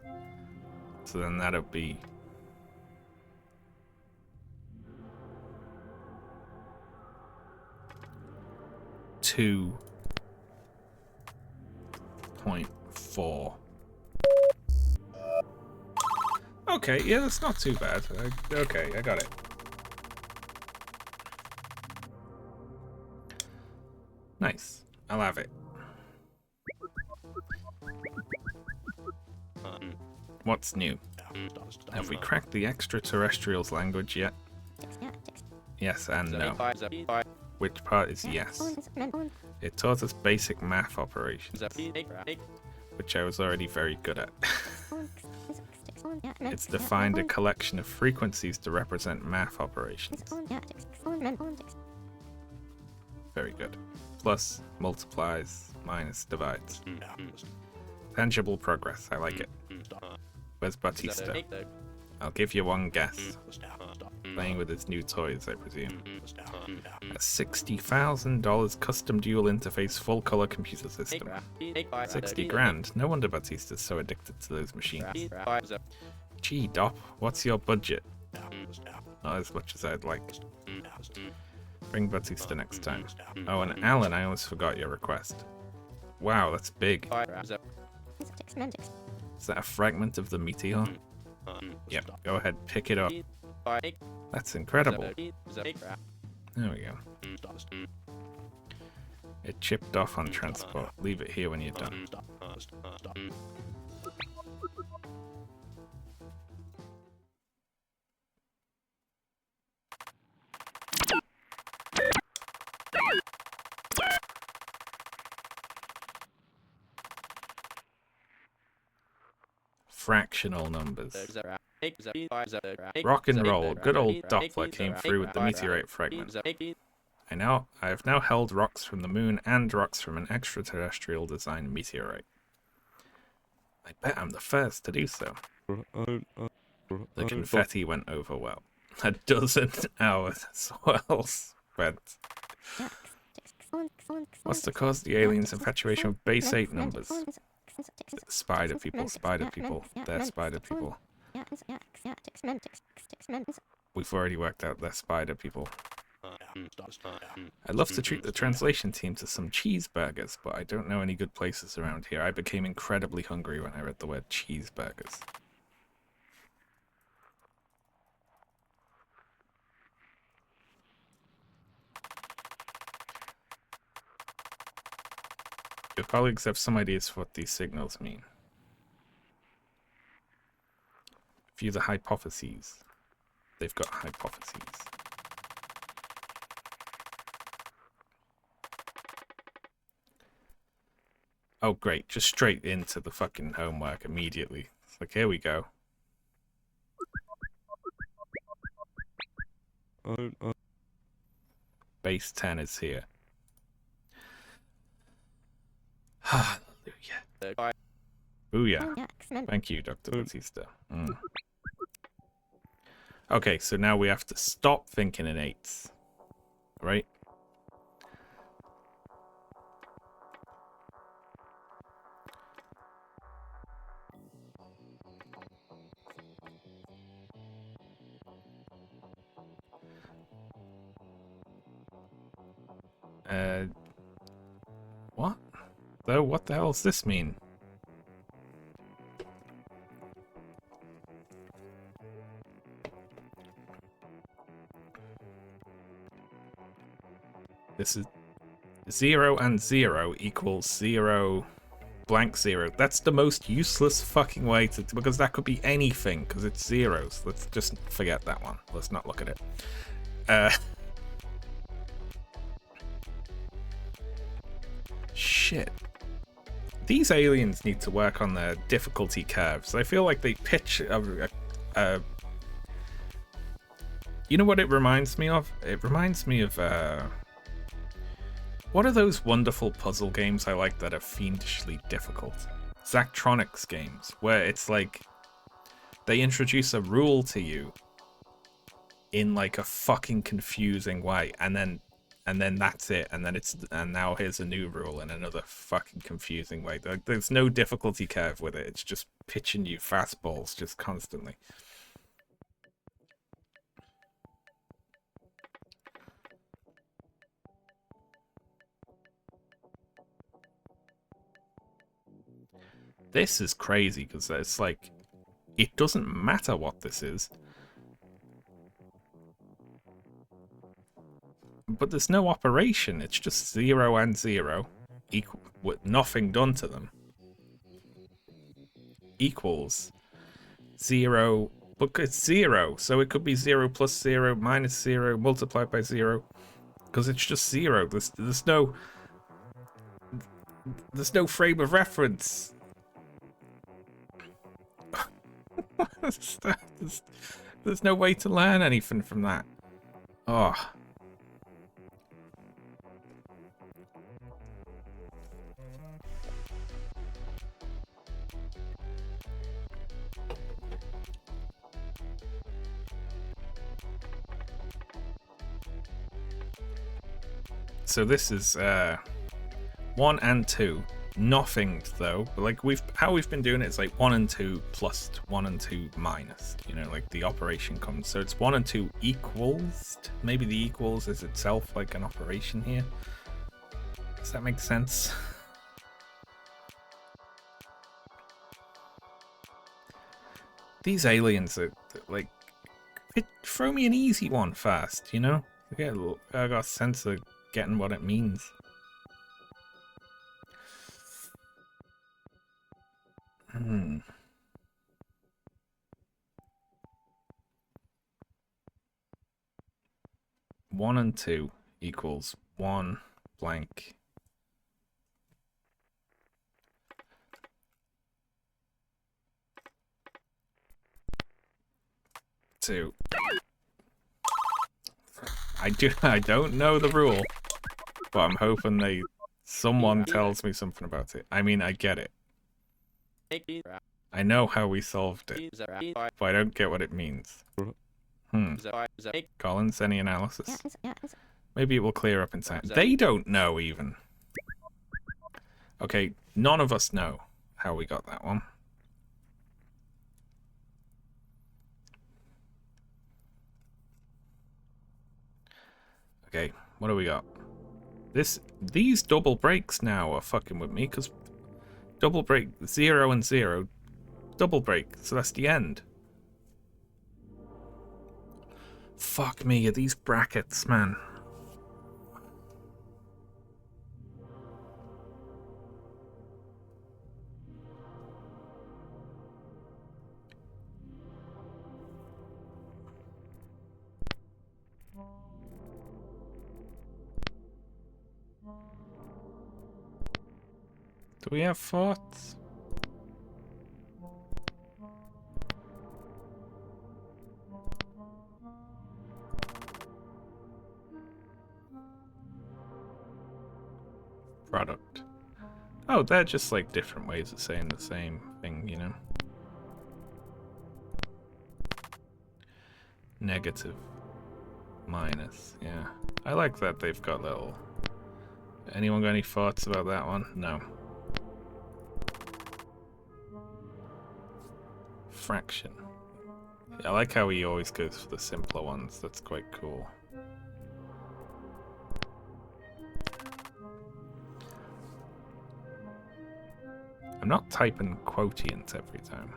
So then that'll be 2.4. Okay, yeah, that's not too bad. Okay, I got it. Nice. I'll have it. What's new? Have we cracked the extraterrestrials' language yet? Yes and no. Which part is yes? It taught us basic math operations, which I was already very good at. It's defined a collection of frequencies to represent math operations. Very good. Plus, multiplies, minus, divides. Tangible progress, I like it. Where's Batista? I'll give you one guess. Playing with his new toys, I presume. A $60,000 custom dual interface full color computer system. 60 grand. No wonder Batista's so addicted to those machines. Gee, Dop, what's your budget? Not as much as I'd like. Bring Batista next time. Oh, and Alan, I almost forgot your request. Wow, that's big. Is that a fragment of the meteor? Yep, go ahead, pick it up. That's incredible. There we go. It chipped off on transport. Leave it here when you're done. Fractional numbers. Rock and roll. Good old Doppler came through with the meteorite fragment. I have now held rocks from the moon and rocks from an extraterrestrial design meteorite. I bet I'm the first to do so. The confetti went over well. 12 hours well spent. What's the cause of the aliens' infatuation with base 8 numbers? Spider people, they're spider people. We've already worked out they're spider people. I'd love to treat the translation team to some cheeseburgers, but I don't know any good places around here. I became incredibly hungry when I read the word cheeseburgers. Your colleagues have some ideas for what these signals mean. View the hypotheses. They've got hypotheses. Oh great, just straight into the fucking homework immediately. It's like, here we go. Base 10 is here. Hallelujah. Booyah. Thank you, Dr. Batista. Okay, so now we have to stop thinking in 8s. Right? What? Though, what the hell does this mean? This is 0 and 0 equals 0 blank 0. That's the most useless fucking way to, because that could be anything, because it's zeros. Let's just forget that one. Let's not look at it. Shit. These aliens need to work on their difficulty curves. I feel like they pitch you know what it reminds me of? It reminds me of what are those wonderful puzzle games I like that are fiendishly difficult? Zachtronics games, where it's like they introduce a rule to you in like a fucking confusing way, and then that's it, and now here's a new rule in another fucking confusing way. Like, there's no difficulty curve with it. It's just pitching you fastballs just constantly. This is crazy because it's like, it doesn't matter what this is. But there's no operation. It's just 0 and 0 equal, with nothing done to them. Equals 0, but it's 0, so it could be 0 plus 0 minus 0 multiplied by 0, because it's just 0. There's no frame of reference. There's no way to learn anything from that. Oh. So this is 1 and 2. Nothing though. Like how we've been doing it is like 1 and 2 plus 1 and 2 minus. You know, like the operation comes. So it's 1 and 2 equals. Maybe the equals is itself like an operation here. Does that make sense? These aliens are like, throw me an easy one first, you know? I got a sense of getting what it means. Hmm. One and two equals one blank. Two. I don't know the rule, but I'm hoping someone tells me something about it. I mean, I get it. I know how we solved it, but I don't get what it means. Collins, any analysis? Maybe it will clear up in time. They don't know even. Okay, none of us know how we got that one. Okay, what do we got? These double breaks now are fucking with me, because double break 0 and 0, double break, so that's the end. Fuck me, are these brackets, man. Do we have thoughts? Product. Oh, they're just like different ways of saying the same thing, you know? Negative. Minus, yeah. I like that they've got little... Anyone got any thoughts about that one? No. Fraction. I like how he always goes for the simpler ones. That's quite cool. I'm not typing quotient every time.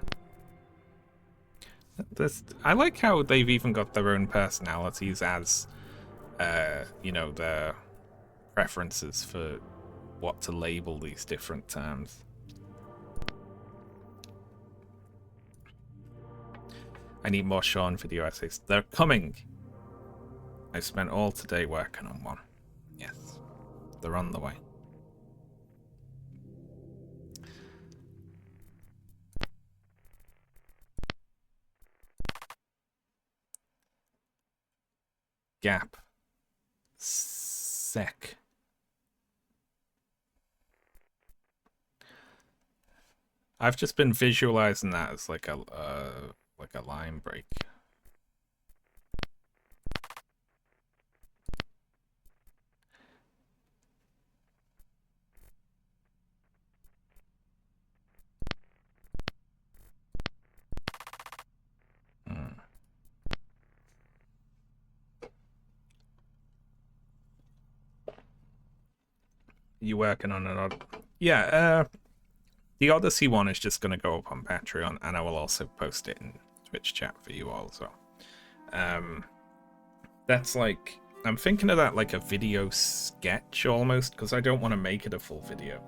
I like how they've even got their own personalities as, you know, their preferences for what to label these different terms. I need more Shaun video essays. They're coming! I spent all today working on one. Yes. They're on the way. Gap. Sec. I've just been visualizing that as like a line break. You working on an odd? Yeah, the Odyssey one is just going to go up on Patreon, and I will also post it in Twitch chat for you all as well. That's like, I'm thinking of that like a video sketch almost, because I don't want to make it a full video,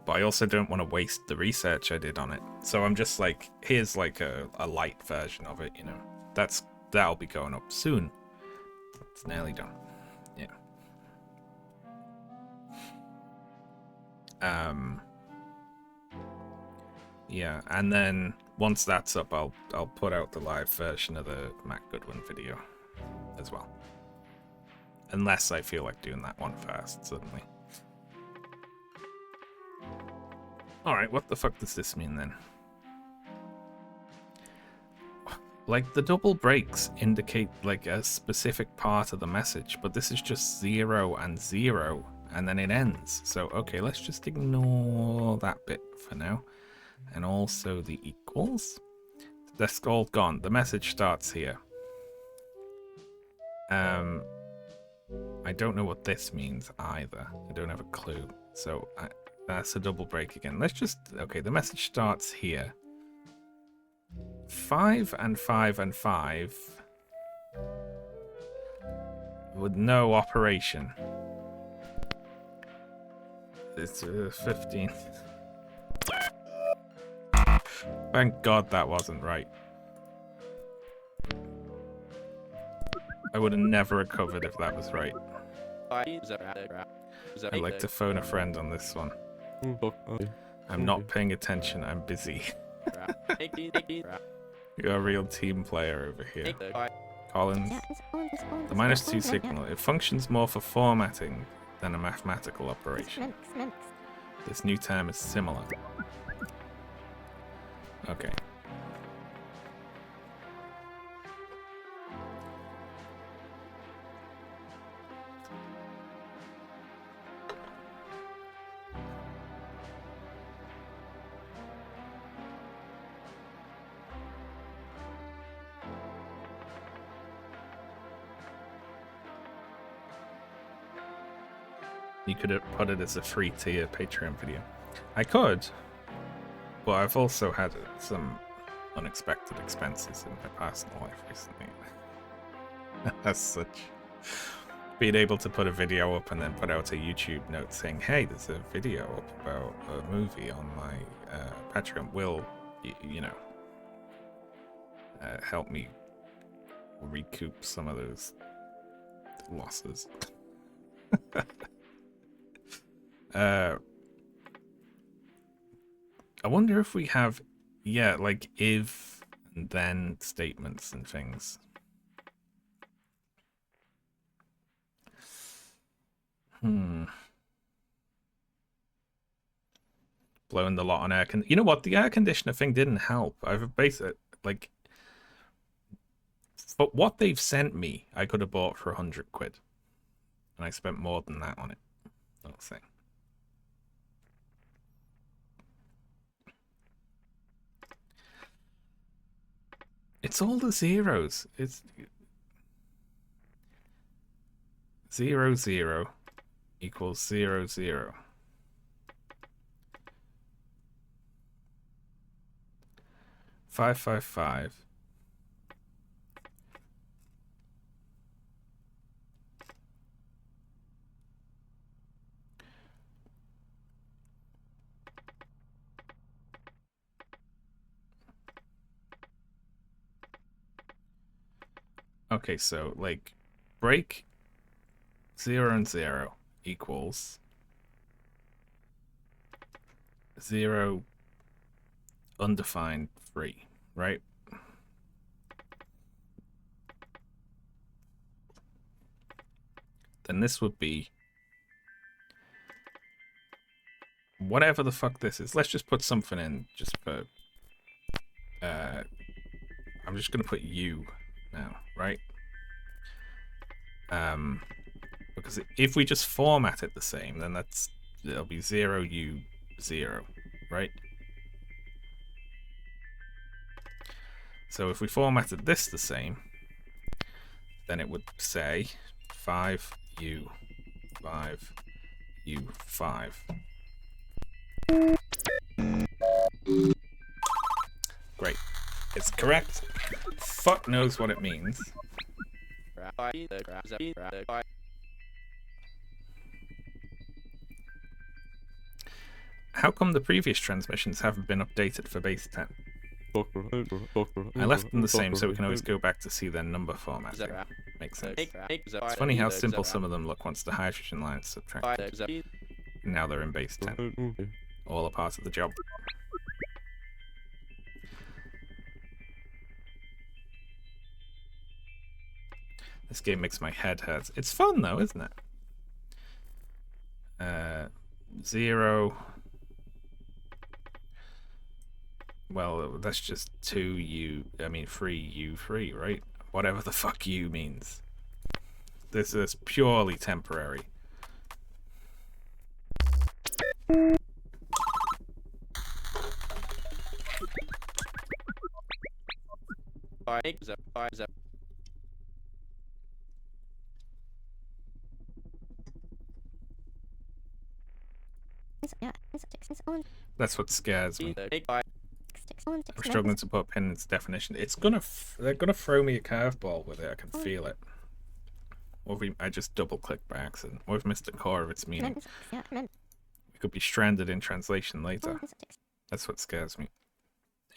but I also don't want to waste the research I did on it. So I'm just like, here's like a light version of it, you know. That'll be going up soon. It's nearly done. Yeah. Yeah, and then once that's up, I'll put out the live version of the Matt Goodwin video as well. Unless I feel like doing that one first, suddenly. Alright, what the fuck does this mean then? Like, the double breaks indicate like a specific part of the message, but this is just 0 and 0, and then it ends. So, okay, let's just ignore that bit for now. And also the equals. That's all gone. The message starts here. I don't know what this means either. I don't have a clue. So that's a double break again. Let's just... Okay, the message starts here. 5 and 5 and 5 with no operation. It's 15. Thank God that wasn't right. I would have never recovered if that was right. I'd like to phone a friend on this one. I'm not paying attention, I'm busy. You're a real team player over here. Collins. The -2 signal. It functions more for formatting than a mathematical operation. This new term is similar. Okay. You could have put it as a free tier Patreon video. I could, but I've also had some unexpected expenses in my personal life recently. As such, being able to put a video up and then put out a YouTube note saying, hey, there's a video up about a movie on my Patreon will, you know, help me recoup some of those losses. I wonder if we have, yeah, like if and then statements and things. Blowing the lot on air con. You know what? The air conditioner thing didn't help. I've basically like, but what they've sent me, I could have bought for 100 quid, and I spent more than that on it. I'll say. It's all the zeros. It's 0, 0 equals 0, 0. Five, 5, 5. Okay, so like break 0 and 0 equals 0 undefined 3, right? Then this would be whatever the fuck this is. Let's just put something in just for I'm just gonna put U now, right? Because if we just format it the same, then it'll be 0 U 0, right? So if we formatted this the same, then it would say 5 U 5 U 5. Great. It's correct. Fuck knows what it means. How come the previous transmissions haven't been updated for base 10? I left them the same so we can always go back to see their number formatting. Makes sense. It's funny how simple some of them look once the hydrogen lines subtracted. Now they're in base 10. All a part of the job. This game makes my head hurt. It's fun though, isn't it? 0. Well, that's just 3 U3, right? Whatever the fuck U means. This is purely temporary. That's what scares me. I'm struggling to put a pin in its definition. It's gonna they're gonna throw me a curveball with it. I can feel it. Or if I just double click by accident. Or if missed the core of its meaning. We could be stranded in translation later. That's what scares me.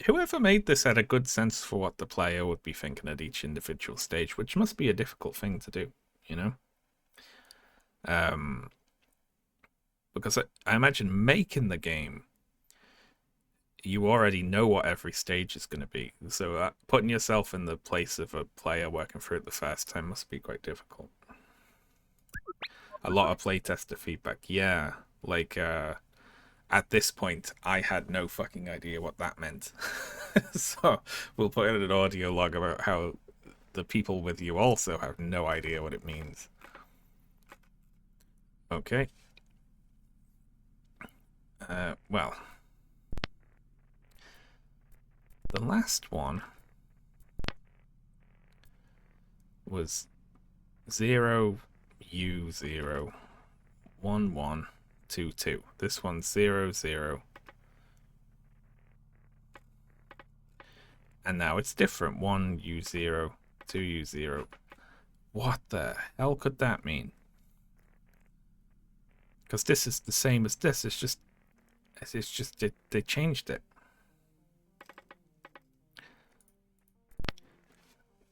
Whoever made this had a good sense for what the player would be thinking at each individual stage, which must be a difficult thing to do, you know? Because I imagine making the game, you already know what every stage is going to be. So putting yourself in the place of a player working through it the first time must be quite difficult. A lot of playtester feedback. Yeah, like at this point, I had no fucking idea what that meant. So we'll put in an audio log about how the people with you also have no idea what it means. Okay. Well, the last one was 0U01122. This one's 00. And now it's different. 1U0, 2U0. What the hell could that mean? Because this is the same as this. It's just they changed it.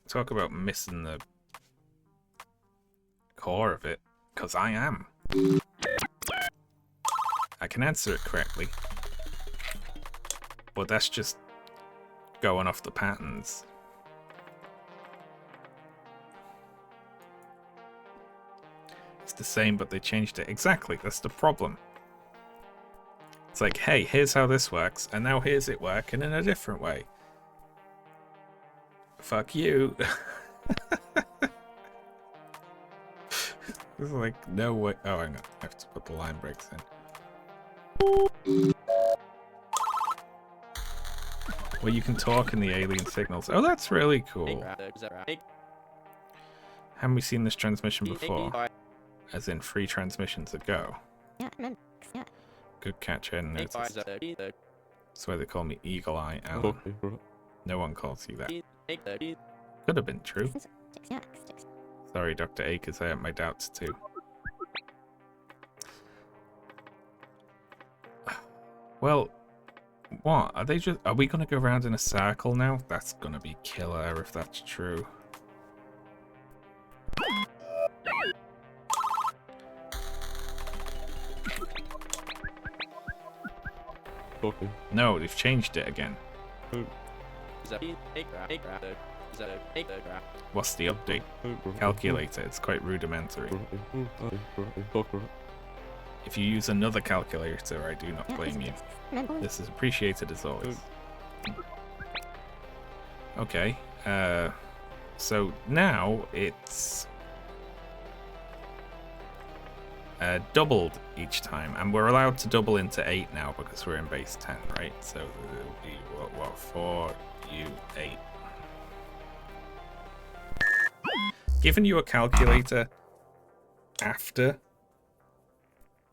Talk about missing the core of it, because I am. I can answer it correctly, but that's just going off the patterns. It's the same, but they changed it. Exactly, that's the problem. It's like, hey, here's how this works, and now here's it working in a different way. Fuck you. It's like, no way. Oh, hang on. I have to put the line breaks in. Well, you can talk in the alien signals. Oh, that's really cool. Haven't we seen this transmission before? As in 3 transmissions ago. Good catch, I hadn't noticed. That's why they call me Eagle Eye Alan. No one calls you that. Could have been true. Sorry, Dr. Akers, I have my doubts too. Well, what? Are we gonna go around in a circle now? That's gonna be killer if that's true. Okay. No, they've changed it again. What's the update? Calculator, it's quite rudimentary. If you use another calculator, I do not blame you. This is appreciated as always. Okay, so now it's doubled each time, and we're allowed to double into 8 now because we're in base 10, right? So it'll be what 4U8. Giving you a calculator after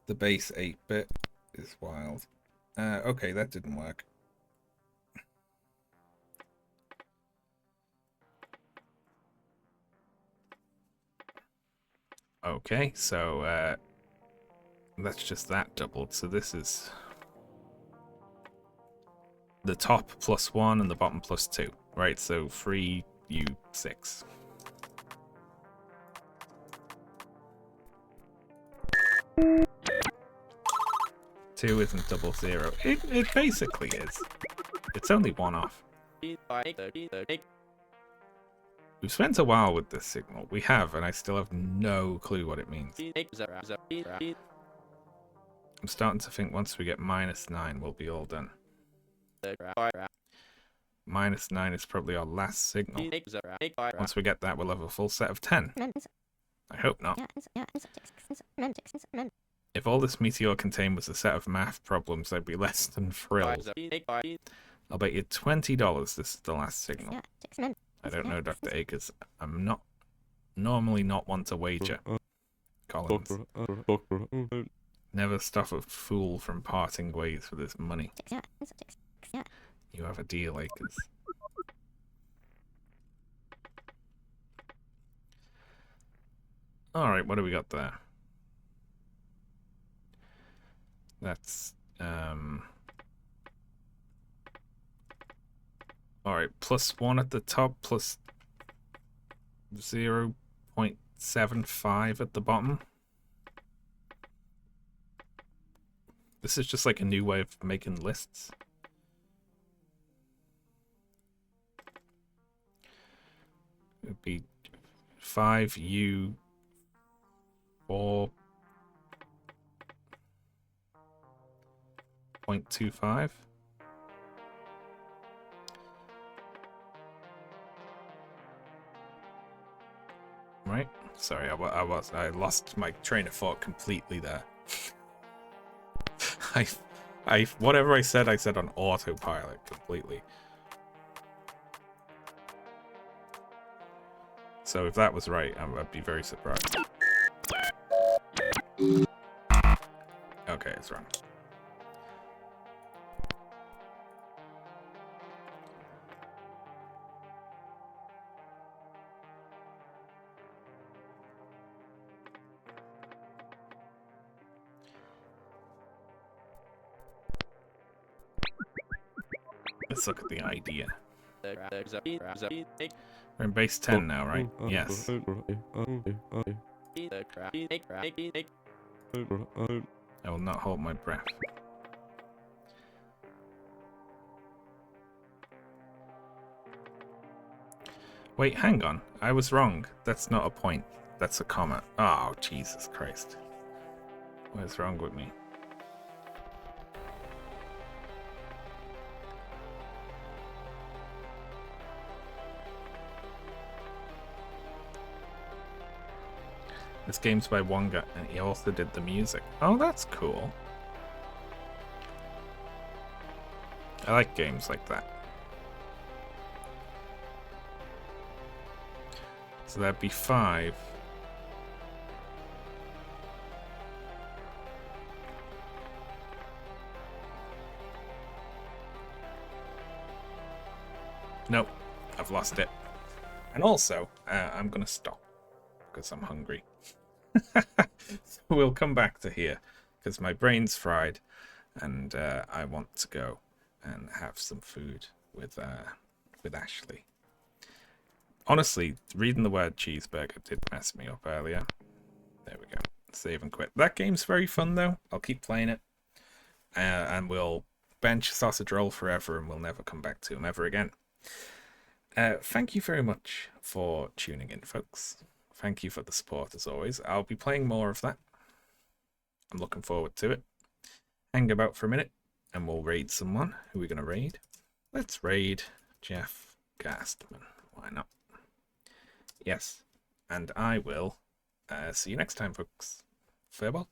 the base 8-bit is wild. Okay, that didn't work. Okay, so that's just that doubled. So this is the top +1 and the bottom +2, right? So 3U6. Two isn't 00. It basically is. It's only 1 off. We've spent a while with this signal. We have, and I still have no clue what it means. I'm starting to think once we get -9, we'll be all done. -9 is probably our last signal. Once we get that, we'll have a full set of 10. I hope not. If all this meteor contained was a set of math problems, I'd be less than thrilled. I'll bet you $20 this is the last signal. I don't know, Dr. Akers. I'm not normally not one to wager. Collins. Never stop a fool from parting ways with his money. You have a deal, Acres. Alright, what do we got there? That's, alright, +1 at the top, plus 0.75 at the bottom. This is just like a new way of making lists. It would be 5U 4.25. Right? Sorry, I lost my train of thought completely there. Whatever I said on autopilot completely. So if that was right, I'd be very surprised. Okay, it's wrong. Let's look at the idea. We're in base 10 now, right? Yes. I will not hold my breath. Wait, hang on. I was wrong. That's not a point. That's a comma. Oh, Jesus Christ. What is wrong with me? This game's by one guy, and he also did the music. Oh, that's cool. I like games like that. So that'd be 5. Nope, I've lost it. And also, I'm gonna stop because I'm hungry. So we'll come back to here because my brain's fried, and I want to go and have some food with Ashley. Honestly, reading the word cheeseburger did mess me up earlier. There we go. Save and quit. That game's very fun though. I'll keep playing it, and we'll bench Sausage Roll forever, and we'll never come back to him ever again. Thank you very much for tuning in, folks. Thank you for the support as always. I'll be playing more of that. I'm looking forward to it. Hang about for a minute and we'll raid someone. Who are we going to raid? Let's raid Jeff Gastman. Why not? Yes. And I will see you next time, folks. Farewell.